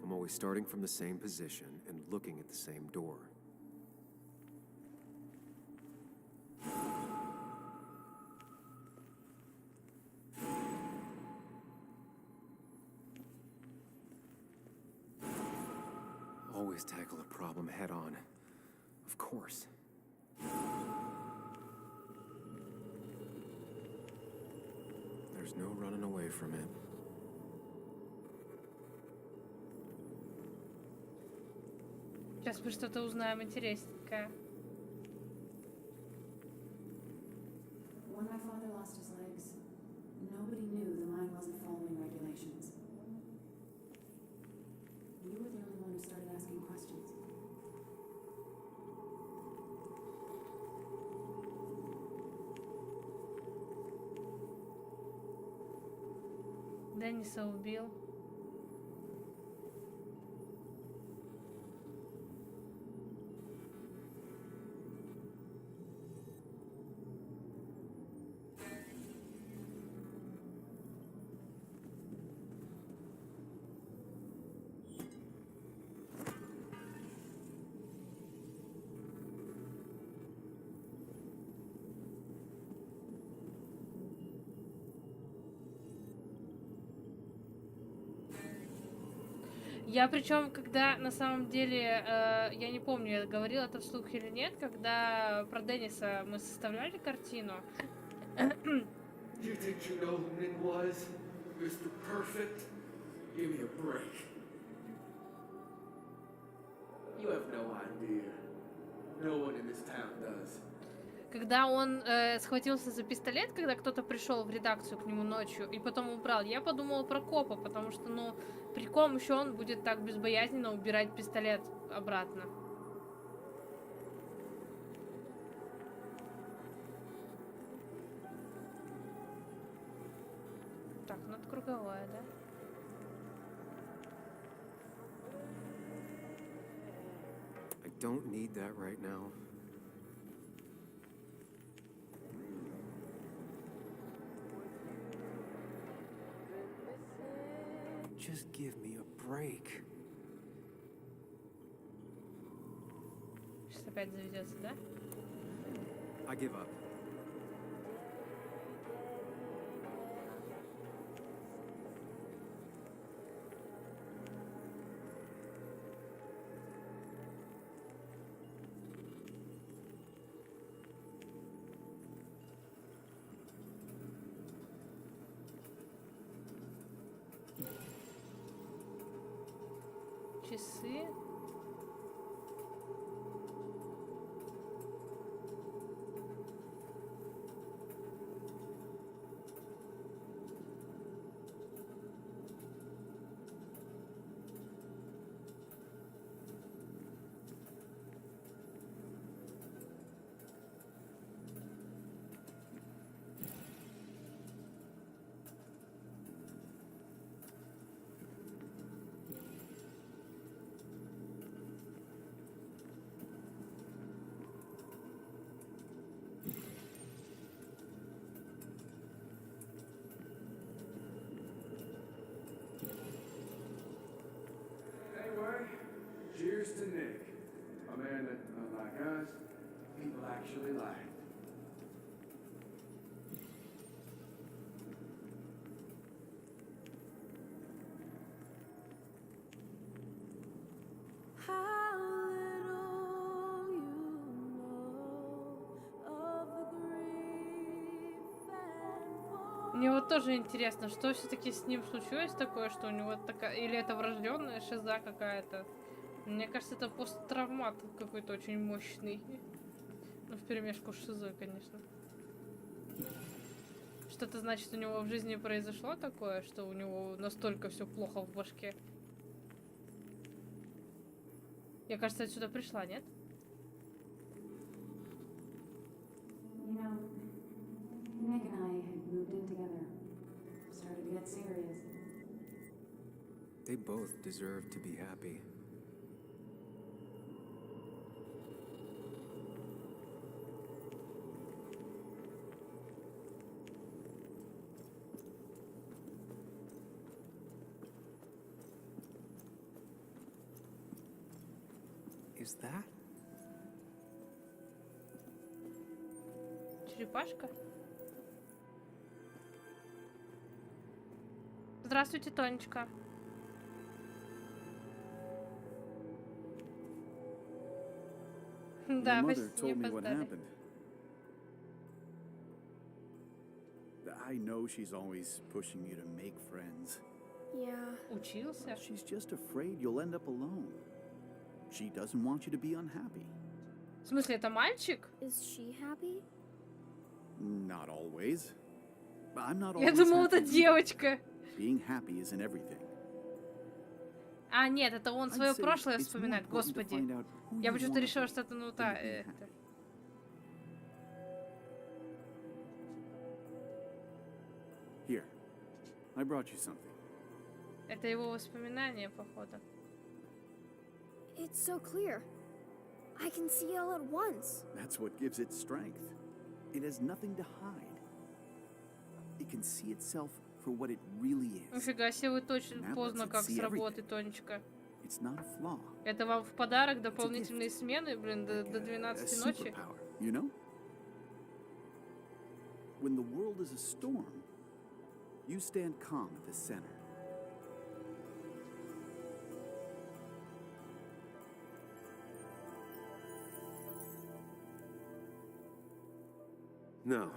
I'm always starting from the same position and looking at the same door. Always tackle a problem head on. Of course. There's no running away from it. Сейчас мы что-то узнаем интересненькое. When my father lost his legs, nobody knew the mine wasn't following regulations. You were the only one who started asking questions. Денниса убил. Я причем, когда на самом деле, я не помню, я говорила это вслух или нет, когда про Денниса мы составляли картину. You think you know who Nick was? Mr. Perfect? Give me a break. You have no idea. No one in this town does. Когда он схватился за пистолет, когда кто-то пришел в редакцию к нему ночью и потом убрал, я подумала про копа, потому что, ну, при ком еще он будет так безбоязненно убирать пистолет обратно? Так, ну это круговая, да? I don't need that right now. Just give me a break. Сейчас опять заведется, да? I give up. Часы. Anyway, cheers to Nick. A man that, unlike us, people actually like. How little you know of the grief and Мне вот тоже интересно, что все-таки с ним случилось такое, что у него такая... Или это врожденная шиза какая-то. Мне кажется, это посттравмат какой-то очень мощный. Ну, вперемешку с шизой, конечно. Что-то, значит, у него в жизни произошло такое, что у него настолько все плохо в башке. Я, кажется, отсюда пришла, нет? You know, Nick and I had moved in together. Started to get serious. They both deserve to be happy. Is that? Черепашка? Здравствуйте, Тонечка. Да, My вы mother с- не told me what опоздали. happened. I know she's always pushing you to make friends. Yeah. Учился? She's just afraid you'll end up alone. She doesn't want you to be unhappy. В смысле, это мальчик? Is she happy? Not always. I'm not Я always думала, это happy either. девочка. Being happy isn't everything. А, нет, это он I'd свое say прошлое it's more вспоминает. important to Господи. find out who Я you почему-то wanna решила, be что это, ну, than та... to be это. happy. Here, I brought you something. Это его воспоминания, походу. It's so clear. I can see it all at once. That's what gives it strength. It has nothing to hide. It can see itself for what it really is. Нифига себе, вы точно That поздно lets it как see с работы, Тонечка. It's not a flaw. Это вам в подарок дополнительные смены, блин, до A 12 ночи? superpower, you know? When the world is a storm, you stand calm at the center. No.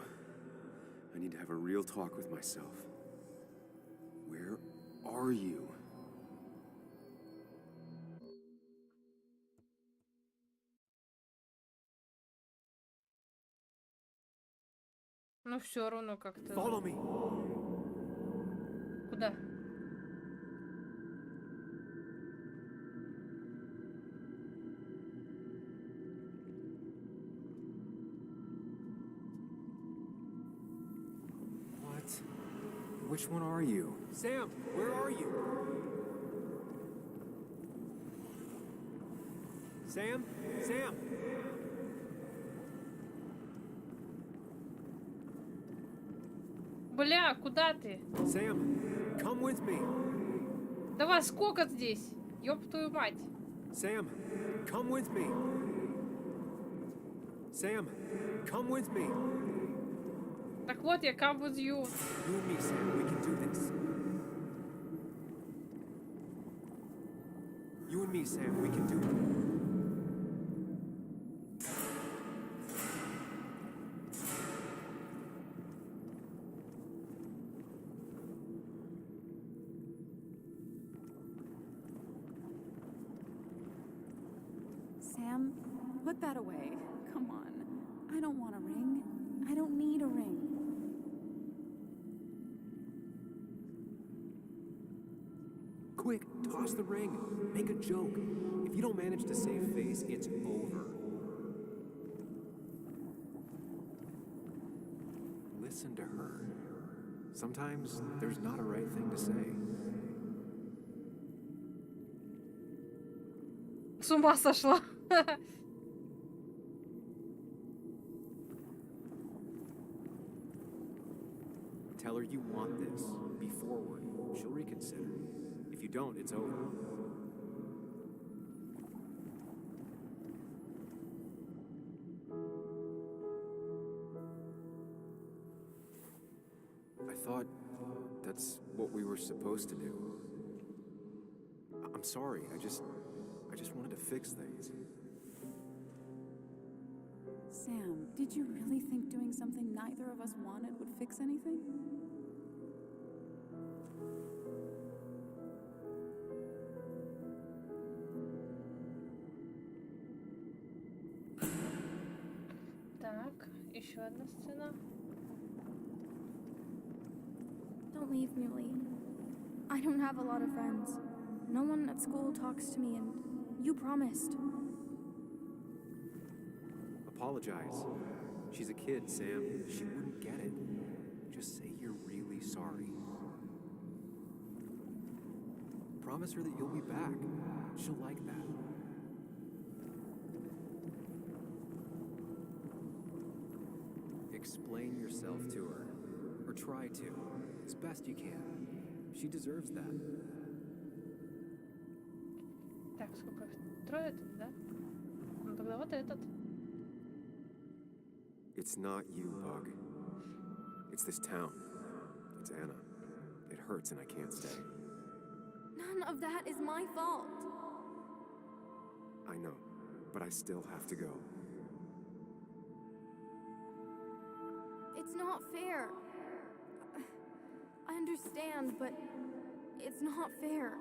I need to have a real talk with myself. Where are you? Но все равно как-то... Follow me. Куда? What? Which one are you? Sam, where are you? Sam? Sam! Бля, куда ты? Sam, come with me. Да вас сколько здесь? Ёб твою мать. Sam, come with me. Sam, come with me. Так вот, я come with you. You and me, Sam, we can do this. You and me, Sam, we can do it. Sam, put that away. Come on. I don't want a ring. I don't need a ring. Quick, toss the ring. Make a joke. If you don't manage to save face, it's over. Listen to her. Sometimes there's not a right thing to say. С ума сошла. Tell her you want this. Be forward. She'll reconsider. If you don't, it's over. I thought that's what we were supposed to do. I'm sorry. I just wanted to fix things. Sam, did you really think doing something neither of us wanted would fix anything? Так, еще одна сцена. Don't leave me, Lee. I don't have a lot of friends. No one at school talks to me, and you promised. Apologize. She's a kid, Sam. She wouldn't get it. Just say you're really sorry. Promise her that you'll be back. She'll like that. Explain yourself to her. Or try to. As best you can. She deserves that. Так, сколько? Трое тут, да? Ну тогда вот этот. It's not you, Bug. It's this town. It's Anna. It hurts and I can't stay. None of that is my fault. I know, but I still have to go. It's not fair. I understand, but it's not fair.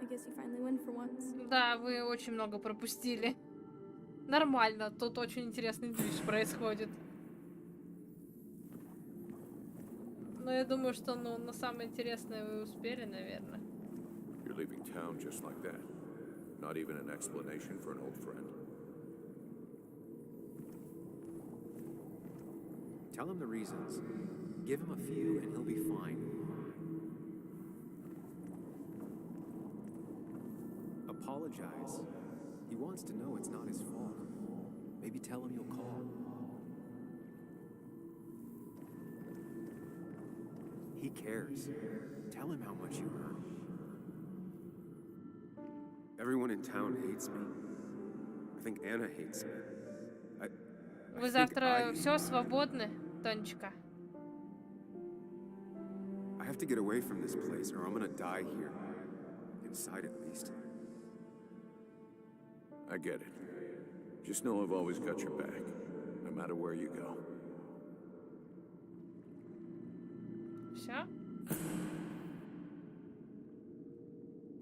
I guess you finally win for once. Да, вы очень много пропустили. Нормально, тут очень интересный движ происходит. Но я думаю, что на самое интересное вы успели, наверное. You're leaving town just like that. Not even an explanation for an old friend. Tell him the reasons. Give him a few and he'll be fine. Apologize. He wants to know it's not his fault. Maybe tell him you'll call. He cares. Tell him how much you hurt. Everyone in town hates me. I think Anna hates me. Вы завтра все свободны, Тонечка? I have to get away from this place or I'm gonna die here. Inside at least. I get it. Just know I've always got your back, no matter where you go. Все?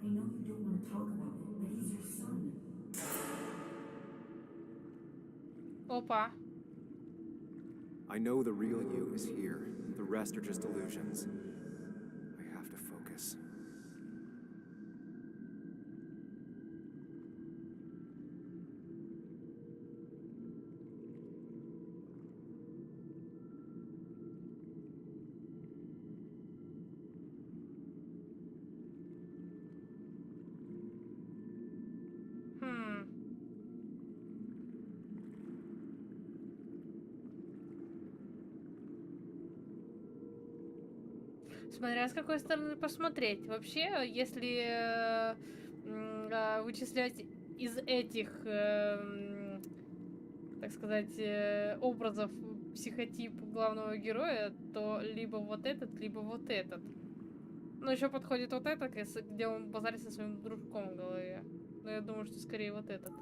I know you don't want to talk about it, but he's your son. Опа. I know the real you is here. The rest are just illusions. I have to focus. Смотря с какой стороны посмотреть. Вообще, если вычислять из этих, так сказать, образов психотип главного героя, то либо вот этот, либо вот этот. Но еще подходит вот этот, где он базарит со своим дружком в голове. Но я думаю, что скорее вот этот.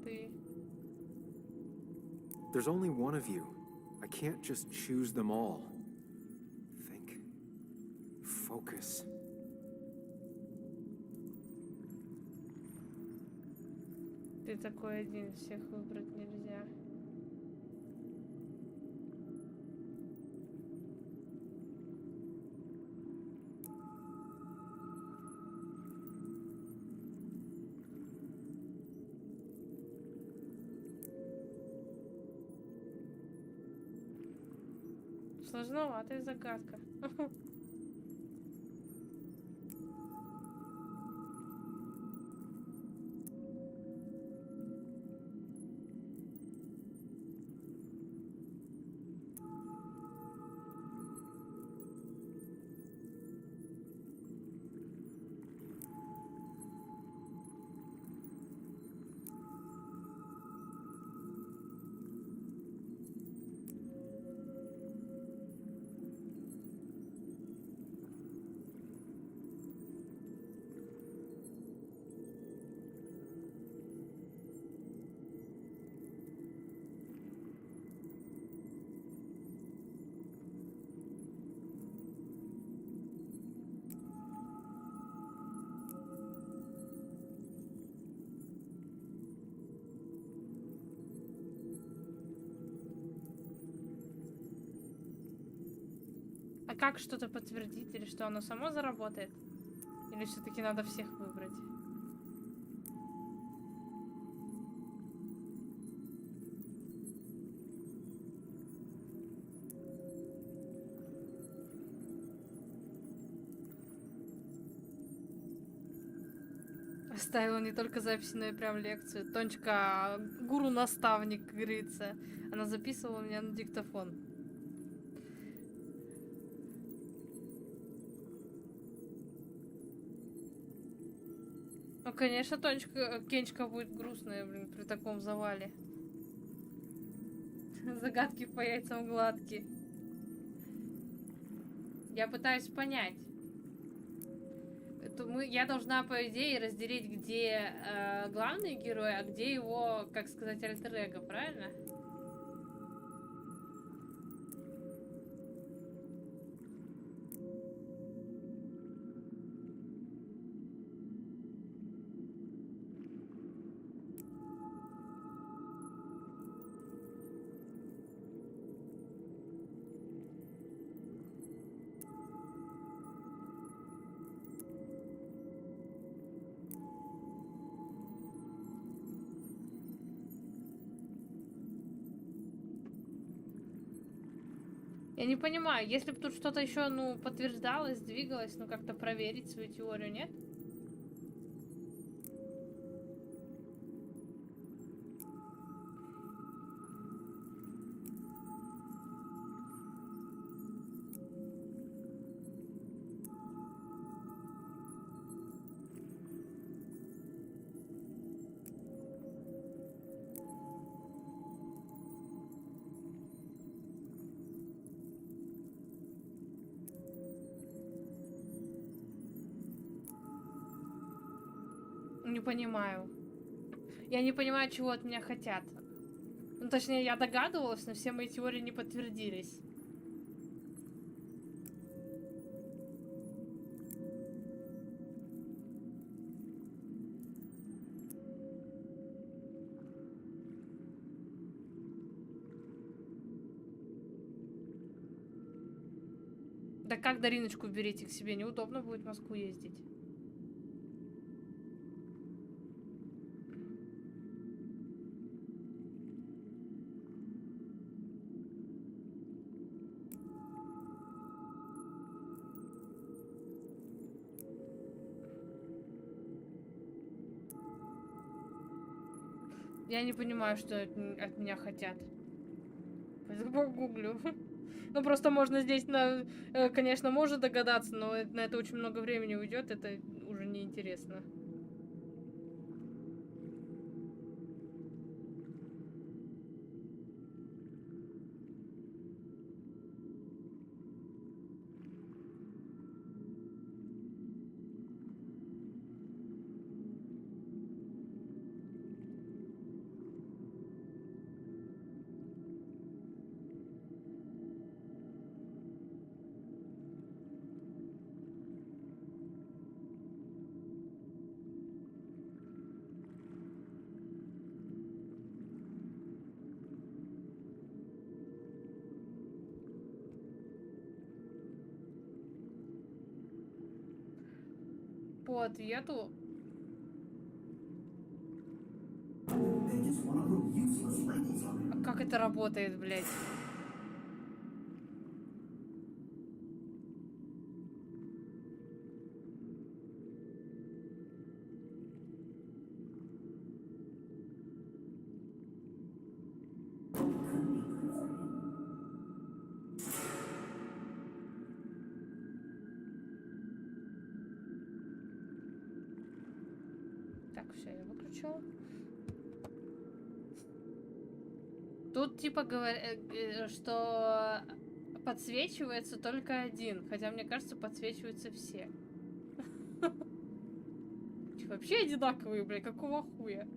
Ты. There's only one of you. I can't just choose them all. Think. Focus. Ты такой один, всех выбрать нельзя. Сложноватая загадка. А как что-то подтвердить? Или что оно само заработает? Или все-таки надо всех выбрать? Оставила не только записи, но и прям лекцию. Тонечка, гуру-наставник, как говорится. Она записывала меня на диктофон. Ну, конечно, Тонечка, Кенечка будет грустная, блин, при таком завале. Загадки по яйцам гладкие. Я пытаюсь понять. Я должна, по идее, разделить, где главный герой, а где его, как сказать, альтер-эго, правильно? Я не понимаю, если бы тут что-то еще, ну, подтверждалось, двигалось, ну, как-то проверить свою теорию, нет? Не понимаю. Я не понимаю, чего от меня хотят. Ну, точнее, я догадывалась, но все мои теории не подтвердились. Да как Дариночку берите к себе? Неудобно будет в Москву ездить. Я не понимаю, что от меня хотят. Погуглю. Ну, просто можно здесь, конечно, можно догадаться, но на это очень много времени уйдет, это уже неинтересно. По ответу. А как это работает, блядь? Так, все, я выключила. Тут типа говорят, что подсвечивается только один, хотя мне кажется, подсвечиваются все. Вообще одинаковые, блядь, какого хуя?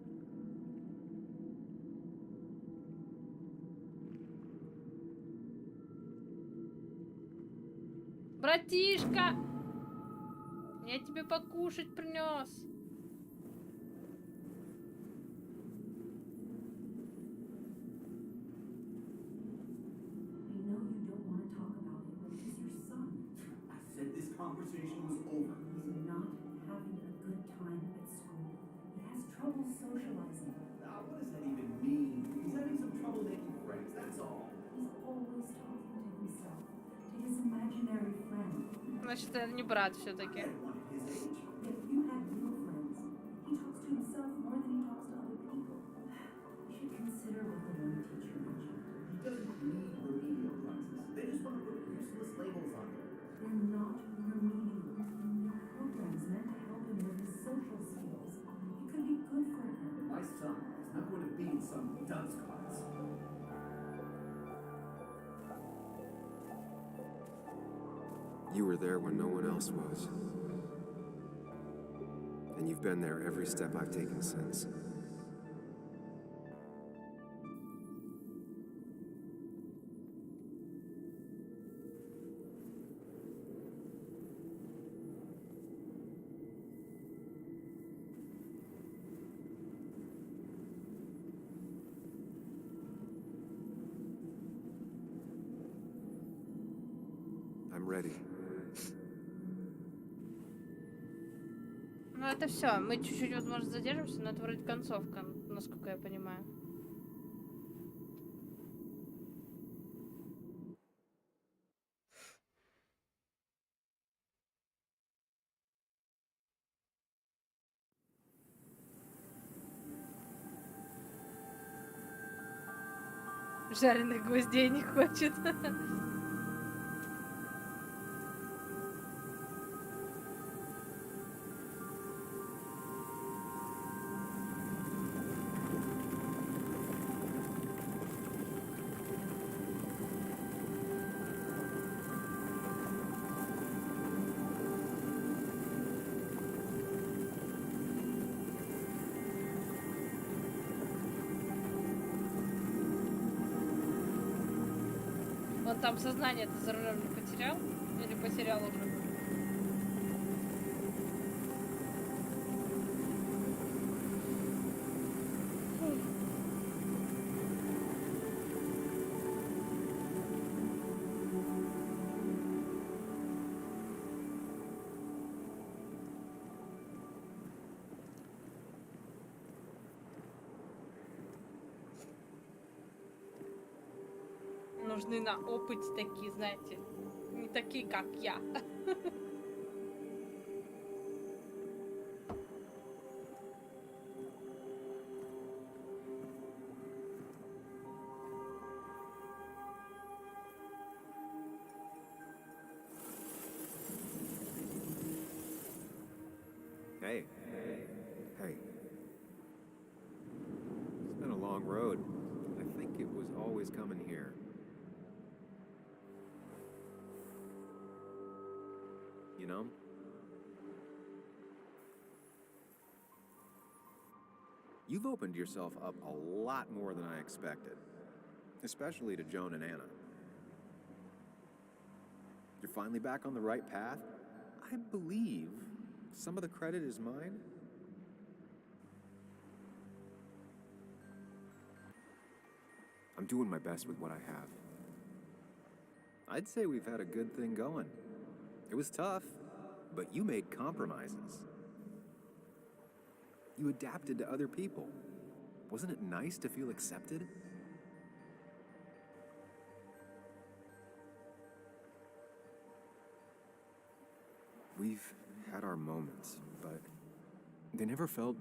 Братишка! Я тебе покушать принес. Conversation was over. He's not having a good time at school. He has trouble socializing. What does that even mean? He's having some trouble making friends, that's all. He's always talking to himself, to his imaginary friend. Значит, это не брат все-таки. If you had real friends, he talks to himself more than he talks to other people. You should consider what the one teacher mentioned. He doesn't need remedial classes. They just want to put useless labels on him. They're not remedial. They're programs meant to help him with his social skills. It could be good for him. My son is not going to be in some dunce class. You were there when no one else was. And you've been there every step I've taken since. I'm ready. Ну это все. Мы чуть-чуть, возможно, задержимся, но это вроде концовка, насколько я понимаю. Жареных гвоздей не хочет. Он там сознание-то за рулем не потерял? Или потерял уже? нужны на опыте такие, знаете, не такие, как я. Hey. Hey. It's been a long road. I think it was always coming here. You know? You've opened yourself up a lot more than I expected. Especially to Joan and Anna. You're finally back on the right path? I believe some of the credit is mine. I'm doing my best with what I have. I'd say we've had a good thing going. It was tough, but you made compromises. You adapted to other people. Wasn't it nice to feel accepted? We've had our moments, but they never felt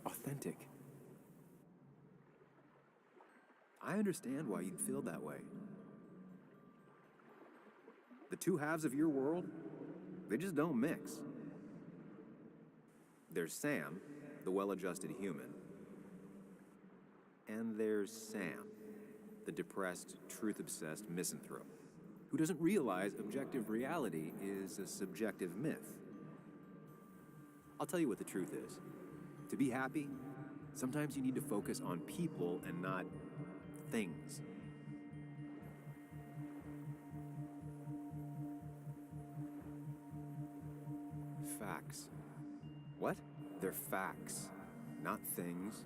authentic. I understand why you'd feel that way. The two halves of your world, they just don't mix. There's Sam, the well-adjusted human, and there's Sam, the depressed, truth-obsessed misanthrope, who doesn't realize objective reality is a subjective myth. I'll tell you what the truth is. To be happy, sometimes you need to focus on people and not things. Facts. What? They're facts, not things.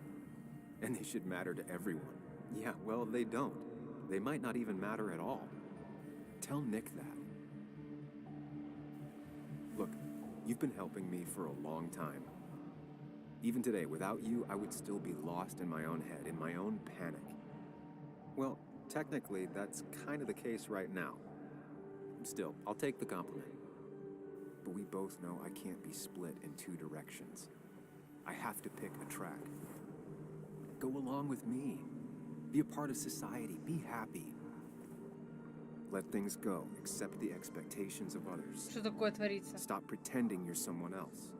And they should matter to everyone. Yeah, well, they don't. They might not even matter at all. Tell Nick that. Look, you've been helping me for a long time. Even today, without you, I would still be lost in my own head, in my own panic. Well, technically, that's kind of the case right now. Still, I'll take the compliment. But we both know I can't be split in two directions. I have to pick a track. Go along with me. Be a part of society. Be happy. Let things go. Accept the expectations of others. Что такое творится? Stop pretending you're someone else.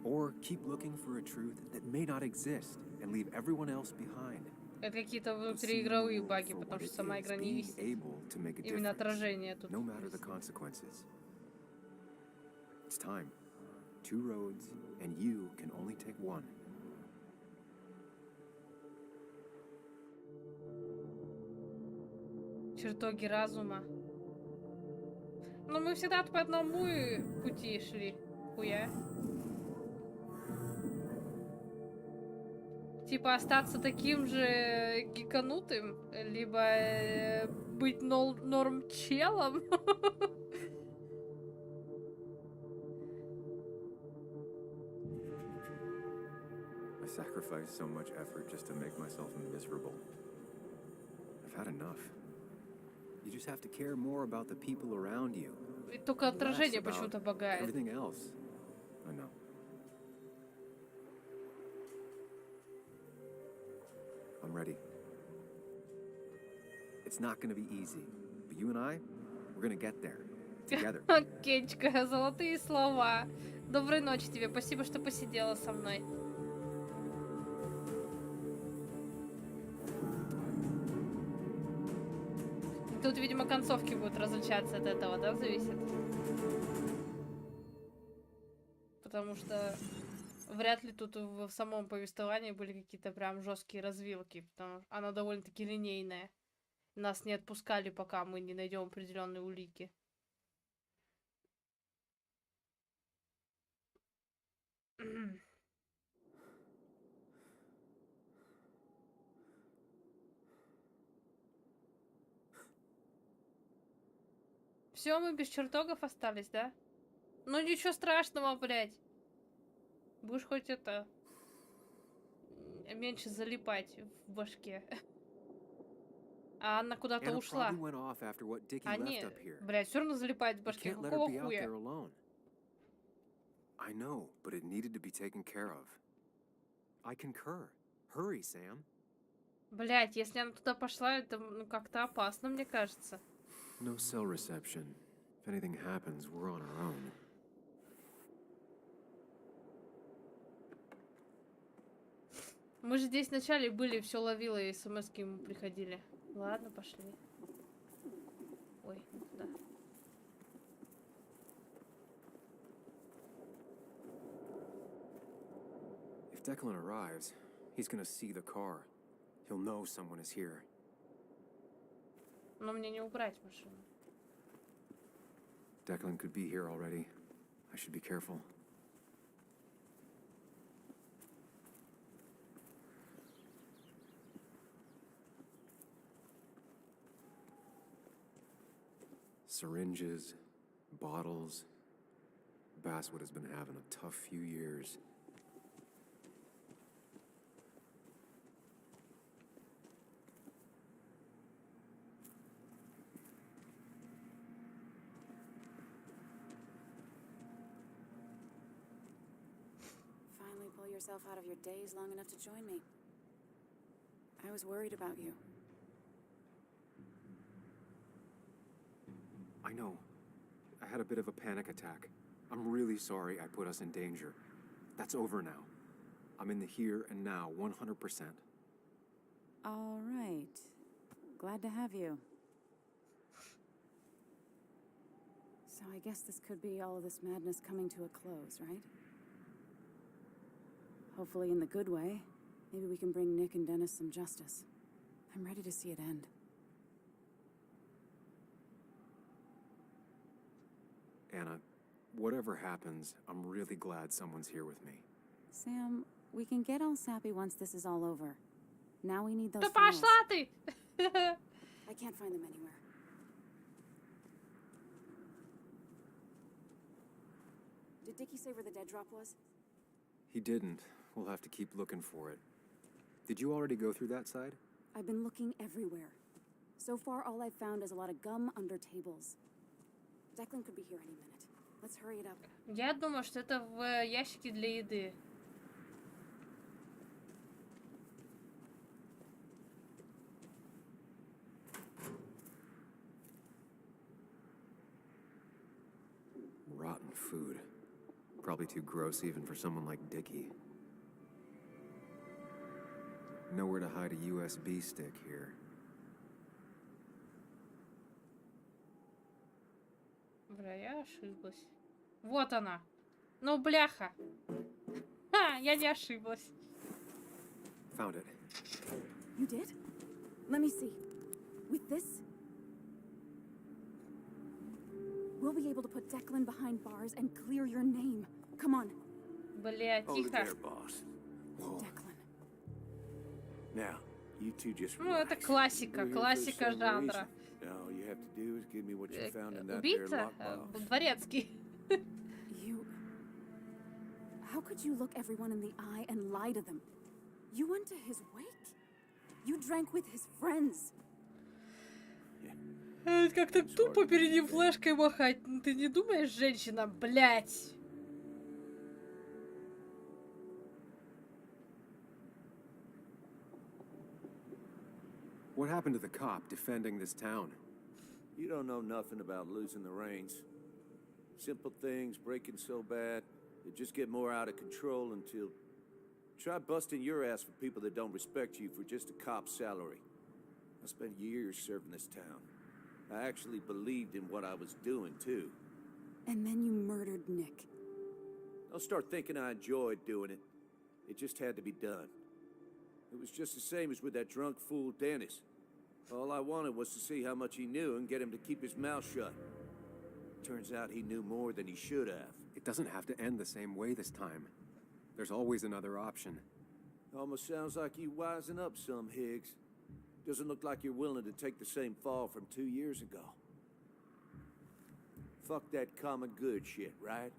Or keep looking for a truth that may not exist and leave everyone else behind. Это какие-то внутриигровые баги, потому что сама игра не висит. Именно отражение тут. No matter the consequences. It's time. Two roads, and you can only take one. Чертоги разума. Но мы всегда по одному пути шли. Хуя. Типа остаться таким же гиканутым, либо быть норм-челом. I sacrifice so much effort just to make myself miserable. I've had enough. You just have to care more about the people around you. И только отражение почему-то багает. Everything else. I know. I'm ready. It's not going to be easy, but you and I, we're going to get there together. Кечка, золотые слова. Доброй ночи тебе. Спасибо, что посидела со мной. Тут, видимо, концовки будут различаться от этого, да, зависит? Потому что вряд ли тут в самом повествовании были какие-то прям жесткие развилки, потому что оно довольно-таки линейное. Нас не отпускали, пока мы не найдем определенные улики. Все, мы без чертогов остались, да? Ну ничего страшного, блядь. Будешь хоть это меньше залипать в башке. А Анна куда-то Anna ушла. probably went off after what Dickie А left не, up here. блядь, все равно залипает в You башке. can't let her Какого be out хуя? there alone. I know, but it needed to be taken care of. I concur. Hurry, Sam. Блядь, если она туда пошла, это ну, как-то опасно, мне кажется. No cell reception. If anything happens, we're on our own. Мы же здесь вначале были, все ловило, и смс-ки ему приходили. Ладно, пошли. Ой, да. If Declan arrives, he's gonna see the car. He'll know someone is here. Но мне не убрать машину. Declan could be here already. I should be careful. Syringes, bottles. Basswood has been having a tough few years. Finally pull yourself out of your daze long enough to join me. I was worried about you. I know. I had a bit of a panic attack. I'm really sorry I put us in danger. That's over now. I'm in the here and now, 100%. All right. Glad to have you. So I guess this could be all of this madness coming to a close, right? Hopefully in the good way. Maybe we can bring Nick and Dennis some justice. I'm ready to see it end. Anna, whatever happens, I'm really glad someone's here with me. Sam, we can get all sappy once this is all over. Now we need those Да files. пошла ты! I can't find them anywhere. Did Dickie say where the dead drop was? He didn't. We'll have to keep looking for it. Did you already go through that side? I've been looking everywhere. So far, all I've found is a lot of gum under tables. Declan could be here any minute. Let's hurry it up. Я думаю, что это в ящике для еды. Rotten food. Probably too gross even for someone like Dickie. Nowhere to hide a USB stick here. Бля, я ошиблась. Вот она. Ну, бляха. Ха, я не ошиблась. Found it. You did? Let me see. With this, we'll be able to put Declan behind bars and clear your name. Come on. Бля, Hold it тихо. there, boss. Whoa. Declan. Now, you two just Ну, это relax. классика, We're here for классика some жанра. reason. All you have to do is give me what you found in that there Убийца lockbox. дворецкий. You... How could you look everyone in the eye and lie to them? You went to his wake? You drank with his friends. Как-то тупо перед ним флешкой махать. Ну, ты не думаешь, женщина, блядь? What happened to the cop defending this town? You don't know nothing about losing the reins. Simple things breaking so bad, they just get more out of control until... Try busting your ass for people that don't respect you for just a cop's salary. I spent years serving this town. I actually believed in what I was doing, too. And then you murdered Nick. Don't start thinking I enjoyed doing it. It just had to be done. It was just the same as with that drunk fool Dennis. All I wanted was to see how much he knew and get him to keep his mouth shut. Turns out he knew more than he should have. It doesn't have to end the same way this time. There's always another option. Almost sounds like you wising up some, Higgs. Doesn't look like you're willing to take the same fall from 2 years ago. Fuck that common good shit, right?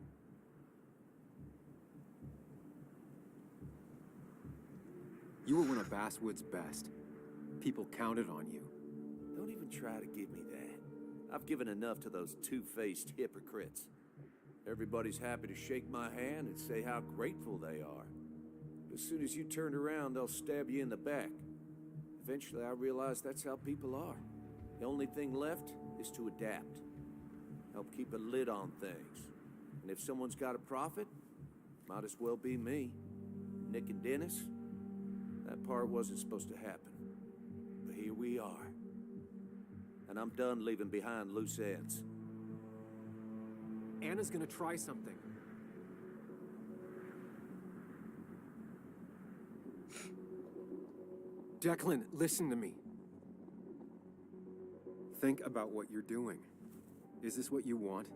You were one of Basswood's best. People counted on you. even try to give me that. I've given enough to those two-faced hypocrites. Everybody's happy to shake my hand and say how grateful they are. As soon as you turn around, they'll stab you in the back. Eventually, I realized that's how people are. The only thing left is to adapt. Help keep a lid on things. And if someone's got a profit, might as well be me. Nick and Dennis, that part wasn't supposed to happen. But here we are. And I'm done leaving behind loose ends. Anna's gonna try something. Declan, listen to me. Think about what you're doing. Is this what you want?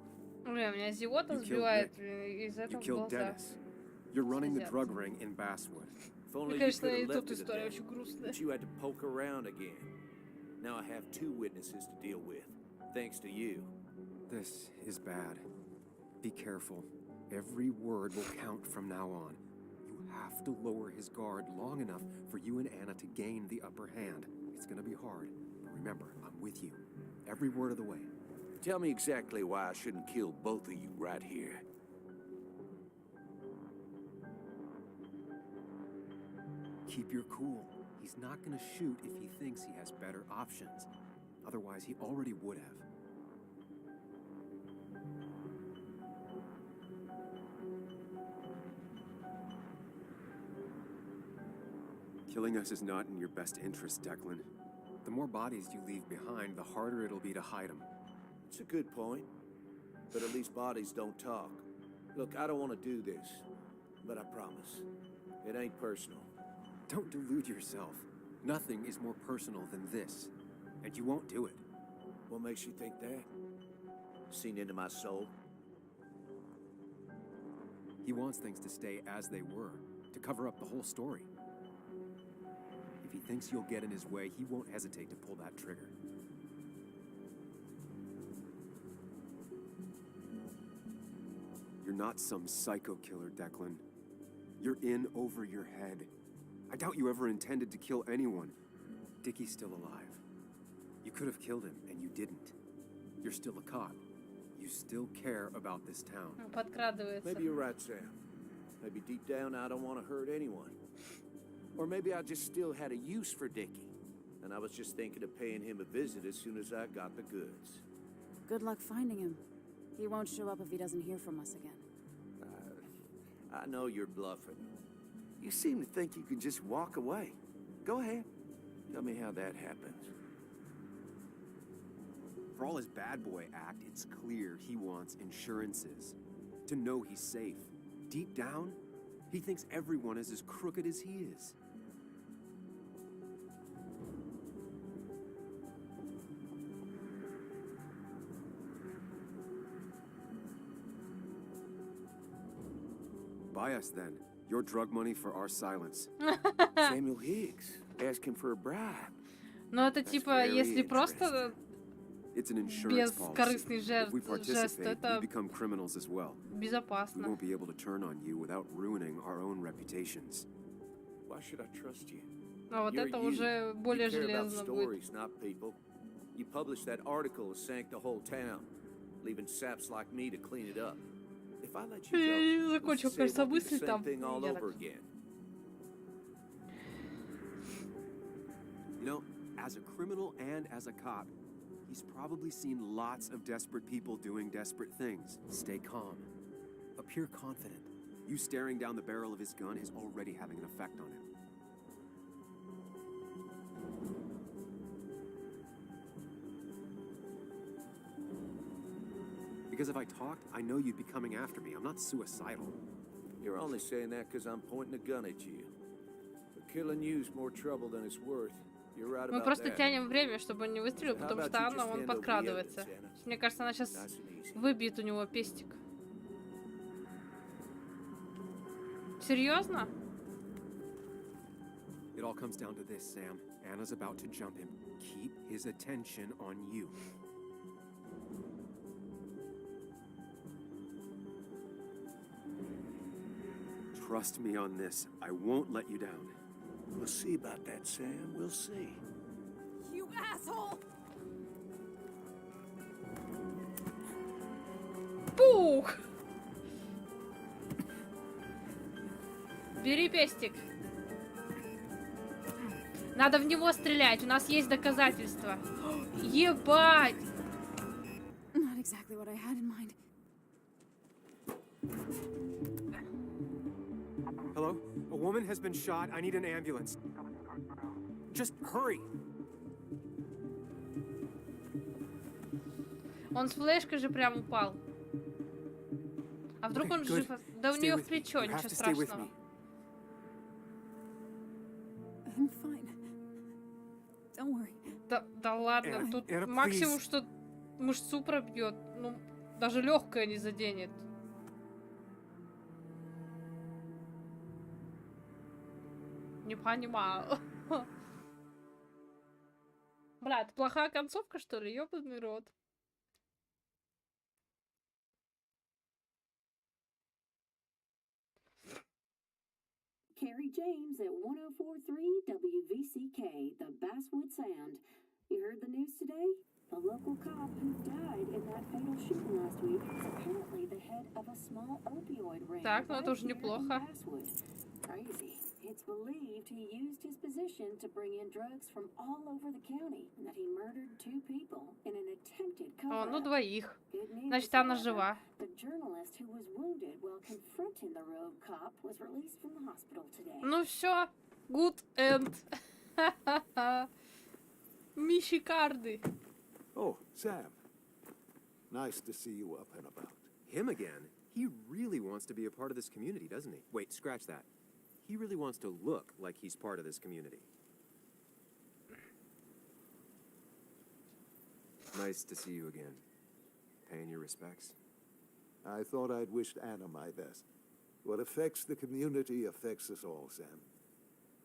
Бля, меня зевота You killed сбивает Nick. из You этого killed глаза. Dennis. You're running the Слезятся. drug ring in Basswood. If only you Конечно, could и have тут left it at история that, очень грустная. but you had to poke around again. Now I have two witnesses to deal with, thanks to you. This is bad. Be careful. Every word will count from now on. You have to lower his guard long enough for you and Anna to gain the upper hand. It's gonna be hard, but remember, I'm with you. Every word of the way. Tell me exactly why I shouldn't kill both of you right here. Keep your cool. He's not gonna shoot if he thinks he has better options. Otherwise, he already would have. Killing us is not in your best interest, Declan. The more bodies you leave behind, the harder it'll be to hide them. It's a good point, but at least bodies don't talk. Look, I don't want to do this, but I promise, it ain't personal. Don't delude yourself. Nothing is more personal than this, and you won't do it. What makes you think that? Seen into my soul? He wants things to stay as they were, to cover up the whole story. If he thinks you'll get in his way, he won't hesitate to pull that trigger. You're not some psycho killer, Declan. You're in over your head. I doubt you ever intended to kill anyone. Dickie's still alive. You could have killed him, and you didn't. You're still a cop. You still care about this town. Подкрадывается. Maybe you're right, Sam. Maybe deep down I don't want to hurt anyone. Or maybe I just still had a use for Dickie, and I was just thinking of paying him a visit as soon as I got the goods. Good luck finding him. He won't show up if he doesn't hear from us again. I know you're bluffing. You seem to think you can just walk away. Go ahead. Tell me how that happens. For all his bad boy act, it's clear he wants insurances. To know he's safe. Deep down, he thinks everyone is as crooked as he is. Buy us then. Your drug money for our silence. Samuel Higgs asking for a bribe. Но это типа, если просто It's an insurance policy. бескорыстный If we жест, participate, we это become criminals as well. We безопасно. won't be able to turn on you without ruining our own reputations. Why should I trust you? А вот You're это you. уже более You care about железно будет. stories, not people. You published that article that sank the whole town, leaving saps like me to clean it up. If I let you go, Закончил, let's say it кажется, won't be the мысль same там. thing all Я over так- again. You know, as a criminal and as a cop, he's probably seen lots of desperate people doing desperate things. Stay calm. Appear confident. You staring down the barrel of his gun is already having an effect on him. Because if I talked, I know you'd be coming after me. I'm not suicidal. You're only saying that because I'm pointing a gun at you. But killing you's more trouble than it's worth. You're right Мы about просто that. тянем время, чтобы он не выстрелил, How потому about что you Анна, just он hand over the подкрадывается. evidence, Anna? Мне кажется, она сейчас Nice and easy. выбьет у него пестик. Серьезно? It all comes down to this, Sam. Anna's about to jump him. Keep his attention on you. Trust me on this. I won't let you down. We'll see about that, Sam. We'll see. You asshole! Пух! Бери пестик. Надо в него стрелять, у нас есть доказательства. Ебать! Not exactly what I had in mind. Hello? A woman has been shot. I need an ambulance. Just hurry. Он с флешкой же прям упал. А вдруг он жив? Да у нее в плечо, ничего страшного. I'm fine. Don't worry. Да ладно, тут максимум, что мышцу пробьет. Ну, даже легкое не заденет. Не понимаю. Бля, это плохая концовка, что ли? Ёбаный рот. Carrie James at 1043 WVCK, the Basswood Sound. You heard the news today? The local cop who died in that fatal shooting last week is apparently the head of a small opioid ring. Так, ну это уже неплохо. Crazy. It's believed he used his position to bring in drugs from all over the county and that he murdered 2 people in an attempted cover-up. О, ну двоих. Значит, она жива. The journalist who was wounded while confronting the rogue cop was released from the hospital today. Ну все, good end. Мишикарды. Oh, Sam. Nice to see you up and about. Him again? He really wants to be a part of this community, doesn't he? Wait, scratch that. He really wants to look like he's part of this community. Nice to see you again. Paying your respects. I thought I'd wished Anna my best. What affects the community affects us all, Sam.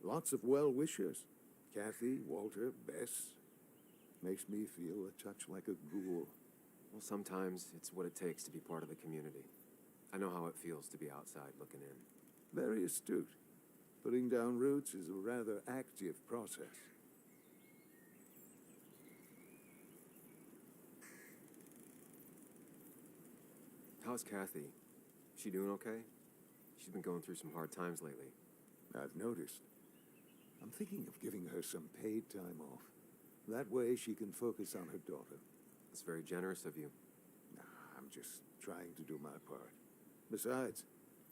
Lots of well-wishers. Kathy, Walter, Bess. Makes me feel a touch like a ghoul. Well, sometimes it's what it takes to be part of the community. I know how it feels to be outside looking in. Very astute. Putting down roots is a rather active process. How's Kathy? She doing okay? She's been going through some hard times lately. I've noticed. I'm thinking of giving her some paid time off. That way she can focus on her daughter. That's very generous of you. Nah, I'm just trying to do my part. Besides,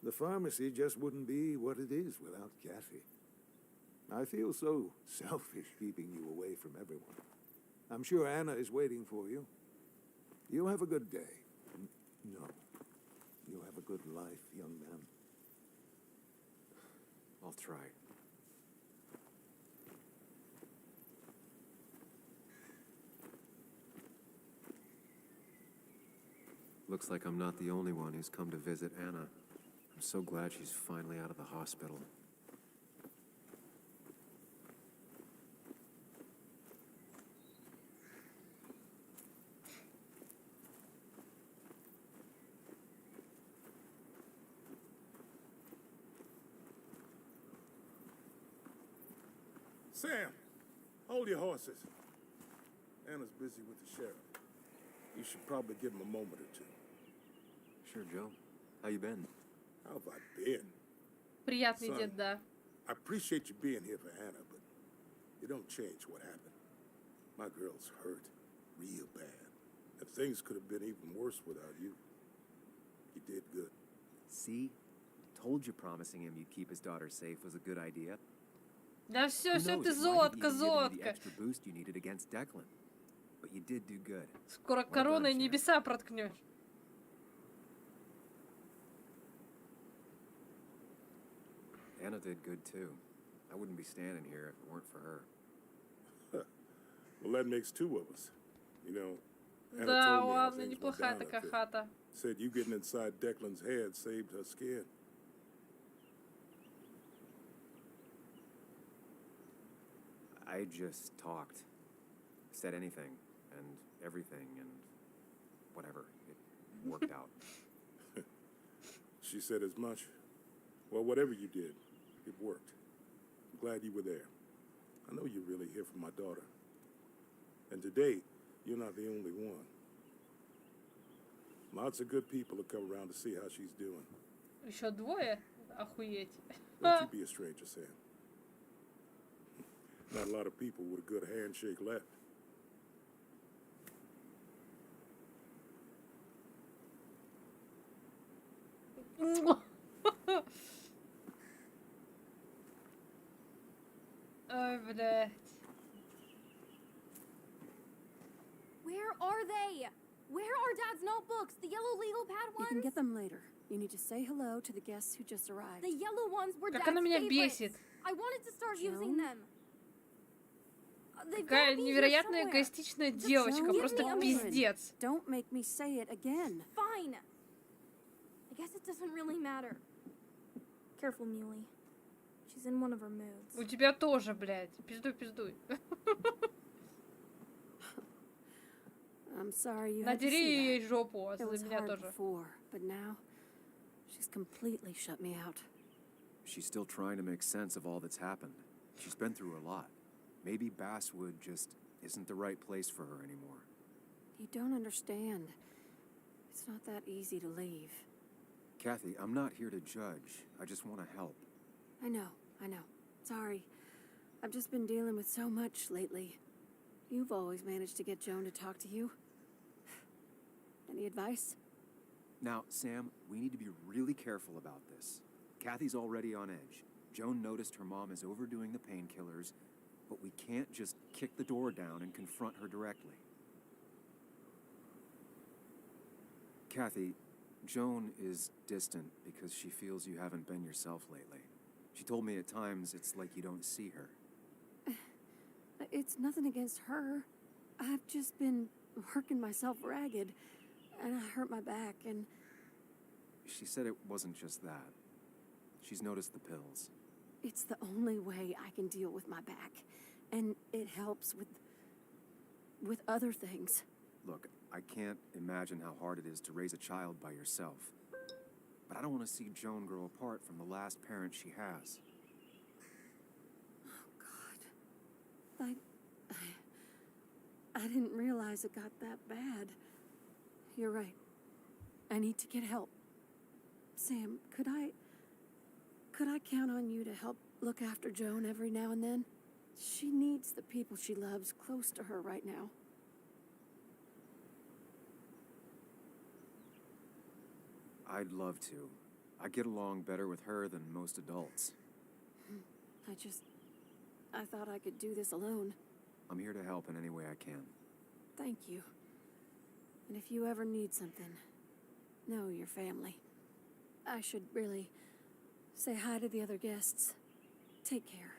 the pharmacy just wouldn't be what it is without Kathy. I feel so selfish keeping you away from everyone. I'm sure Anna is waiting for you. You have a good day. No. You have a good life, young man. I'll try. Looks like I'm not the only one who's come to visit Anna. I'm so glad she's finally out of the hospital. Sam, hold your horses. Anna's busy with the sheriff. You should probably give him a moment or two. Sure, Joe. How you been? How have I been? Приятный Son, дед, да. I appreciate you being here for Anna, but you don't change what happened. My girl's hurt real bad. And things could have been even worse without you. You did good. See? Told you promising him you'd keep his daughter safe was a good idea. Да все, Who все, knows, ты it might have золотко, even given you the золотко. extra boost you needed against Declan. But you did do good. Скоро короной небеса проткнешь. Anna did good too. I wouldn't be standing here if it weren't for her. Well, that makes 2 of us. You know, Anna Да, told me how ладно, things went неплохая down такая up there. хата. Said you getting inside Declan's head saved her skin. I just talked. Said anything and everything and whatever. It worked out. She said as much. Well, whatever you did, it worked. I'm glad you were there. I know you're really here for my daughter. And today, you're not the only one. Lots of good people will come around to see how she's doing. Еще двое? Охуеть. Don't you be a stranger, Sam. Not a lot of people with a good handshake left. Ой, блядь. Where are they? Where are Dad's notebooks? The yellow legal pad You ones? can get them later. You need to say hello to the guests who just arrived. The yellow ones were Как Dad's она меня favorites. бесит. I wanted to start using Joan? them. They've Какая gotta be here невероятная somewhere. эгоистичная девочка. Joan, Просто Joan, пиздец. Don't make me say it again. Fine. I guess it doesn't really matter. Careful, Muley. She's in one of her moods. У тебя тоже, блядь. Пиздуй, пиздуй. I'm sorry you had to Надери see ей that. жопу, а It за was меня hard тоже. before, but now she's completely shut me out. She's still trying to make sense of all that's happened. She's been through a lot. Maybe Basswood just isn't the right place for her anymore. You don't understand. It's not that easy to leave. Kathy, I'm not here to judge. I just want to help. I know. Sorry. I've just been dealing with so much lately. You've always managed to get Joan to talk to you. Any advice? Now, Sam, we need to be really careful about this. Kathy's already on edge. Joan noticed her mom is overdoing the painkillers, but we can't just kick the door down and confront her directly. Kathy, Joan is distant because she feels you haven't been yourself lately. She told me at times it's like you don't see her. It's nothing against her. I've just been working myself ragged, and I hurt my back, and... She said it wasn't just that. She's noticed the pills. It's the only way I can deal with my back, and it helps with other things. Look, I can't imagine how hard it is to raise a child by yourself. But I don't want to see Joan grow apart from the last parent she has. Oh, God. I didn't realize it got that bad. You're right. I need to get help. Sam, could I count on you to help look after Joan every now and then? She needs the people she loves close to her right now. I'd love to. I get along better with her than most adults. I thought I could do this alone. I'm here to help in any way I can. Thank you. And if you ever need something, know your family. I should really say hi to the other guests. Take care.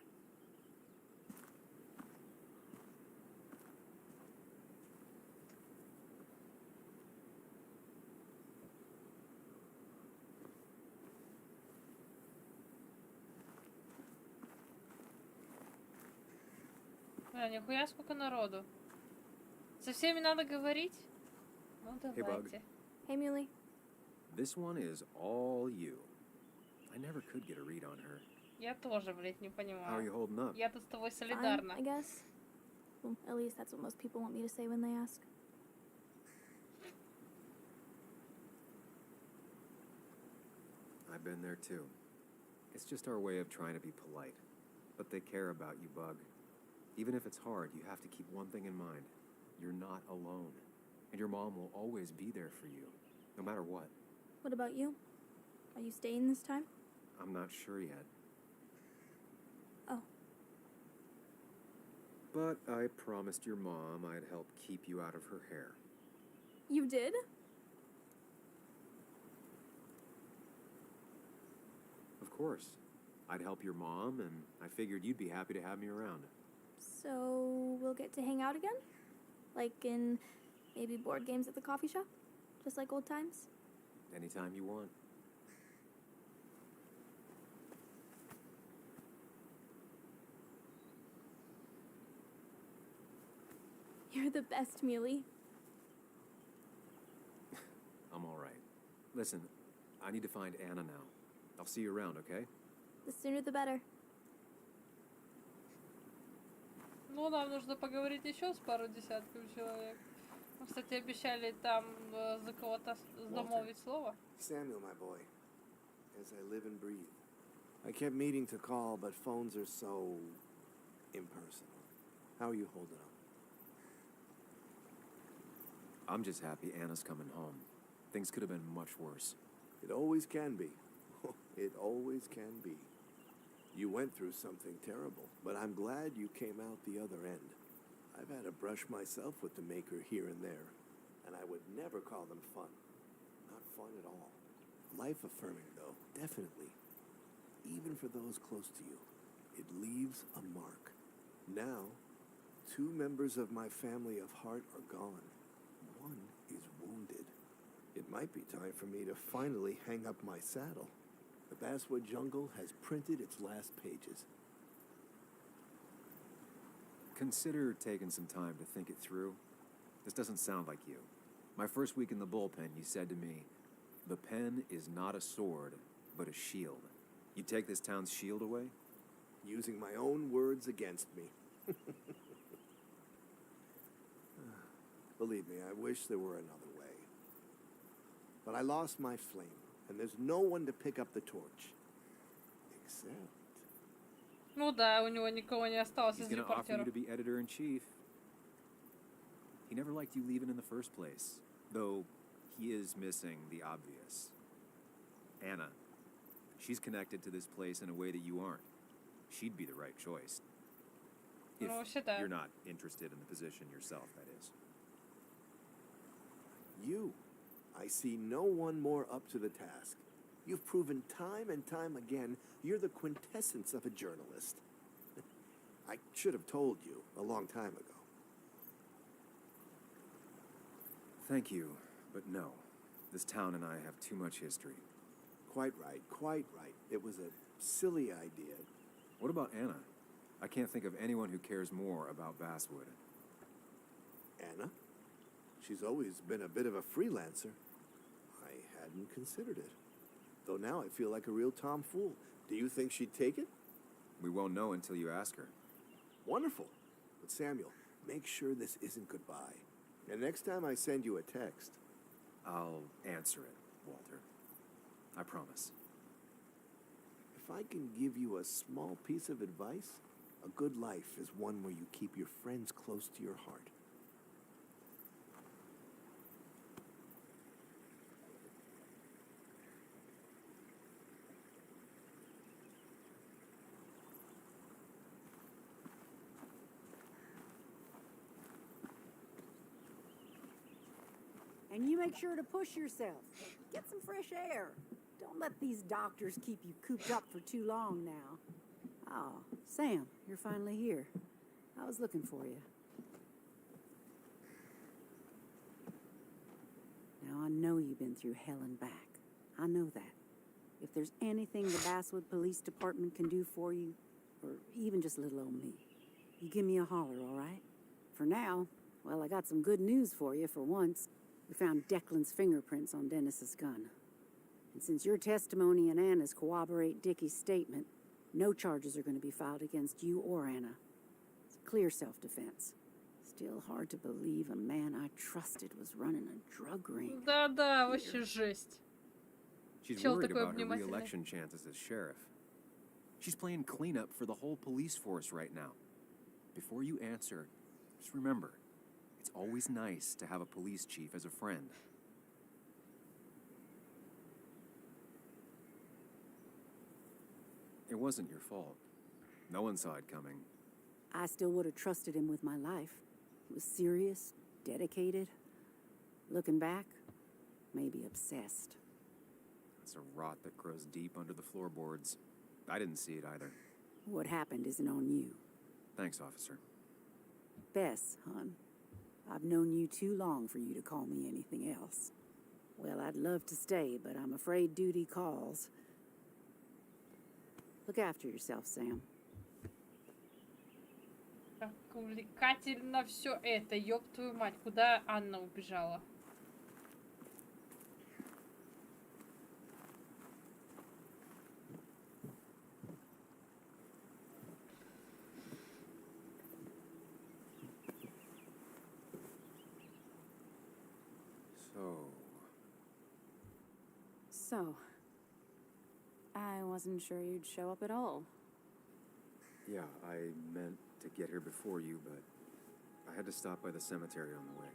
Нихуя сколько народу. Со всеми надо говорить? Ну давайте. Hey, Muley. This one is all you. I never could get a read on her. Я тоже, блядь, не How are you понимаю. holding up? Я-то с тобой Fine, солидарна. I guess. Well, at least that's what most people want me to say when they ask. I've been there too. It's just our way of trying to be polite. But they care about you, Bug. Even if it's hard, you have to keep one thing in mind. You're not alone. And your mom will always be there for you, no matter what. What about you? Are you staying this time? I'm not sure yet. Oh. But I promised your mom I'd help keep you out of her hair. You did? Of course. I'd help your mom, and I figured you'd be happy to have me around. So we'll get to hang out again? Like in maybe board games at the coffee shop? Just like old times? Anytime you want. You're the best, Muley. I'm all right. Listen, I need to find Anna now. I'll see you around, okay? The sooner the better. Ну, нам нужно поговорить еще с пару десятков человек. Кстати, обещали там за кого-то замолвить слово. Samuel, my boy, as I live and breathe. I kept meaning to call, but phones are so impersonal. How are you holding up? I'm just happy Anna's coming home. Things could have been much worse. It always can be. It always can be. You went through something terrible, but I'm glad you came out the other end. I've had a brush myself with the maker here and there, and I would never call them fun. Not fun at all. Life-affirming, though, definitely. Even for those close to you, it leaves a mark. Now, 2 members of my family of heart are gone. One is wounded. It might be time for me to finally hang up my saddle. The Basswood Jungle has printed its last pages. Consider taking some time to think it through. This doesn't sound like you. My first week in the bullpen, you said to me, "The pen is not a sword, but a shield." You take this town's shield away? Using my own words against me. Believe me, I wish there were another way. But I lost my flame, and there's no one to pick up the torch. Except... Ну да, у него никого не осталось He's из gonna offer you репортеров. to be editor-in-chief. He never liked you leaving in the first place, though he is missing the obvious. Anna. She's connected to this place in a way that you aren't. She'd be the right choice. If Ну, вообще да. you're not interested in the position yourself, that is. You. I see no one more up to the task. You've proven time and time again you're the quintessence of a journalist. I should have told you a long time ago. Thank you, but no. This town and I have too much history. Quite right, quite right. It was a silly idea. What about Anna? I can't think of anyone who cares more about Basswood. Anna? She's always been a bit of a freelancer. I hadn't considered it. Though now I feel like a real tomfool. Do you think she'd take it? We won't know until you ask her. Wonderful. But Samuel, make sure this isn't goodbye. And next time I send you a text... I'll answer it, Walter. I promise. If I can give you a small piece of advice, a good life is one where you keep your friends close to your heart. And you make sure to push yourself. Get some fresh air. Don't let these doctors keep you cooped up for too long now. Oh, Sam, you're finally here. I was looking for you. Now, I know you've been through hell and back. I know that. If there's anything the Basswood Police Department can do for you, or even just little old me, you give me a holler, all right? For now, well, I got some good news for you for once. We found Declan's fingerprints on Dennis's gun. And since your testimony and Anna's corroborate Dickie's statement, no charges are going to be filed against you or Anna. It's clear self-defense. Still hard to believe a man I trusted was running a drug ring. Да-да, вообще жесть. She's Чел worried такой about her внимательный. re-election chances as sheriff. She's playing cleanup for the whole police force right now. Before you answer, just remember, it's always nice to have a police chief as a friend. It wasn't your fault. No one saw it coming. I still would have trusted him with my life. He was serious, dedicated. Looking back, maybe obsessed. It's a rot that grows deep under the floorboards. I didn't see it either. What happened isn't on you. Thanks, officer. Bess, hon, I've known you too long for you to call me anything else. Well, I'd love to stay, but I'm afraid duty calls. Look after yourself, Sam. Как увлекательно все это, ёб твою мать, куда Анна убежала? So, I wasn't sure you'd show up at all. Yeah, I meant to get here before you, but I had to stop by the cemetery on the way.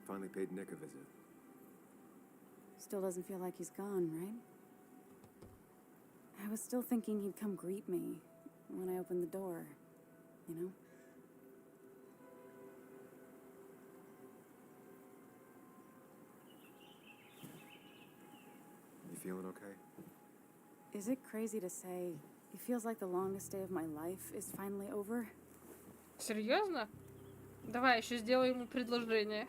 Finally paid Nick a visit. Still doesn't feel like he's gone, right? I was still thinking he'd come greet me when I opened the door, you know? You feeling okay? Is it crazy to say it feels like the longest day of my life is finally over? Серьезно? Давай еще сделай ему предложение.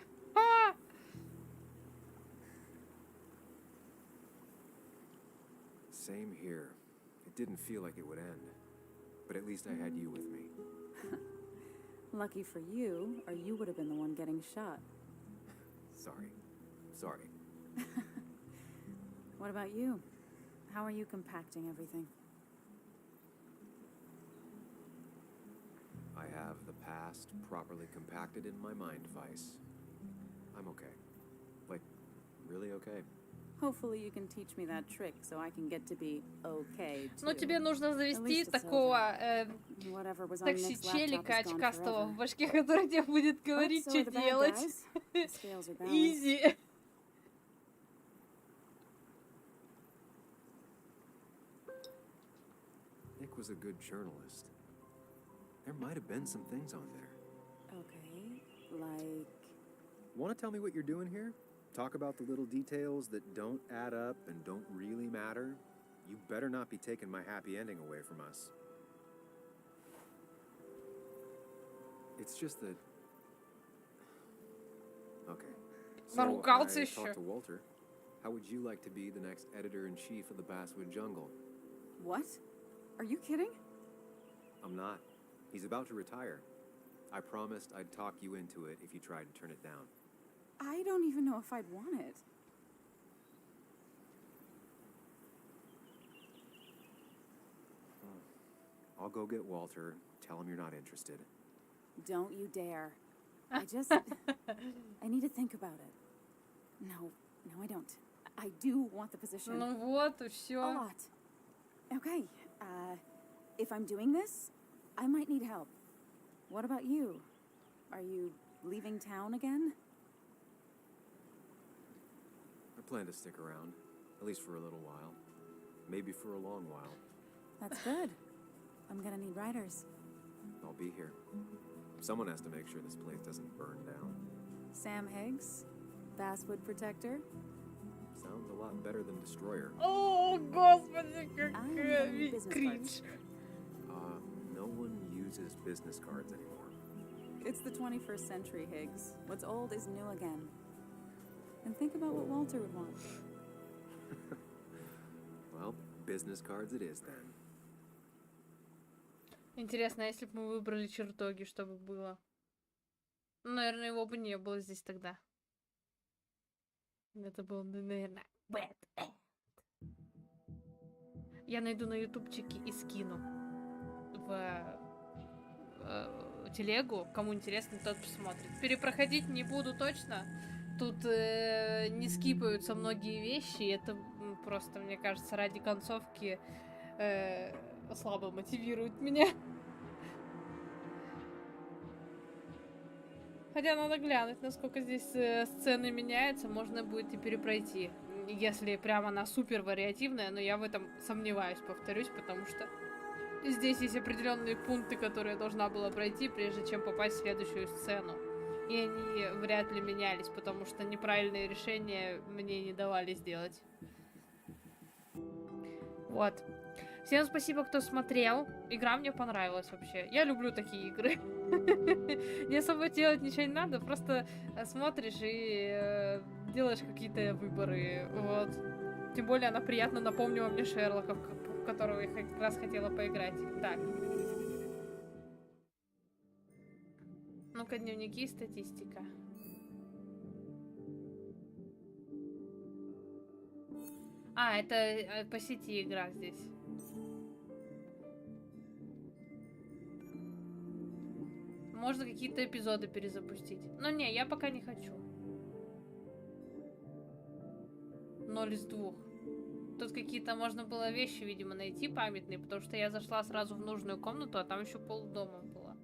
Same here. It didn't feel like it would end. But at least I had you with me. Lucky for you, or you would have been the one getting shot. Sorry. Sorry. What about you? How are you compacting everything? I have the past properly compacted in my mind vice. I'm okay. Like, really okay. Hopefully you can teach me that trick so I can get to be okay too. Ну, тебе нужно завести такого такси-челика очкастого в башке, который тебе будет говорить, что делать. Изи. Nick was a good journalist. There might have been some things on there. Okay, like... Want to tell me what you're doing here? Talk about the little details that don't add up and don't really matter? You better not be taking my happy ending away from us. It's just that... Okay. So I talked to Walter. How would you like to be the next editor-in-chief of the Basswood Jungle? What? Are you kidding? I'm not. He's about to retire. I promised I'd talk you into it if you tried to turn it down. I don't even know if I'd want it. I'll go get Walter. Tell him you're not interested. Don't you dare. I need to think about it. No, I don't. I do want the position. Ну вот и всё. A lot. Okay, if I'm doing this, I might need help. What about you? Are you leaving town again? I plan to stick around, at least for a little while. Maybe for a long while. That's good. I'm gonna need writers. I'll be here. Someone has to make sure this place doesn't burn down. Sam Higgs, Basswood Protector. Sounds a lot better than Destroyer. О, господи, как кринж. No one uses business cards anymore. It's the 21st century, Higgs. What's old is new again. And think about what Walter would want. Well, business cards it is then. Интересно, если бы мы выбрали чертоги, что бы было? Ну, наверное, его бы не было здесь тогда. Это было, наверное, bad end. Я найду на ютубчике и скину в телегу. Кому интересно, тот посмотрит. Перепроходить не буду точно. Тут не скипаются многие вещи. Это просто, мне кажется, ради концовки слабо мотивирует меня. Хотя надо глянуть, насколько здесь сцены меняются. Можно будет и перепройти. Если прямо она супер вариативная, но я в этом сомневаюсь, повторюсь, потому что здесь есть определенные пункты, которые я должна была пройти, прежде чем попасть в следующую сцену. И они вряд ли менялись, потому что неправильные решения мне не давали сделать. Вот. Всем спасибо, кто смотрел. Игра мне понравилась вообще. Я люблю такие игры. Не особо делать ничего не надо, просто смотришь и делаешь какие-то выборы. Вот. Тем более она приятно напомнила мне Шерлока, в которого я как раз хотела поиграть. Так. Ну-ка, дневники и статистика. А, это по сети игра здесь. Можно какие-то эпизоды перезапустить. Но не, я пока не хочу. 0 из 2. Тут какие-то можно было вещи, видимо, найти памятные, потому что я зашла сразу в нужную комнату, а там еще полдома было.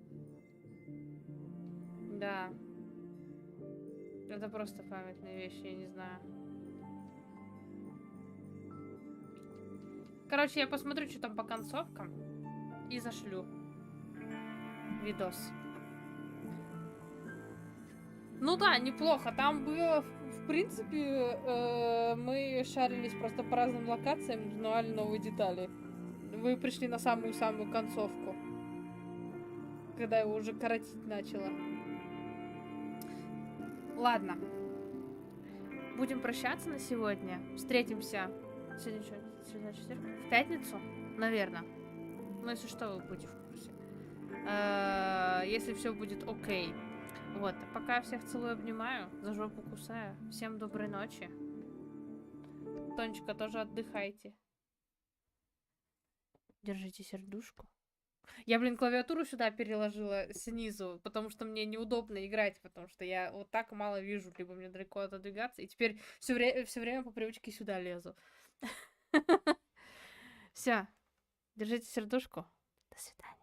Да. Это просто памятные вещи, я не знаю. Короче, я посмотрю, что там по концовкам, и зашлю видос. Ну да, неплохо. Там было, в принципе, мы шарились просто по разным локациям, узнавали новые детали. Вы пришли на самую-самую концовку, когда его уже коротить начало. Ладно. Будем прощаться на сегодня. Встретимся. Сегодня что? Среда, четверг? В пятницу? Наверное. Ну, если что, вы будете в курсе. Если все будет окей. Вот. Пока всех целую, обнимаю. За жопу кусаю. Всем доброй ночи. Тонечка, тоже отдыхайте. Держите сердушку. Я, блин, клавиатуру сюда переложила снизу, потому что мне неудобно играть, потому что я вот так мало вижу, либо мне далеко отодвигаться, и теперь все время по привычке сюда лезу. Все. Держите сердушку. До свидания.